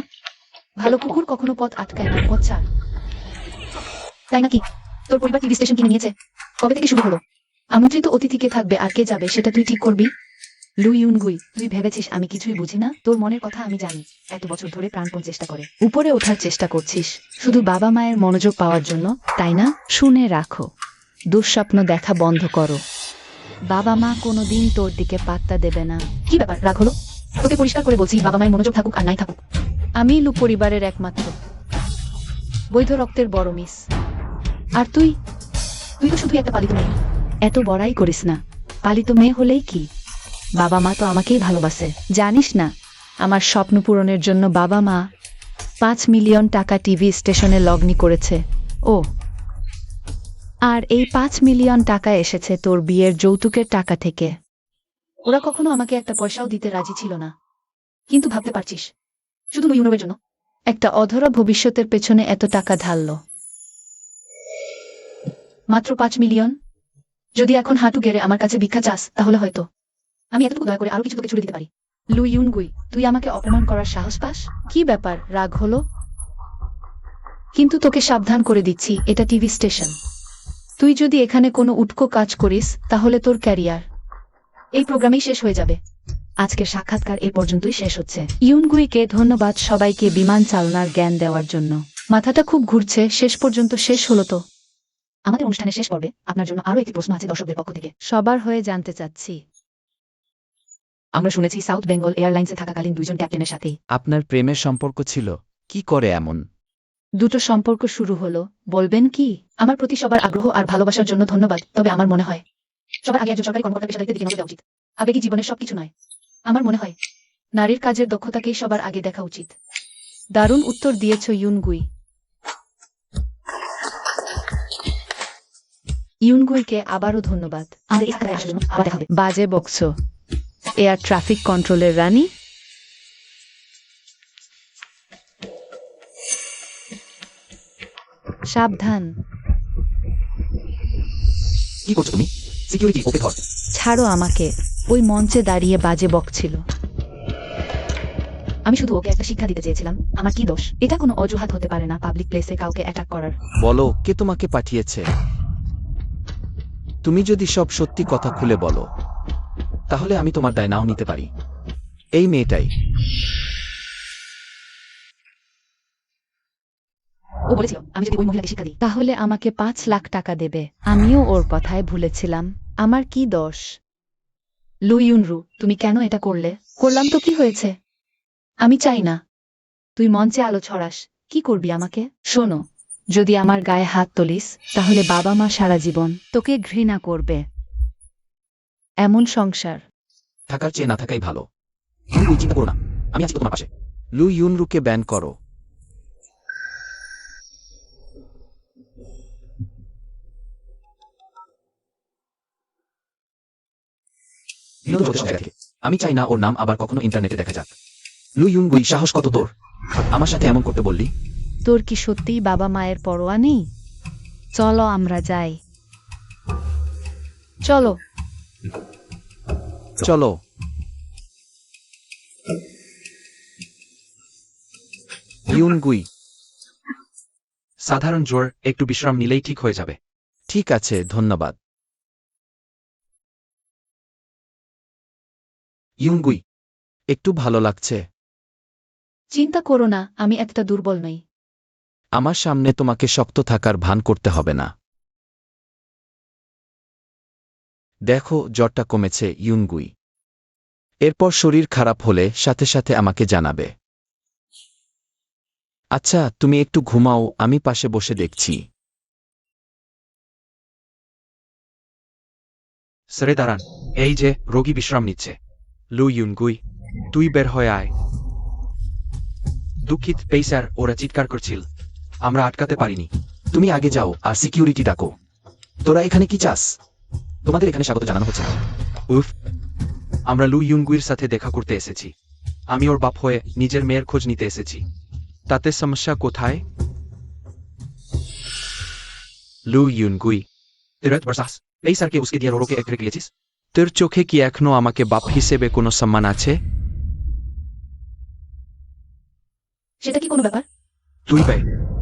ভালো কুকুর কখনো পথ আটকায় না, পথ ছাড়। তাই নাকি? তোর পরিবার টিভি স্টেশন কিনে নিয়েছে? কবে থেকে শুরু হলো? আমন্ত্রিত অতিথি কে থাকবে আর কে যাবে সেটা তুই ঠিক করবি। লু ইউনগুই, তুই ভেবেছিস আমি কিছুই বুঝি না? তোর মনের কথা আমি জানি। এত বছর ধরে প্রাণপণ চেষ্টা করে উপরে ওঠার চেষ্টা করছিস শুধু বাবা মায়ের মনোযোগ পাওয়ার জন্য, তাই না? শুনে রাখো, দুঃস্বপ্ন দেখা বন্ধ করো। বাবা মা কোনোদিন তোর দিকে পাত্তা দেবে না। কি ব্যাপার, রাগ হলো? তোকে পরিষ্কার করে বলছি, বাবা মায়ের মনোযোগ থাকুক আর নাই থাকুক, আমি লু পরিবারের একমাত্র বৈধ রক্তের বড় মিস। আর তুই তুই তো শুধু একটা পালিত মেয়ে। এত বড়াই করিস না। পালিত মেয়ে হলেই কি? বাবা মা তো আমাকেই ভালোবাসে, জানিস না? আমার স্বপ্ন পূরণের জন্য বাবা মা 5 মিলিয়ন টাকা টিভি স্টেশনে লগ্নি করেছে। ও, আর এই 5 মিলিয়ন টাকা এসেছে তোর বিয়ের যৌতুকের টাকা থেকে। ওরা কখনো আমাকে একটা পয়সাও দিতে রাজি ছিল না। কিন্তু ভাবতে পারছিস, শুধু ইউনোভের জন্য একটা অধরা ভবিষ্যতের পেছনে এত টাকা ঢাললো। মাত্র 5 মিলিয়ন? যদি এখন হাঁটু গেড়ে আমার কাছে ভিক্ষা চাস তাহলে হয়তো আমি এতটুকু দয়া করে আরো কিছু তোকে ছুড়ে দিতে পারি। লু ইউনগুই, তুই আমাকে অপমান করার সাহস পাস? কি ব্যাপার, রাগ হলো? কিন্তু তোকে সাবধান করে দিচ্ছি, এটা টিভি স্টেশন। তুই যদি এখানে কোনো উটকো কাজ করিস তাহলে তোর ক্যারিয়ার এই প্রোগ্রামেই শেষ হয়ে যাবে। আজকের সাক্ষাৎকার এই পর্যন্তই শেষ হচ্ছে। ইউনগুইকে ধন্যবাদ সবাইকে বিমান চালনার জ্ঞান দেওয়ার জন্য। মাথাটা খুব ঘুরছে, শেষ পর্যন্ত শেষ হলো তো। আমাদের অনুষ্ঠানের শেষ পর্বে আপনার জন্য আরো একটি প্রশ্ন আছে দর্শকদের পক্ষ থেকে। সবার হয়ে জানতে চাচ্ছি। আমরা শুনেছি সাউথ বেঙ্গল এয়ারলাইন্সে থাকাকালীন দুইজন ক্যাপ্টেনের সাথে আপনার প্রেমের সম্পর্ক ছিল, কি করে এমন? দুটো সম্পর্ক শুরু হলো, বলবেন কি? আমার প্রতি সবার আগ্রহ আর ভালোবাসার জন্য ধন্যবাদ, তবে আমার মনে হয় সবার আগে একজন সরকারি কর্মকর্তা পেশাদারিত্বের দিকে নজর দেওয়া উচিত। আবেগী জীবনের সবকিছু নয়। আমার মনে হয় নারীর কাজের দক্ষতাকেই সবার আগে দেখা উচিত। দারুণ উত্তর দিয়েছ ইউনগুই। ইউনগুইকে আবারও ধন্যবাদ। আমাদের এই সাক্ষাৎকারে আসার জন্য আবার দেখা হবে। বাজে বকছো, এয়ার ট্রাফিক কন্ট্রোলের রানী। সাবধান। কি করছো তুমি? সিকিউরিটি, ওকে ধর। ছাড়ো আমাকে। ওই মঞ্চে দাঁড়িয়ে বাজে বকছিল। আমি শুধু ওকে একটা শিক্ষা দিতে চেয়েছিলাম। আমার কি দোষ? এটা কোনো অজুহাত হতে পারে না পাবলিক প্লেসে কাউকে অ্যাটাক করার। বলো, কে তোমাকে পাঠিয়েছে? তুমি যদি সব সত্যি কথা খুলে বলো তাহলে আমি তোমার দায় নাও নিতে পারি। এই মেয়েটাই। ও বলেছিল আমি যদি ওই মহিলাকে শিক্ষা দিই। তাহলে আমাকে 5 লাখ টাকা দেবে। আমিও ওর কথায় ভুলেছিলাম। আমার কি দোষ? লু ইউনরু, তুমি কেন এটা করলে? করলাম তো কি হয়েছে? আমি চাই না তুই মঞ্চে আলো ছড়াস। কি করবি আমাকে? শোনো, যদি আমার গায়ে হাত তুলিস তাহলে বাবা মা সারা জীবন তোকে ঘৃণা করবে। এমন সংসার থাকার চেয়ে না থাকাই ভালো। তুমি চিন্তা করো না, আমি আছি তো তোমার পাশে। লু ইউনরুকে ব্যান করো। বিনোদন জগতের সব জায়গা থেকে। আমি চাই না ওর নাম আবার কখনো ইন্টারনেটে দেখা যাক। লু ইউনগুই, সাহস কত তোর? আমার সাথে এমন করতে বললি? তোর কি সত্যিই বাবা মায়ের পরোয়া নেই? চলো আমরা যাই। চলো। চলো। ইউনগুই, সাধারণ জ্বর, একটু বিশ্রাম নিলেই ঠিক হয়ে যাবে। ঠিক আছে, ধন্যবাদ। ইউনগুই, একটু ভালো লাগছে। চিন্তা করো না, আমি একটা দুর্বল নই। আমার সামনে তোমাকে শক্ত থাকার ভান করতে হবে না। দেখো, জ্বরটা কমেছে ইউনগুই। এরপর শরীর খারাপ হলে সাথে সাথে আমাকে জানাবে। আচ্ছা, তুমি একটু ঘুমাও, আমি পাশে বসে দেখছি। সরে দাঁড়ান। এই যে, রোগী বিশ্রাম নিচ্ছে। লু ইউনগুই, তুই বের হয়ে আয়। দুঃখিত পেইসার, ওরা চিৎকার করছিল, আমরা আটকাতে পারিনি। তুমি আগে যাও আর সিকিউরিটি ডাকো। তোরা এখানে কি চাস? তোমাদের এখানে স্বাগত জানানো হচ্ছে না। উফ, আমরা লু ইউনগুইর সাথে দেখা করতে এসেছি। আমি ওর বাপ হয়ে নিজের মেয়ের খোঁজ নিতে এসেছি। তাতে সমস্যা কোথায়? লু ইউনগুই, তেরত বর্ষাস, এই স্যারকে উসকে দিয়ে রোরোকে এক রেখে গেছিস? তোর চোখে কি এখনো আমাকে বাপ হিসেবে কোনো সম্মান আছে? সেটা কি কোনো ব্যাপার? তুই বে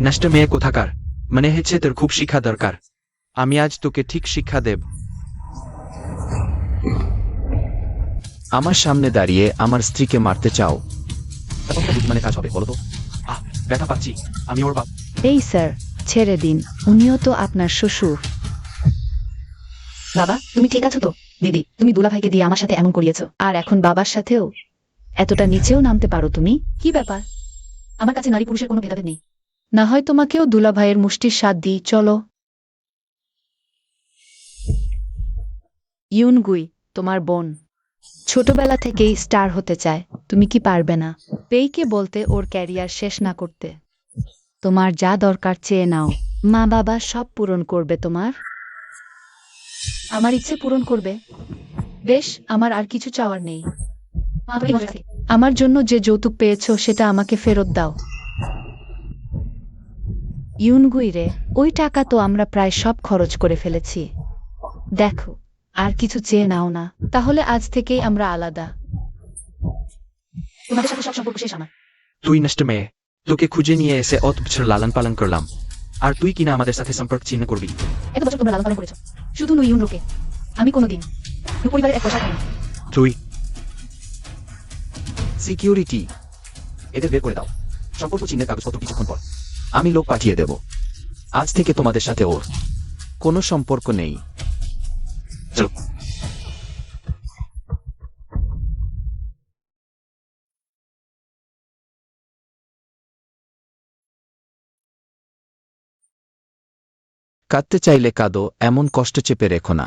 নষ্ট মেয়ে কোথাকার, মনে হচ্ছে তোর খুব শিক্ষা দরকার। আমি আজ তোকে ঠিক শিক্ষা দেব। আমার সামনে দাঁড়িয়ে আমার স্ত্রীকে মারতে চাও? তখন তো বুদ্ধিমানে কাজ হবে বলো তো? ব্যথা পাচ্ছি, আমি ওর বাপ। এই স্যার, ছেড়ে দিন, উনিও তো আপনার শ্বশুর। বাবা, তুমি ঠিক আছো তো? দিদি, তুমি দুলাভাইকে দিয়ে আমার সাথে এমন করিয়েছো। আর এখন বাবার সাথেও এতটা নিচেও নামতে পারো তুমি? কি ব্যাপার? আমার কাছে নারী পুরুষের কোনো ভেদাভেদ নেই। না হয় তোমাকেও দুলাভাইয়ের মুষ্টির স্বাদ দিই, চলো। ইউনগুই, তোমার বোন ছোটবেলা থেকেই স্টার হতে চায়, তুমি কি পারবে না পেইকে বলতে ওর ক্যারিয়ার শেষ না করতে? তোমার যা দরকার চেয়ে নাও, মা বাবা সব পূরণ করবে তোমার। আমার ইচ্ছে পূরণ করবে? বেশ, আমার আর কিছু চাওয়ার নেই। মা, তুমি মজা থেকে। আমার জন্য যে যৌতুক পেয়েছো সেটা আমাকে ফেরত দাও। ইউনগুই রে, ওই টাকা তো আমরা প্রায় সব খরচ করে ফেলেছি। দেখো, আর কিছু চেয়ে নাও না, তাহলে আজ থেকেই আমরা আলাদা। তোমাদের সাথে সব সম্পর্ক শেষ আমার। তুই নষ্ট মেয়ে, তোকে খুঁজে নিয়ে এসে অত বছর লালন পালন করলাম, আর তুই কিনা আমাদের সাথে সম্পর্ক ছিন্ন করবি? এত বছর তোমরা লালন পালন করেছো, শুধু নু ইউনরোকে। আমি কোনোদিন নু পরিবারের এক পয়সা খাইনি। তুই সিকিউরিটি, এদের বের করে দাও। সম্পর্ক চিহ্নের কাগজপত্র কিছুক্ষণ পর আমি লোক পাঠিয়ে দেব। আজ থেকে তোমাদের সাথে ওর কোনো সম্পর্ক নেই। চলো। কাঁদতে চাইলে কাঁদো, এমন কষ্ট চেপে রেখো না।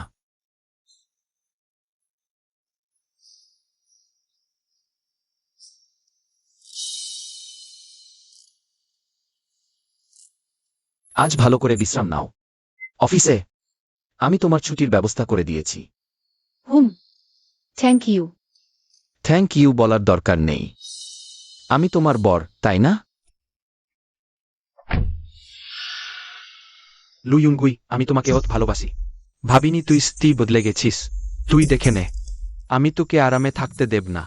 আজ ভালো করে বিশ্রাম নাও। অফিসে আমি তোমার ছুটির ব্যবস্থা করে দিয়েছি। হুম, থ্যাংক ইউ। থ্যাংক ইউ বলার দরকার নেই, আমি তোমার বর, তাই না? লু ইউনগুই, আমি তোমাকে অত ভালোবাসি। ভাবিনি তুই স্ত্রী বদলে গেছিস। তুই দেখে নে, আমি তোকে আরামে থাকতে দেব না।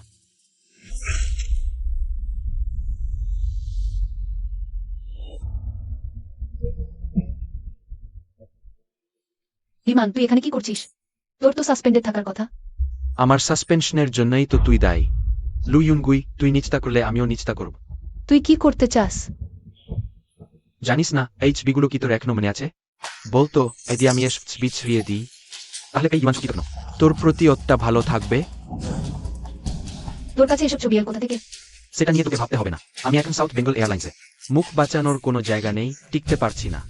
বিমান, তুই এখানে কি করছিস? তোর তো সাসপেন্ডেড থাকার কথা। আমার সাসপেনশনের জন্যই তো তুই দায়ী। লু ইউনগুই, তুই নিচতা করলে আমিও নিচতা করব। তুই কি করতে চাস? জানিস না এই ছবিগুলো কি তোর এখনো মনে আছে? বলতো যদি আমি এসব ছবি ছড়িয়ে দিই, তাহলে এই ইমান কি করো? তোর প্রতি অতটা ভালো থাকবে? তোর কাছে এসব ছবি আর কোথা থেকে? সেটা নিয়ে তোকে ভাবতে হবে না। আমি এখন সাউথ বেঙ্গল এয়ারলাইন্সে। মুখ বাঁচানোর কোনো জায়গা নেই, টিকতে পারছি না।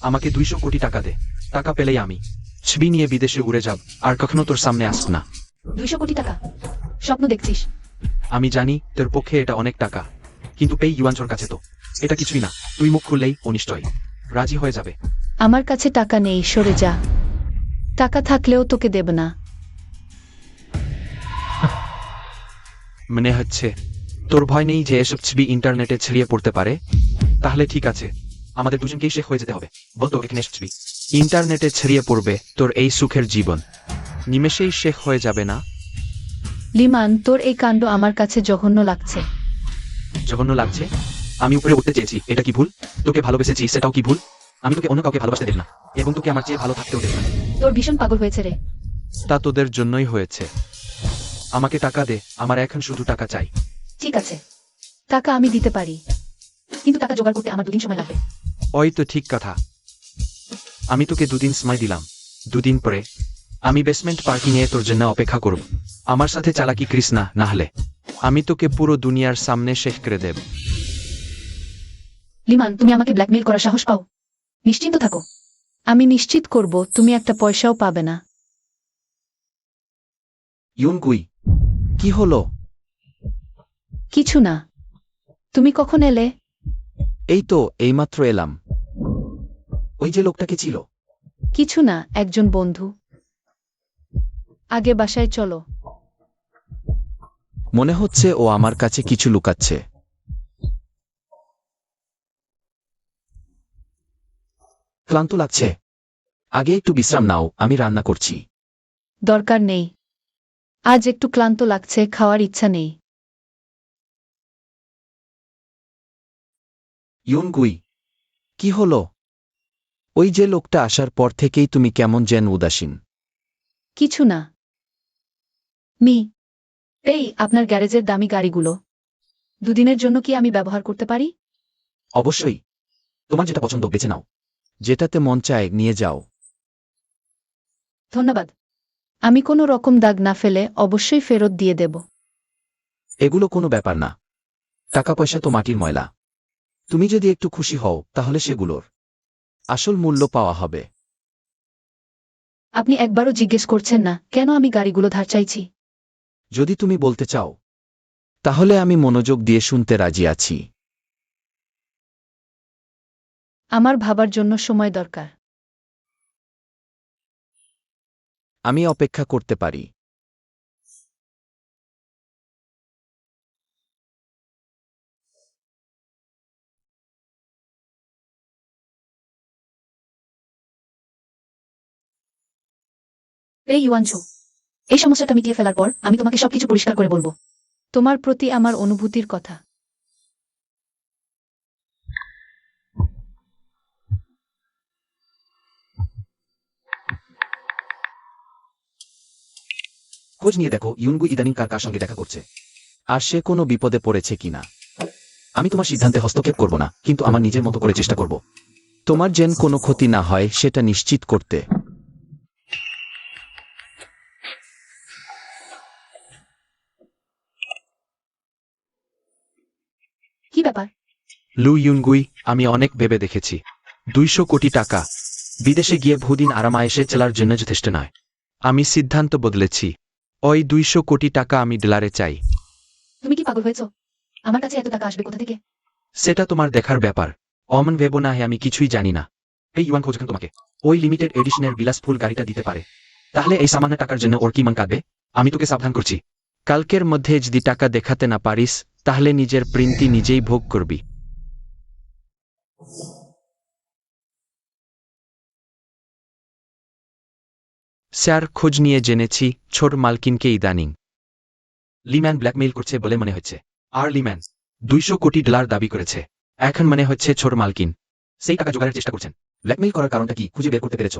আমাকে 200 কোটি টাকা দে। টাকা পেলেই আমি ছবি নিয়ে বিদেশে উড়ে যাব, আর কখনো তোর সামনে আসব না। 200 কোটি টাকা? স্বপ্ন দেখছিস? আমি জানি তোর পক্ষে এটা অনেক টাকা, কিন্তু পেই ইউয়ানচোর কাছে তো এটা কিছুই না। তুই মুখ খুললেই ও নিশ্চয়ই রাজি হয়ে যাবে। আমার কাছে টাকা নেই, সরে যা। টাকা থাকলেও তোকে দেব না। মনে হচ্ছে তোর ভয় নেই যে এসব ছবি ইন্টারনেটে ছড়িয়ে পড়তে পারে। তাহলে ঠিক আছে, আমাদের দুজনকেই শেখ হয়ে যেতে হবে। বলতো এখানে এসব ছবি ইন্টারনেটে ছড়িয়ে পড়বে, তোর এই সুখের জীবন নিমেষেই শেখ হয়ে যাবে না? লিমান, তোর এই কাণ্ড আমার কাছে জঘন্য লাগছে। জঘন্য লাগছে? আমি উপরে উঠতে চেয়েছি, এটা কি ভুল? তোকে ভালোবেসেছি, সেটাও কি ভুল? আমি তোকে অন্য কাউকে ভালোবাসতে দেব না, এবং তোকে আমার চেয়ে ভালো থাকতেও দেব না। তোর ভীষণ পাগল হয়েছে রে। তা তোদের জন্যই হয়েছে। আমাকে টাকা দে, আমার এখন শুধু টাকা চাই। ঠিক আছে, টাকা আমি দিতে পারি, কিন্তু টাকা জোগাড় করতে আমার 2 দিন সময় লাগবে। ওই তো ঠিক কথা। আমি তোকে 2 দিন সময় দিলাম। 2 দিন পরে আমি বেসমেন্ট পার্কিং এ তোর জন্য অপেক্ষা করব। আমার সাথে চালাকি করিস না, না হলে আমি তোকে পুরো দুনিয়ার সামনে শেষ করে দেব। লিমান, তুমি আমাকে ব্ল্যাকমেইল করার সাহস পাও? নিশ্চিন্ত থাকো। আমি নিশ্চিত করব তুমি একটা পয়সাও পাবে না। ইউনগুই, কি হলো? কিছু না। তুমি কখন এলে? এই তো এইমাত্র এলাম। ওই যে লোকটাকে ছিল? কিছু না, একজন বন্ধু। আগে বাসায় চলো। মনে হচ্ছে ও আমার কাছে কিছু লুকাচ্ছে। ক্লান্ত লাগছে, আগে একটু বিশ্রাম নাও, আমি রান্না করছি। দরকার নেই। আজ একটু ক্লান্ত লাগছে, খাওয়ার ইচ্ছা নেই। ইউনগুই, কি হলো? ওই যে লোকটা আসার পর থেকেই তুমি কেমন যেন উদাসীন। কিছু না। মি, এই আপনার গ্যারেজের দামি গাড়িগুলো দুদিনের জন্য কি আমি ব্যবহার করতে পারি? অবশ্যই, তোমার যেটা পছন্দ বেছে নাও। যেটাতে মন চায় নিয়ে যাও। ধন্যবাদ। আমি কোনো রকম দাগ না ফেলে অবশ্যই ফেরত দিয়ে দেব। এগুলো কোনো ব্যাপার না। টাকা পয়সা তো মাটির ময়লা। তুমি যদি একটু খুশি হও তাহলে সেগুলোর আসল মূল্য পাওয়া হবে। আপনি একবারও জিজ্ঞেস করছেন না কেন আমি গাড়িগুলো ধার চাইছি? যদি তুমি বলতে চাও তাহলে আমি মনোযোগ দিয়ে শুনতে রাজি আছি। আমার ভাবার জন্য সময় দরকার। আমি অপেক্ষা করতে পারি। এই ইউয়ানছু, এই সমস্যাটা মিটিয়ে ফেলার পর আমি তোমাকে সবকিছু পরিষ্কার করে বলবো। তোমার প্রতি আমার অনুভূতির কথা। খোঁজ নিয়ে দেখো ইউনগু ইদানিং কার কার সঙ্গে দেখা করছে, আর সে কোনো বিপদে পড়েছে কিনা। আমি তোমার সিদ্ধান্তে হস্তক্ষেপ করব না, কিন্তু আমার নিজের মতো করে চেষ্টা করব তোমার যেন কোনো ক্ষতি না হয় সেটা নিশ্চিত করতে। কি ব্যাপার? লু ইউনগুই, আমি অনেক ভেবে দেখেছি। 200 কোটি টাকা বিদেশে গিয়ে বহুদিন আরামায়েশে চলার জন্য যথেষ্ট নয়। আমি সিদ্ধান্ত বদলেছি। ওই 200 কোটি টাকা আমি ডলারে চাই। তুমি কি পাগল হয়েছো? আমার কাছে এত টাকা আসবে কোথা থেকে? সেটা তোমার দেখার ব্যাপার। অমন ভেবো না আমি কিছুই জানি না। এই ইউয়ান খোঁজখান তোমাকে ওই লিমিটেড এডিশনের বিলাসফুল গাড়িটা দিতে পারে। তাহলে এই সামান্য টাকার জন্য ওর কি মন কাঁদবে? আমি তোকে সাবধান করছি, কালকের মধ্যে যদি টাকা দেখাতে না পারিস তাহলে নিজের প্রিন্টি নিজেই ভোগ করবি। স্যার, খোঁজ নিয়ে জেনেছি ছোট মালকিনকে ইদানিং লিম্যান ব্ল্যাকমেইল করছে বলে মনে হচ্ছে। আর লিম্যান 200 কোটি ডলার দাবি করেছে। এখন মনে হচ্ছে ছোট মালকিন সেই টাকা জোগাড়ের চেষ্টা করছেন। ব্ল্যাকমেইল করার কারণটা কি খুঁজে বের করতে পেরেছ?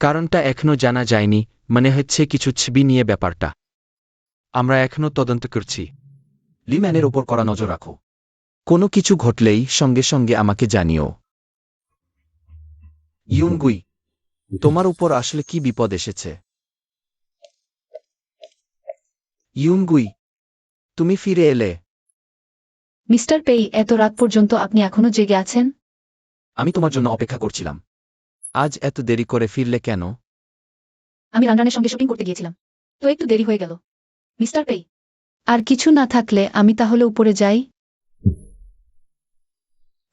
কারণটা এখনো জানা যায়নি, মনে হচ্ছে কিছু ছবি নিয়ে ব্যাপারটা। আমরা এখনো তদন্ত করছি। লিম্যানের ওপর কড়া নজর রাখো। কোনো কিছু ঘটলেই সঙ্গে সঙ্গে আমাকে জানিও। ইউনগুই, তোমার উপর আসলে কি বিপদ এসেছে? ইউনগুই, তুমি ফিরে এলে। মিস্টার পেই, এত রাত পর্যন্ত আপনি এখনো জেগে আছেন? আমি তোমার জন্য অপেক্ষা করছিলাম। আজ এত দেরি করে ফিরলে কেন? আমি রানরানের সঙ্গে শুটিং করতে গিয়েছিলাম, তো একটু দেরি হয়ে গেল। মিস্টার পেই, আর কিছু না থাকলে আমি তাহলে উপরে যাই।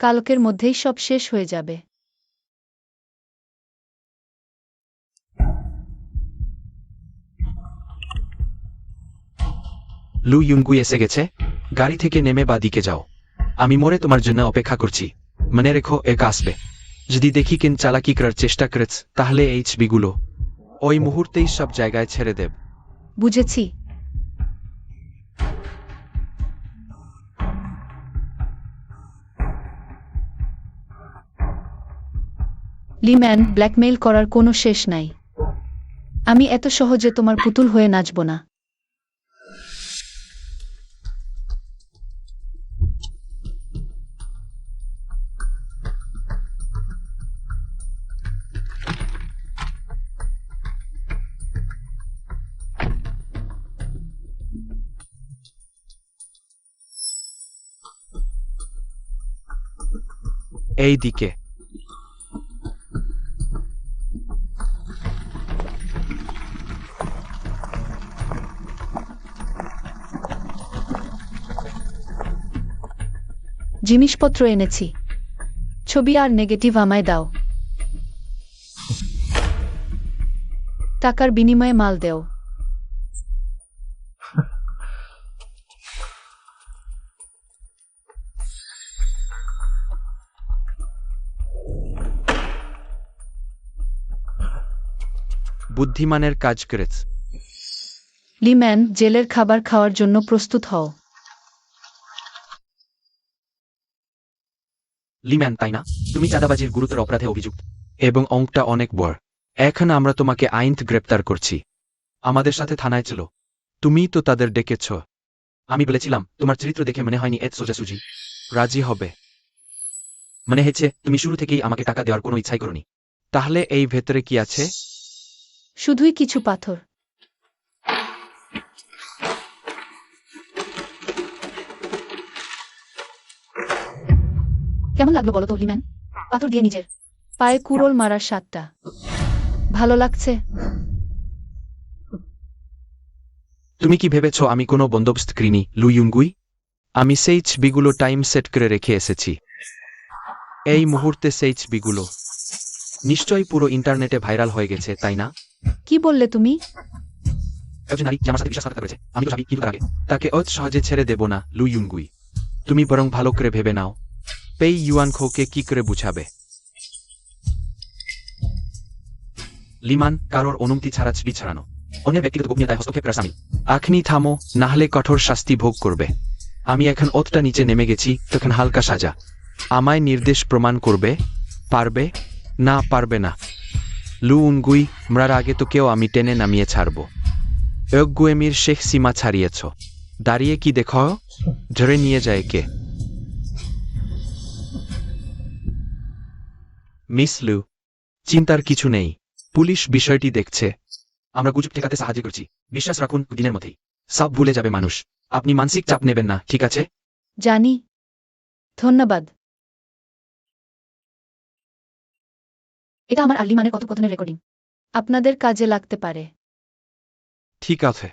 কালকের মধ্যেই সব শেষ হয়ে যাবে। লু ইউনগুই এসে গেছে। গাড়ি থেকে নেমে বাদিকে যাও। আমি মোড়ে তোমার জন্য অপেক্ষা করছি। মনে রেখো এক আসবে। যদি দেখি কেন চালাকি করার চেষ্টা করেছ তাহলে এই ছবিগুলো ওই মুহূর্তেই সব জায়গায় ছেড়ে দেব। বুঝেছি। লিম্যান, ব্ল্যাকমেইল করার কোনো শেষ নাই। আমি এত সহজে তোমার পুতুল হয়ে নাচব না। এই দিকে। জিনিসপত্র এনেছি। ছবি আর নেগেটিভ আমায় দাও। টাকার বিনিময়ে মাল দেও। বুদ্ধিমানের কাজ করেছ। লিম্যান, জেলের খাবার খাওয়ার জন্য প্রস্তুত হও। লিম্যান, তাই না? তুমি চাঁদাবাজির গুরুতর অপরাধে অভিযুক্ত এবং অঙ্কটা অনেক বড়। এখন আমরা তোমাকে আইনত গ্রেপ্তার করছি। আমাদের সাথে থানায় ছিল। তুমি তো তাদের ডেকেছ। আমি বলেছিলাম তোমার চরিত্র দেখে মনে হয়নি এত সোজাসুজি রাজি হবে। মনে হয়েছে তুমি শুরু থেকেই আমাকে টাকা দেওয়ার কোনো ইচ্ছাই করনি। তাহলে এই ভেতরে কি আছে? শুধুই কিছু পাথর। কেমন লাগলো বলো তো লিম্যান? পাথর দিয়ে নিজের পায়ে কুড়োল মারার স্বাদটা ভালো লাগছে? তুমি কি ভেবেছ আমি কোনো বন্দোবস্ত করিনি, লু ইউনগুই? আমি সেই ছবিগুলো টাইম সেট করে রেখে এসেছি। এই মুহূর্তে সেই ছবিগুলো নিশ্চয়ই পুরো ইন্টারনেটে ভাইরাল হয়ে গেছে, তাই না? কি বললে তুমি? একজন নারী যে আমার সাথে বিশ্বাসঘাতকতা করেছে, আমি তো ভাবি কিন্তু তার আগে তাকে অত সহজে ছেড়ে দেব না, লু ইউনগুই। তুমি বরং ভালো করে ভেবে নাও, পেই ইউয়ান খোকে কি করে বুঝাবে? লিমান, কারোর অনুমতি ছাড়া ছবি ছাড়ানো, অন্যের ব্যক্তিগত গোপনীয়তায় হস্তক্ষেপ করা সামিল। আখনি থামো, নাহলে কঠোর শাস্তি ভোগ করবে। আমি এখন অতটা নিচে নেমে গেছি, তখন হালকা সাজা। আমায় নির্দেশ প্রমাণ করবে? পারবে? না, পারবে না। লু উনগুই, মরার আগে তো কেউ আমি টেনে নামিয়ে ছাড়ব। গুয়েমির শেখ সীমা ছাড়িয়েছ। দাঁড়িয়ে কি দেখো? ধরে নিয়ে যায় কে? মিস লু, চিন্তার কিছু নেই। পুলিশ বিষয়টি দেখছে। আমরা গুজব ঠেকাতে সাহায্য করছি। বিশ্বাস রাখুন, দিনের মধ্যেই সব ভুলে যাবে মানুষ। আপনি মানসিক চাপ নেবেন না, ঠিক আছে? জানি। ধন্যবাদ। এটা আমার আর লিমানের কথোপকথনের রেকর্ডিং। আপনাদের কাজে লাগতে পারে। ঠিক আছে।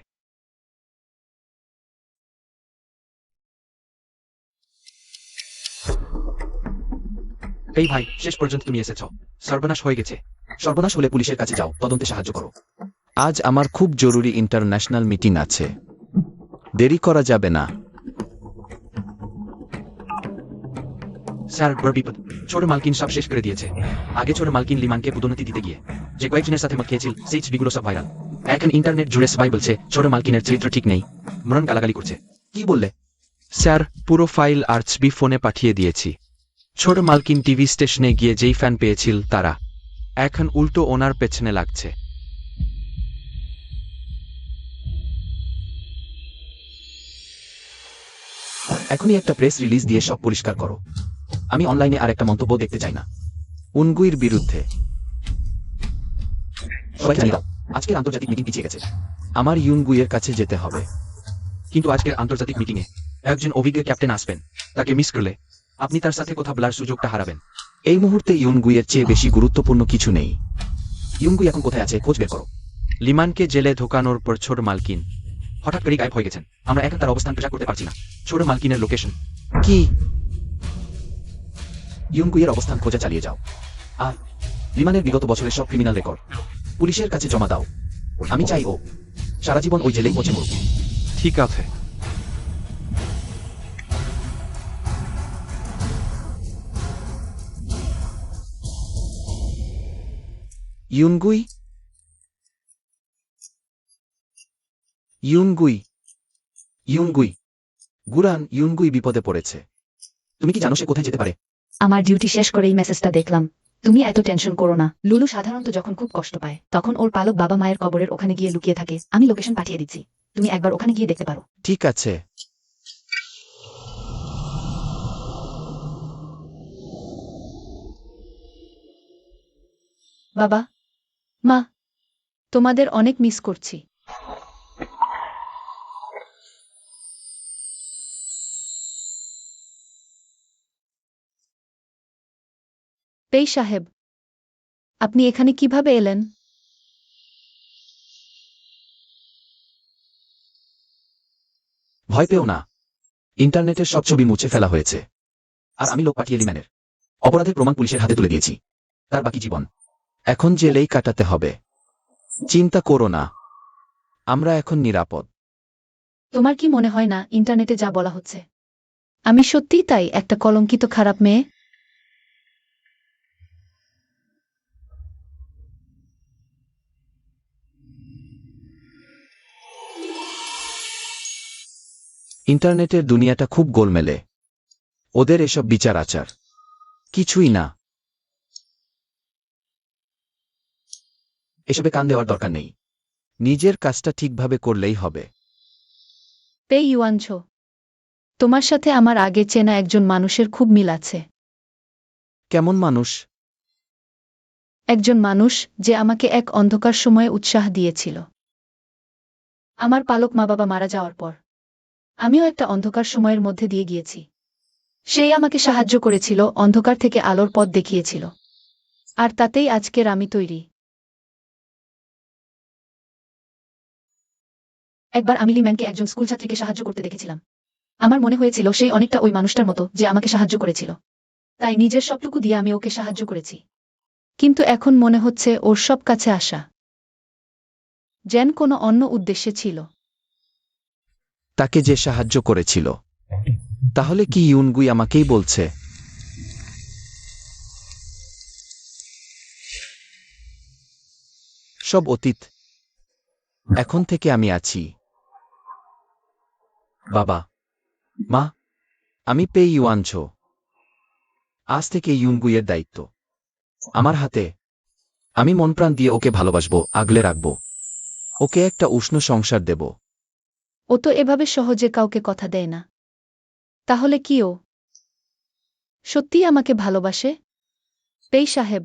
এই ভাই, শেষ পর্যন্ত তুমি এসেছ। সর্বনাশ হয়ে গেছে। সর্বনাশ হলে পুলিশের কাছে যাও, তদন্তে সাহায্য করো। আজ আমার খুব জরুরি ইন্টারন্যাশনাল মিটিং আছে, দেরি করা যাবে না। স্যার, বড় বিপদ। ছোট মালকিন সব শেষ করে দিয়েছে। আগে ছোট মালকিন লিমানকে পদোন্নতি দিতে গিয়ে যে কয়েকজনের সাথে মত খেয়েছিল, সেই ছবিগুলো সব ভাইরাল। এখন ইন্টারনেট জুড়ে সবাই বলছে ছোট মালকিনের চরিত্র ঠিক নেই, মরণ গালাগালি করছে। কি বললে? স্যার, পুরো ফাইল আর ছবি ফোনে পাঠিয়ে দিয়েছি। ছোট মালকিন টিভি স্টেশনে গিয়ে যেই ফ্যান পেয়েছিল তারা এখন উল্টো ওনার পেছনে লাগছে। এখনই একটা প্রেস রিলিজ দিয়ে সব পরিষ্কার করো। আমি অনলাইনে আর একটা মন্তব্য দেখতে চাই না। উনগুইর বিরুদ্ধে সবাই জানিয়ে দাও, আজকের আন্তর্জাতিক মিটিং পিছিয়ে গেছে। আমার ইউনগুইয়ের কাছে যেতে হবে। কিন্তু আজকের আন্তর্জাতিক মিটিংয়ে একজন অভিজ্ঞ ক্যাপ্টেন আসবেন। তাকে মিস করলে আপনি তার সাথে কথা বলার সুযোগটা হারাবেন। এই মুহূর্তে ইউনগুইয়ের চেয়ে বেশি গুরুত্বপূর্ণ কিছু নেই। ইউনগুই এখন কোথায় আছে খোঁজ বের করো। লিমানকে জেলে ঢোকানোর পর ছোট মালকিন হঠাৎ করে গায়েব হয়ে গেছেন। আমরা এখন তার অবস্থান ট্র্যাক করতে পারছি না। ছোট মালকিনের লোকেশন কি? ইউনগুইয়ের অবস্থান খোঁজা চালিয়ে যাও। আর লিমানের বিগত বছরের সব ক্রিমিনাল রেকর্ড পুলিশের কাছে জমা দাও। আমি চাই ও সারা জীবন ওই জেলেই পচে মরুক। ঠিক আছে। ইউনগুই, ইউনগুই, ইউনগুই, গুরান, ইউনগুই বিপদে পড়েছে। তুমি কি জানো সে কোথায় যেতে পারে? আমার ডিউটি শেষ করে এই মেসেজটা দেখলাম। তুমি এত টেনশন করো না। লুলু সাধারণত যখন খুব কষ্ট পায় তখন ওর পালক বাবা মায়ের কবরের ওখানে গিয়ে লুকিয়ে থাকে। আমি লোকেশন পাঠিয়ে দিচ্ছি, তুমি একবার ওখানে গিয়ে দেখতে পারো। ঠিক আছে। বাবা, মা, তোমাদের অনেক মিস করছি। পেই সাহেব, আপনি এখানে কিভাবে এলেন? ভয় পেও না, ইন্টারনেটের সব ছবি মুছে ফেলা হয়েছে। আর আমি লোক পাঠিয়ে লিম্যানের অপরাধের প্রমাণ পুলিশের হাতে তুলে দিয়েছি। তার বাকি জীবন এখন জেলেই কাটাতে হবে। চিন্তা করো না, আমরা এখন নিরাপদ। তোমার কি মনে হয় না ইন্টারনেটে যা বলা হচ্ছে আমি সত্যিই তাই একটা কলঙ্কিত খারাপ মেয়ে? ইন্টারনেটের দুনিয়াটা খুব গোলমেলে। ওদের এসব বিচার আচার কিছুই না। এসবে কান দেওয়ার দরকার নেই। নিজের কাজটা ঠিকভাবে করলেই হবে। পেই ইউয়ানছো, তোমার সাথে আমার আগে চেনা একজন মানুষের খুব মিল আছে। কেমন মানুষ? একজন মানুষ যে আমাকে এক অন্ধকার সময়ে উৎসাহ দিয়েছিল। আমার পালক মা বাবা মারা যাওয়ার পর আমিও একটা অন্ধকার সময়ের মধ্যে দিয়ে গিয়েছি। সেই আমাকে সাহায্য করেছিল, অন্ধকার থেকে আলোর পথ দেখিয়েছিল। আর তাতেই আজকের আমি তৈরি। একবার আমি লিম্যানকে একজন স্কুল ছাত্রীকে সাহায্য করতে দেখেছিলাম। আমার মনে হয়েছিল সেই অনেকটা ওই মানুষটার মতো যে আমাকে সাহায্য করেছিল, তাই নিজের সবটুকু দিয়ে আমি ওকে সাহায্য করেছি। কিন্তু এখন মনে হচ্ছে ওর সব কাছে আসা যেন কোনো অন্য উদ্দেশ্যে ছিল। তাকে যে সাহায্য করেছিল, তাহলে কি ইউনগুই আমাকেই বলছে? সব অতীত। এখন থেকে আমি আছি। বাবা, মা, আমি পেই ইউয়ানছো। আজ থেকে ইউনগুইয়ের দায়িত্ব আমার হাতে। আমি মনপ্রাণ দিয়ে ওকে ভালোবাসবো, আগলে রাখবো। ওকে একটা উষ্ণ সংসার দেব। ও তো এভাবে সহজে কাউকে কথা দেয় না। তাহলে কি ও সত্যিই আমাকে ভালোবাসে? পেই সাহেব,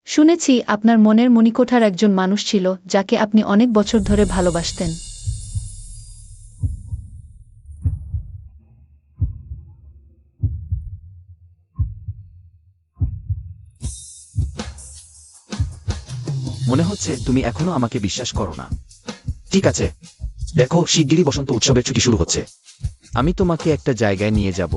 শুনেছি আপনার মনের মণিকোঠার একজন মানুষ ছিল যাকে আপনি অনেক বছর ধরে ভালোবাসতেন। মনে হচ্ছে তুমি এখনো আমাকে বিশ্বাস করো না। ঠিক আছে, দেখো শিগগিরই বসন্ত উৎসবের ছুটি শুরু হচ্ছে। আমি তোমাকে একটা জায়গায় নিয়ে যাব।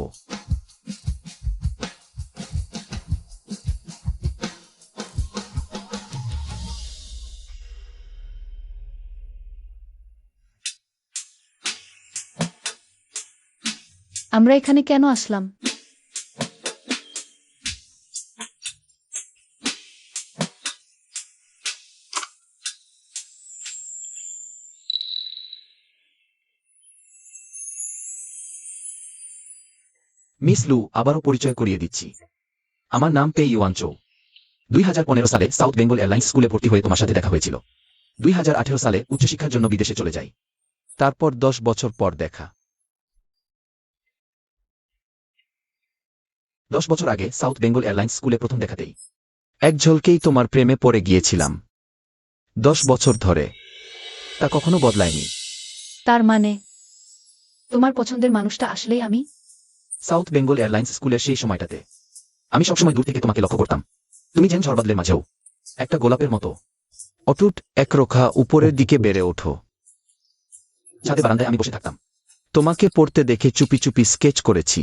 আমরা এখানে কেন আসলাম? মিস লু, আবারও পরিচয় করিয়ে দিচ্ছি। আমার নাম পেই ইউয়ানচো। 2015 সালে সাউথ বেঙ্গল এয়ারলাইন্স স্কুলে ভর্তি হয়ে তোমার সাথে দেখা হয়েছিল। 2018 সালে উচ্চশিক্ষার জন্য বিদেশে চলে যাই। তারপর 10 বছর পর দেখা। 10 বছর আগে সাউথ বেঙ্গল এয়ারলাইন্স স্কুলে প্রথম দেখাতেই এক ঝলকেই তোমার প্রেমে পড়ে গিয়েছিলাম। 10 বছর ধরে তা কখনো বদলায়নি। তার মানে তোমার পছন্দের মানুষটা আসলেই আমি? সাউথ বেঙ্গল এয়ারলাইন্স স্কুলের সেই সময়টাতে আমি সবসময় দূর থেকে তোমাকে লক্ষ্য করতাম। তুমি যেন ঝড়বাদলের মাঝেও একটা গোলাপের মতো অটুট একরোখা উপরের দিকে বেড়ে ওঠো। ছাদে বারান্দায় আমি বসে থাকতাম, তোমাকে পড়তে দেখে চুপি চুপি স্কেচ করেছি।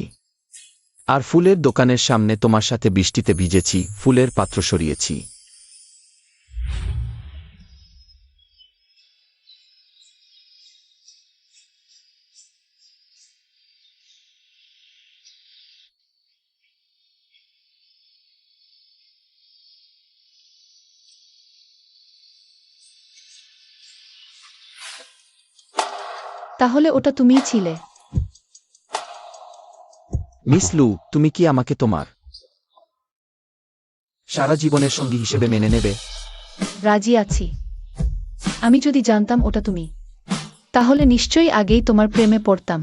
আর ফুলের দোকানের সামনে তোমার সাথে বৃষ্টিতে ভিজেছি, ফুলের পাত্র সরিয়েছি। তাহলে ওটা তুমিই ছিলে? মিস লু, তুমি কি আমাকে তোমার সারা জীবনের সঙ্গী হিসেবে মেনে নেবে? রাজি আছি। আমি যদি জানতাম ওটা তুমি, তাহলে নিশ্চয়ই আগেই তোমার প্রেমে পড়তাম।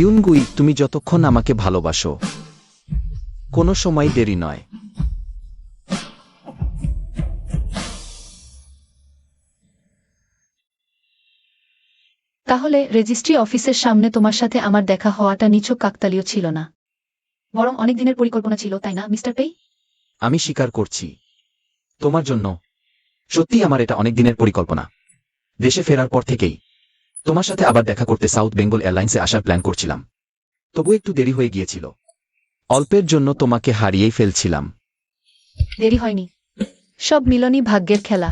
ইউনগুই, তুমি যতক্ষণ আমাকে ভালোবাসো, কোনো সময় দেরি নয়। তাহলে রেজিস্ট্রি অফিসের সামনে তোমার সাথে আমার দেখা হওয়াটা নিছক কাকতালীয় ছিল না, বরং অনেক দিনের পরিকল্পনা ছিল, তাই না মিস্টার পেই? আমি স্বীকার করছি, তোমার জন্য সত্যি আমার এটা অনেক দিনের পরিকল্পনা। দেশে ফেরার পর থেকেই তোমার সাথে আবার দেখা করতে সাউথ বেঙ্গল এয়ারলাইন্সে আসার প্ল্যান করছিলাম। তবু একটু দেরি হয়ে গিয়েছিল। অল্পের জন্য তোমাকে হারিয়েই ফেলছিলাম। দেরি হয়নি, সব মিলনই ভাগ্যের খেলা।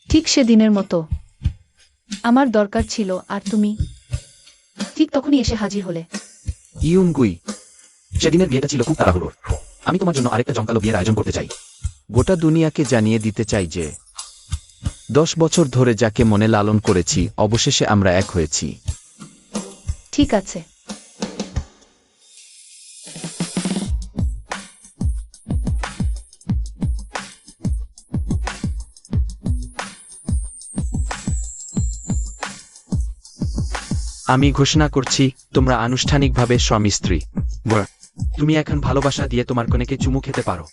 ঠিক সেদিনের মতো আমার দরকার ছিল, আর তুমি ঠিক তখনই এসে হাজির হলে। ইউনগুই, সেদিনের বিয়েটা ছিল খুব তাড়াহুড়োর। আমি তোমার জন্য আরেকটা জমকালো বিয়ের আয়োজন করতে চাই। গোটা দুনিয়াকে জানিয়ে দিতে চাই যে 10 বছর ধরে যাকে মনে লালন করেছি অবশেষে আমরা এক হয়েছি। ঠিক আছে। আমি ঘোষণা করছি তোমরা আনুষ্ঠানিকভাবে স্বামী স্ত্রী। তুমি এখন ভালোবাসা দিয়ে তোমার কনেকে চুমু খেতে পারো।